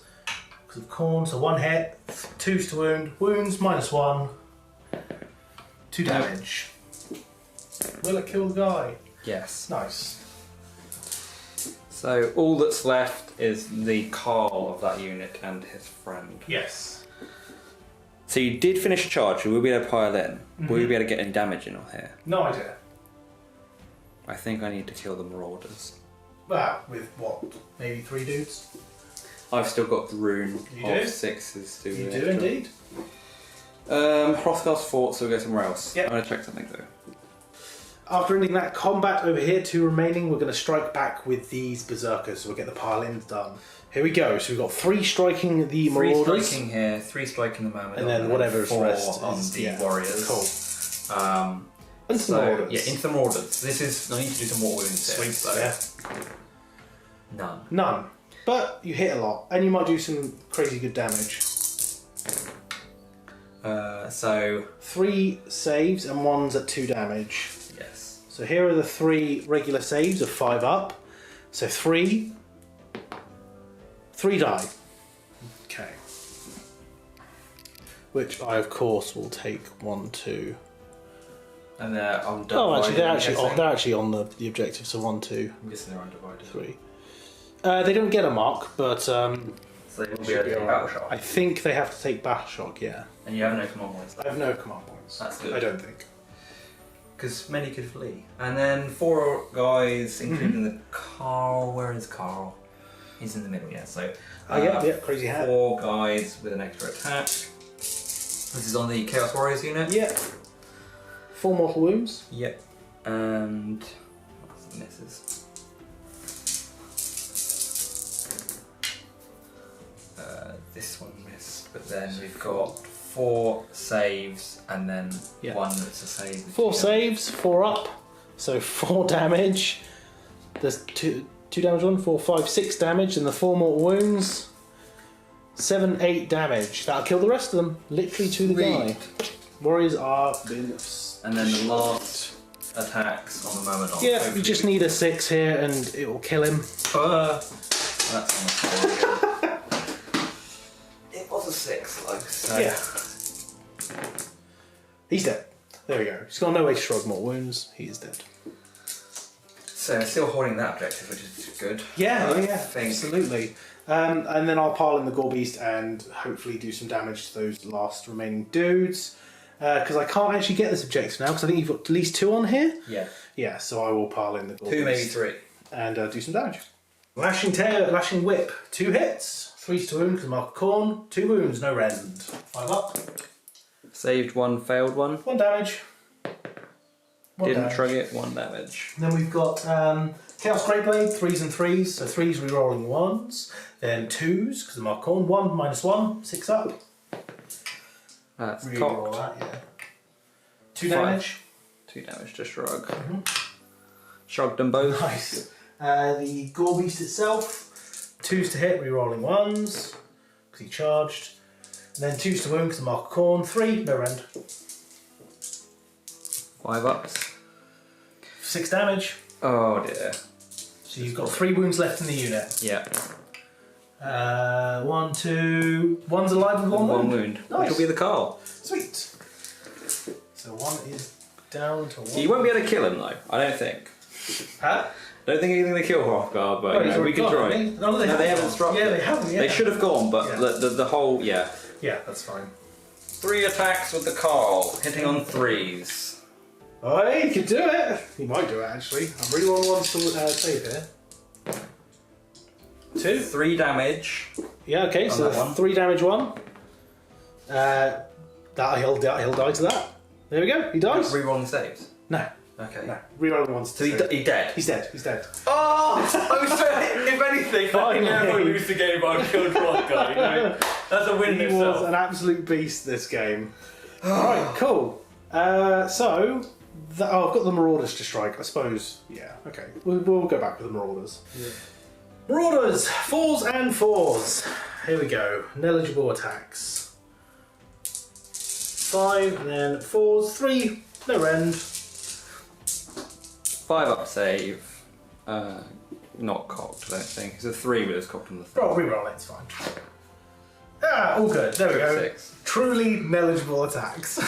Because of corn, so 1 hit, 2s to wound, wounds -1, 2 damage. Will it kill the guy? Yes. Nice. So all that's left is the Carl of that unit and his friend. Yes. So you did finish a charge, will we be able to pile in? Will we be able to get any damage in here? No idea. I think I need to kill the Marauders. Well, with what? Maybe 3 dudes? I've still got the rune You of do? 6s to You do indeed. Hrothgar's fort, so we'll go somewhere else. Yep. I'm going to check something though. After ending that combat over here, 2 remaining, we're going to strike back with these Berzerkers, so we'll get the pile-ins done. Here we go, so we've got 3 striking the 3 Marauders. striking here, 3 striking the Myrmidon, And then whatever's 4 rest on is- the yeah, Warriors. Cool. Into the So, Marauders. yeah, into the Marauders. This is, I need to do some more wounds here. Sweet, So. yeah. None. None. But you hit a lot, and you might do some crazy good damage. So, 3 saves and 1's at 2 damage. yes. So here are the 3 regular saves of 5 up. So 3 die. Okay. Which I, of course, will take 1, 2. And they're undivided. Oh, actually, they're I'm actually guessing. they're actually on the objective. So 1, 2, I'm guessing they're undivided. 3. They don't get a mark, but So they will be able to take battle shot. I think they have to take battle shock. Yeah. And you have no command points. I have no command points. That's good. I don't think. Because many could flee. And then 4 guys, including the Carl. Where is Carl? He's in the middle, yeah. So Yeah, crazy hat. 4 guys with an extra attack. This is on the Chaos Warriors unit. Yeah. 4 mortal wounds. Yep. And misses. This one missed, but then we've got 4 saves and then Yeah. 1 that's a save. 4 saves, 4 up, so 4 damage. There's 2 damage on, 4, 5, 6 damage, and the 4 mortal wounds. 7, 8 damage. That'll kill the rest of them, literally to the guy. Warriors are been. And then the last attacks on the Myrmidon. Yeah, Hopefully you just we- need a 6 here, and it will kill him. That's on the floor. It was a 6, like so. Yeah. He's dead. There we go. He's got no way to shrug more wounds. He is dead. So still holding that objective, which is good. Yeah, I yeah, think. absolutely. And then I'll pile in the Gorbeast and hopefully do some damage to those last remaining dudes. Because I can't actually get this objective now, because I think you've got at least 2 on here. Yeah. Yeah, so I will pile in the Gorbeast. 2, maybe 3. And do some damage. Lashing tail, lashing whip. 2 hits. 3's to wound because Mark of Corn. 2 wounds, no rend. 5 up. Saved 1, failed 1. 1 damage. One Didn't damage. trigger it, 1 damage. Then we've got Chaos Greatblade, 3s and 3s, so 3s rerolling 1s, then 2s, because of Mark on, 1 -1, 6 up. That's Reroll cocked. that, yeah. 2 5. damage. 2 damage to Shrug. Shrugged them both. Nice. The Gore Beast itself, 2s to hit, rerolling 1s, because he charged. And then 2s to wound, because of Mark Corn, 3, no rend. 5 ups. 6 damage. Oh dear. So you've got 3 wounds left in the unit. Yeah. 1, 2. 1's alive with 1 One wound. wound. Nice. Which will be the Carl. Sweet. So 1 is down to 1. You won't be able to kill him though, I don't think. Huh? I don't think you're going to kill Hroth'gar, but you know, we can try. No, They haven't struck. Yeah, they haven't. Yeah. They should have gone, but Yeah. the whole, yeah. Yeah, that's fine. 3 attacks with the Carl, hitting on 3s. Oh, he could do it. He might do it actually. I'm really on one to save here. 2. 3 damage. Yeah. Okay. On So that one. 3 damage 1. He'll die to that. There we go. He dies. Rerolling saves. No. Okay. No. Reroll once. So he's dead. He's dead. He's dead. Oh! I'm sorry, if anything, Finally. never lose the game by killed Hroth'gar, you know? That's a win in He itself. was an absolute beast this game. Alright, cool. So, I've got the Marauders to strike, I suppose. Yeah, okay. We'll go back with the Marauders. Yeah. Marauders, 4s and 4s. Here we go. Negligible attacks. 5, and then 4s, 3, no rend. 5 up save. Not cocked, I don't think. It's a 3, but it's cocked on the 3. Oh, reroll it, it's fine. Ah, all good. There we go. 6. Truly negligible attacks.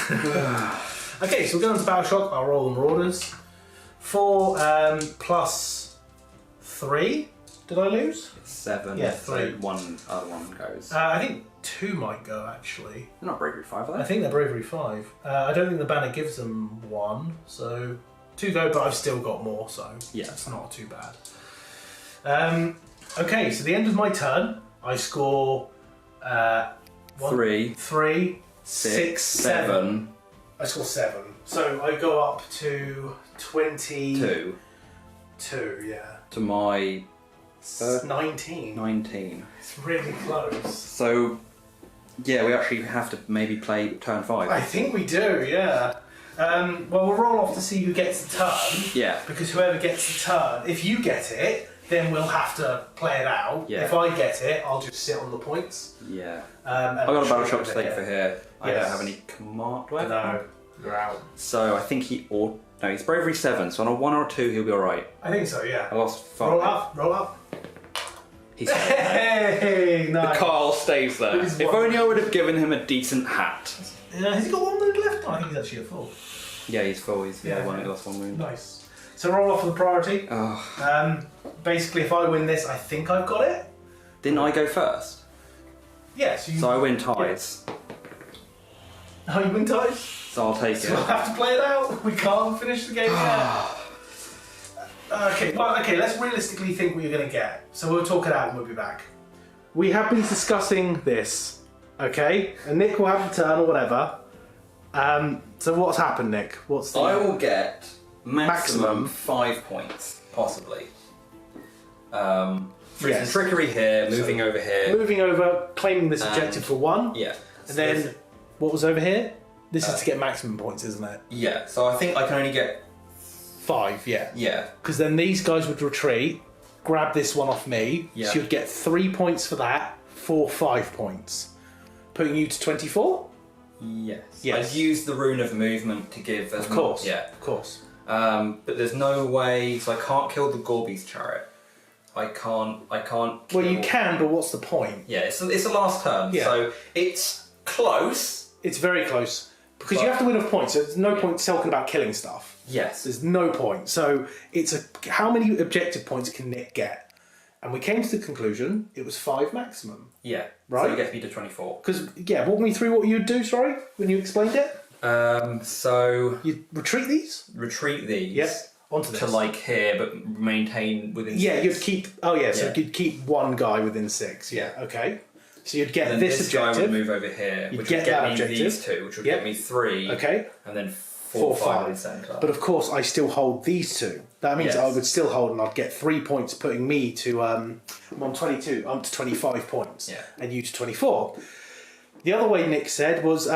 Okay, so we'll go into Battle Shock. I'll roll the Marauders. 4 plus 3. Did I lose? It's 7. Yeah, so 3. one other one goes. I think 2 might go actually. They're not bravery 5, are I they? think they're Bravery 5. I don't think the banner gives them 1, so 2 go, but I've still got more, so Yeah. it's not too bad. Okay, so the end of my turn, I score 3, 3, 6, 7. 7, I score 7. So I go up to 22, 2 yeah. to my 19. 19. It's really close. So, yeah, we actually have to maybe play turn 5. I think we do, yeah. Well, we'll roll off to see who gets the turn. Yeah. Because whoever gets the turn, if you get it, then we'll have to play it out. Yeah. If I get it, I'll just sit on the points. Yeah. And I've got a shoot battle shock over to take here. for here. I Yes. don't have any command. Do I have No, command? you're out. So I think no, he's bravery 7, so on a 1 or a 2 he'll be alright. I think so, I yeah. lost 5. Roll up, roll up. He's Hey, nice. Carl stays there. He's If one. only I would have given him a decent hat. Has he got 1 wound left? No, I think he's actually at full. Yeah, he's full. He's the Yeah. one who lost 1 wound. Nice. So roll off for the priority. Oh, Basically, if I win this, I think I've got it. didn't I go first? Yeah, so you... So I win ties. Oh, you win ties? So I'll take So we'll it. have to play it out. We can't finish the game yet. Okay, let's realistically think what you're going to get. So we'll talk it out and we'll be back. We have been discussing this, okay? And Nick will have the turn or whatever. So what's happened, Nick? What's the... I will get Maximum. maximum 5 points, possibly. For Yes. some trickery here, moving over here. Moving over, claiming this objective for 1. Yeah. And then, what was over here? This is to get maximum points, isn't it? Yeah, so I think I can only get 5, yeah. Yeah. Because then these guys would retreat, grab this one off me, Yeah. so you'd get 3 points for that, for 5 points. Putting you to 24? Yes. Yes. I've used the rune of movement to give. Of course. Yeah. Of course. But there's no way. So I can't kill the Gorby's chariot. I can't. Well, Kill, you can, but what's the point? Yeah. It's the last turn. Yeah. So it's close. It's very close. Because you have to win off points, so there's no point talking about killing stuff. Yes. There's no point. So it's how many objective points can Nick get? And we came to the conclusion it was 5 maximum. Yeah. Right. So it gets me to 24. Because, yeah, walk me through what you'd do, sorry, when you explained it. So You'd retreat these? retreat these. Yep. Onto this. To like here, but maintain within. Yeah, 6. you'd keep. Oh, yeah. So Yeah. you'd keep one guy within 6. Yeah. Okay. So you'd get And then this this guy would objective. move over here, You'd which get would get that me objective. these 2, which would Yep. get me 3. Okay. And then 4, 5 in 5. centre. But of course, I still hold these two. That means Yes. I would still hold, and I'd get 3 points, putting me to I'm on 22. I'm to 25 points, Yeah. and you to 24. The other way Nick said was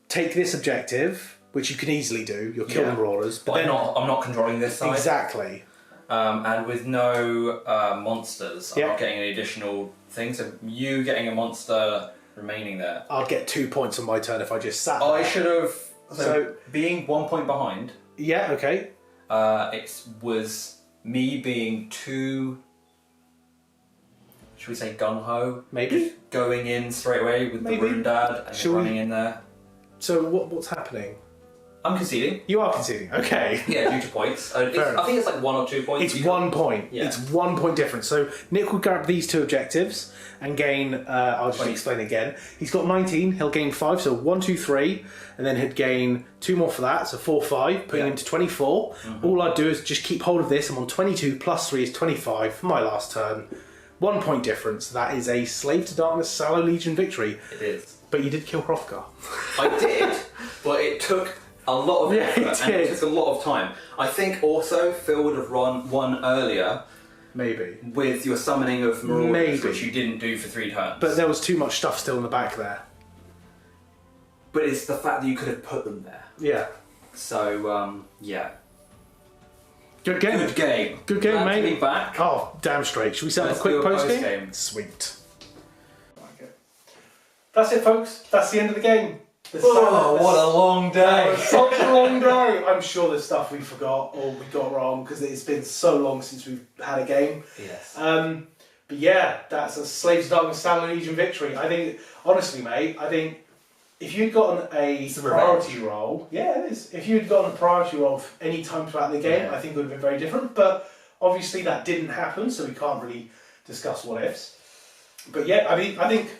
take this objective, which you can easily do. You're killing brawlers, But I'm not controlling this side. exactly. And with no monsters, I'm Yeah. not getting any additional things. So you getting a monster remaining there. I'd get 2 points on my turn if I just sat. I there. should have. So, So- being 1 point behind, Yeah. Okay. it was me being too. Should we say gung ho? Maybe. Going in straight away with Maybe. the Rune Dad and Shall we- running in there. So what's happening? I'm conceding. You are conceding. Okay. Yeah, due to points. I enough. think it's like 1 or 2 points. It's 1 point. Yeah. It's 1 point difference. So Nick will grab these two objectives and gain. I'll just 20. explain again. He's got 19. He'll gain 5. So 1, 2, 3, and then he'd gain 2 more for that. So 4, 5, putting Yeah. him to 24. All I'd do is just keep hold of this. I'm on 22 plus 3 is 25 for my last turn. 1 point difference. That is a Slave to Darkness Sallow Legion victory. It is. But you did kill Hroth'gar. I did, but it took a lot of Yeah, effort it and it did. took a lot of time. I think also Phil would have run one earlier Maybe. with your summoning of Marauders, Maybe. which you didn't do for 3 turns. But there was too much stuff still in the back there. But it's the fact that you could have put them there. Yeah. So, yeah. Good game. Good game. Good game, Glad mate. to be back. Oh, damn straight. Should we set up a Let's quick do a post game? post-game. Sweet. That's it, folks. That's the end of the game. Oh, what a long day. Such a long day. I'm sure there's stuff we forgot or we got wrong because it's been so long since we've had a game. Yes. But yeah, that's a Slaves to Darkness Sallow Legion victory. I think, honestly, mate, I think if you'd gotten a It's a priority roll, yeah, it is. If you'd gotten a priority roll any time throughout the game, Yeah. I think it would have been very different. But obviously that didn't happen, so we can't really discuss what ifs. But yeah, I think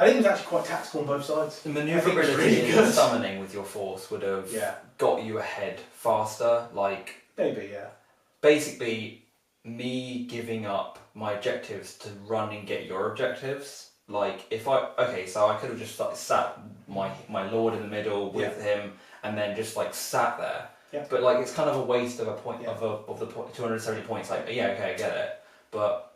it was actually quite tactical on both sides. The I think manoeuvrability it's really in good. summoning with your force would have Yeah. got you ahead faster. Like, Maybe, yeah. basically, me giving up my objectives to run and get your objectives. Like, if I so I could have just like sat my lord in the middle with him, and then just like sat there. Yeah. But like, it's kind of a waste of a point Yeah. of the 270 points. Like, yeah, okay, I get it. But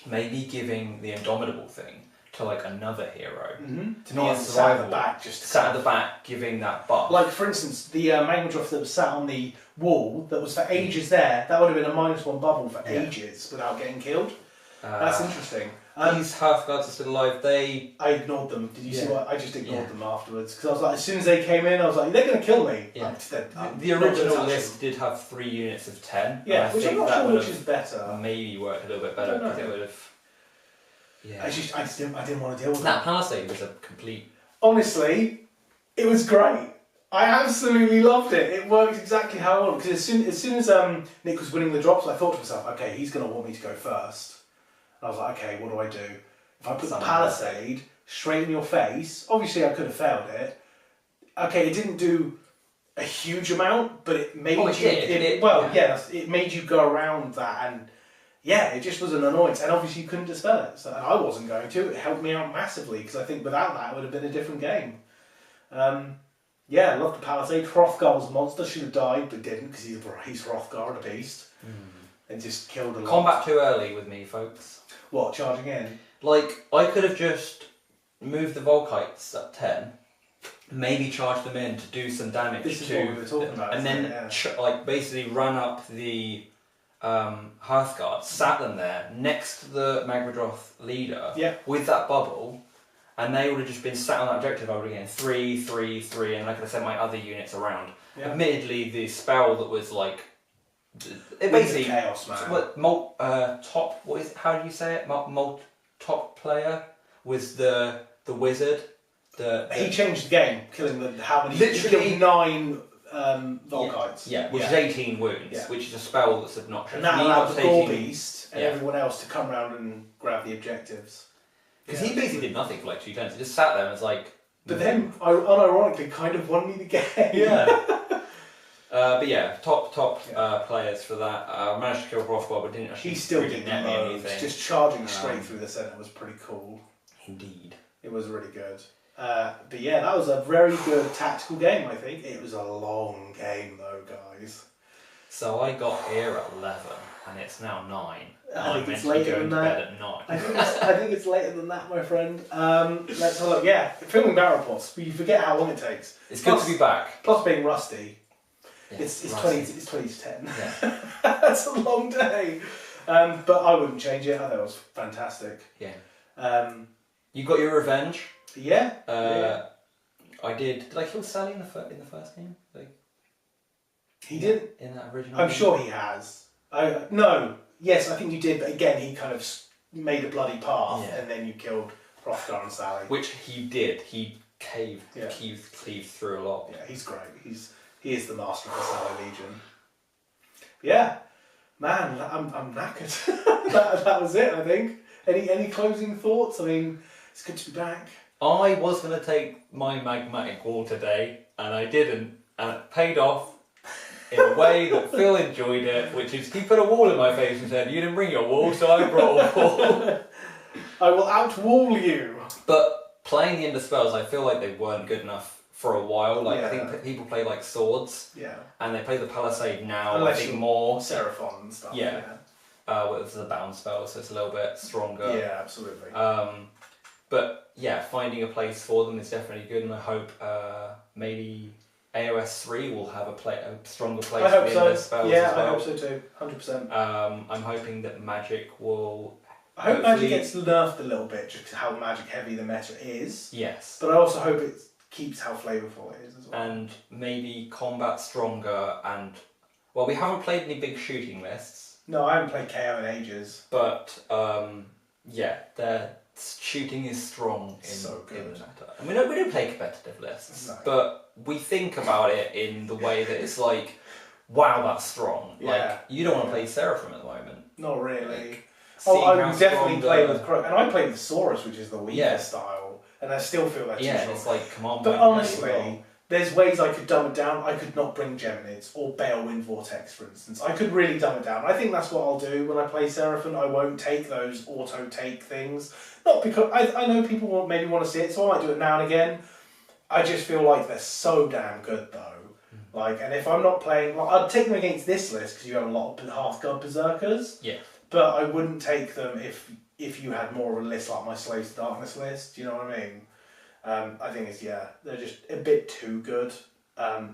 maybe giving the Indomitable thing to like another hero. Mm-hmm. To Not me, a it's sat at survival. the back, just to Sat at the back, giving that buff. Like, for instance, the Magmadroth that was sat on the wall that was for ages there, that would have been a -1 bubble for ages without getting killed. That's interesting. These Hearthguards are still alive. They I ignored them. Did you see Yeah. what? I just ignored Yeah. them afterwards because I was like, as soon as they came in, I was like, they're going to kill me. Yeah. not the gonna original touch list them. did have 3 units of 10. Yeah, and I which I'm think not that sure would which have is better. maybe worked a little bit better I don't know. because it would have. Yeah. I just didn't want to deal with That it. Palisade was a complete. Honestly, it was great. I absolutely loved it. It worked exactly how I wanted. Because as soon as Nick was winning the drops, I thought to myself, okay, he's going to want me to go first. And I was like, okay, what do I do? If I put the Summon Palisade straight in your face, obviously I could have failed it. Okay, it didn't do a huge amount, but it made Oh, it you. did. It made you go around that, and yeah, it just was an annoyance. And obviously you couldn't dispel it, so I wasn't going to. It helped me out massively because I think without that it would have been a different game. Yeah, I loved the Palisade. Hroth'gar was a monster, should have died, but didn't because he's Hroth'gar, the beast, and just killed a lot. Combat too early with me, folks. What, charging in? Like, I could have just moved the Vulkites at 10, maybe charged them in to do some damage This is to. what we were talking about, and isn't then, it? Yeah. like, basically run up the Hearthguard, sat them there next to the Magmadroth leader with that bubble, and they would have just been sat on that objective over again 3, 3, 3, and I could have sent my other units around. Yeah. Admittedly, the spell that was like. It With basically. the Chaos Man. Top. What is? How do you say it? Top player was the wizard. He changed the game, killing how many? Literally- He killed 9 Vulkites. Yeah, which is 18 wounds, Yeah. which is a spell that's obnoxious. And that Me allowed not the Gore taking- Beast and Yeah. everyone else to come around and grab the objectives. Because he basically did nothing for like 2 turns. He just sat there and was like. But then, unironically, kind of won me the game. Yeah. But yeah, top players for that. Managed to kill Hroth'gar, but didn't actually. He still really did net me loads. anything. Just charging straight through the centre was pretty cool. Indeed. It was really good. But yeah, that was a very good tactical game, I think. It was a long game though, guys. So I got here at 11 and it's now 9. I think I'm it's meant to be later going than to that. bed at 9. I think it's later than that, my friend. Let's have a look. Yeah, filming battle reports. You forget how long it takes. It's good to be back. Plus being rusty. Yeah, It's right. 20 to 10. Yeah. That's a long day. But I wouldn't change it. I thought it was fantastic. Yeah. You got your revenge. Yeah. I did. Did I kill Sally in the first game? He did. In that original. I'm game? sure he has. No. Yes, I think you did. But again, he kind of made a bloody path, Yeah. and then you killed Hroth'gar and Sally. Which he did. He cleaved through a lot. Yeah, he's great. He is the master of the Sally Legion. Yeah, man, I'm knackered. that was it. I think. Any closing thoughts? I mean, it's good to be back. I was going to take my magmatic wall today, and I didn't, and it paid off in a way that Phil enjoyed it, which is he put a wall in my face and said, "You didn't bring your wall, so I brought a wall." I will outwall you. But playing the Ender spells, I feel like they weren't good enough for a while. Like I Yeah. think people play like swords, Yeah. and they play the Palisade now. Unless I think you're more. Seraphon and stuff. Yeah. Well, it's a bound spell, so it's a little bit stronger. Yeah, absolutely. But yeah, finding a place for them is definitely good, and I hope maybe AOS 3 will have a stronger place I hope for so. the spells Yeah, as well. I hope so too. 100%. I'm hoping that Magic will. I hope hopefully- Magic gets nerfed a little bit just how Magic heavy the meta is. Yes. But I also hope it keeps how flavourful it is as well. And maybe combat stronger, and well, we haven't played any big shooting lists, No, I haven't played KO in ages. but yeah, their shooting is strong in, So good. in the meta. And we don't play competitive lists, No. but we think about it in the way that it's like, wow, that's strong. Yeah. Like you don't want to play Seraphim at the moment. Not really. Like, Oh, seeing I how would definitely strong play the- with Crow. And I played with Saurus, which is the weaker Yeah. style. And I still feel that's too Yeah, strong. it's like command. But point honestly, as well. there's ways I could dumb it down. I could not bring Geminids or Balewind Vortex, for instance. I could really dumb it down. I think that's what I'll do when I play Seraphim. I won't take those auto-take things. Not because... I know people maybe want to see it, so I might do it now and again. I just feel like they're so damn good, though. Like, and if I'm not playing... Like, I'd take them against this list, because you have a lot of Hearthguard Berzerkers. Yeah. But I wouldn't take them if you had more of a list like my Slaves to Darkness list. Do you know what I mean? I think they're just a bit too good.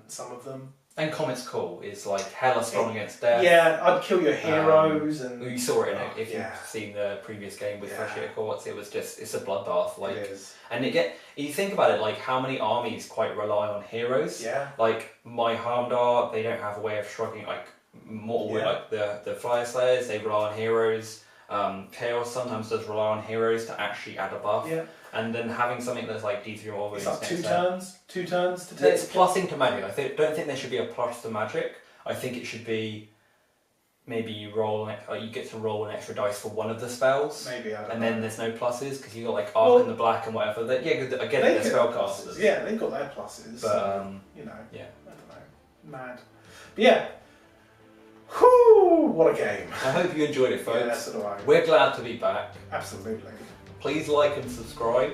Some of them. And Comet's cool. It's like hella strong against death. Yeah, I'd kill your heroes and. You saw it in it. If yeah. you've seen the previous game with Yeah. Fresh Courts, it was just it's a bloodbath. Like, It is. and you think about it, like how many armies quite rely on heroes. Yeah. Like my Hermdar, they don't have a way of shrugging. Like more Yeah. like the Fyreslayers, they rely on heroes. Chaos sometimes does rely on heroes to actually add a buff. Yeah. And then having something that's like D3 or It's like 2 turns. 2 turns to take. it's plussing to magic. Don't think there should be a plus to magic. I think it should be maybe you get to roll an extra dice for one of the spells. Maybe I don't And know. then there's no pluses because you got like Arc and the Black and whatever. Again, They they're get spellcasters. pluses. Yeah, they've got their pluses. But you know. yeah. I don't know. Mad. But yeah. Whew, what a game. I hope you enjoyed it, folks. Yeah, so do I. We're glad to be back. Absolutely. Please like and subscribe.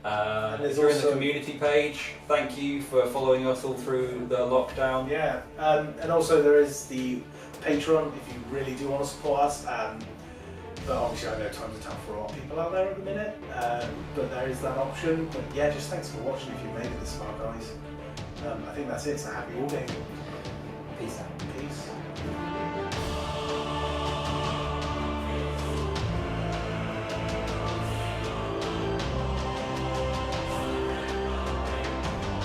there's If you're in the also- community page, thank you for following us all through the lockdown. Yeah, and also there is the Patreon if you really do want to support us. But obviously I know times are tough for a lot of people out there at the minute. But there is that option. But yeah, just thanks for watching if you made it this far, guys. I think that's it. So happy all day. Peace out.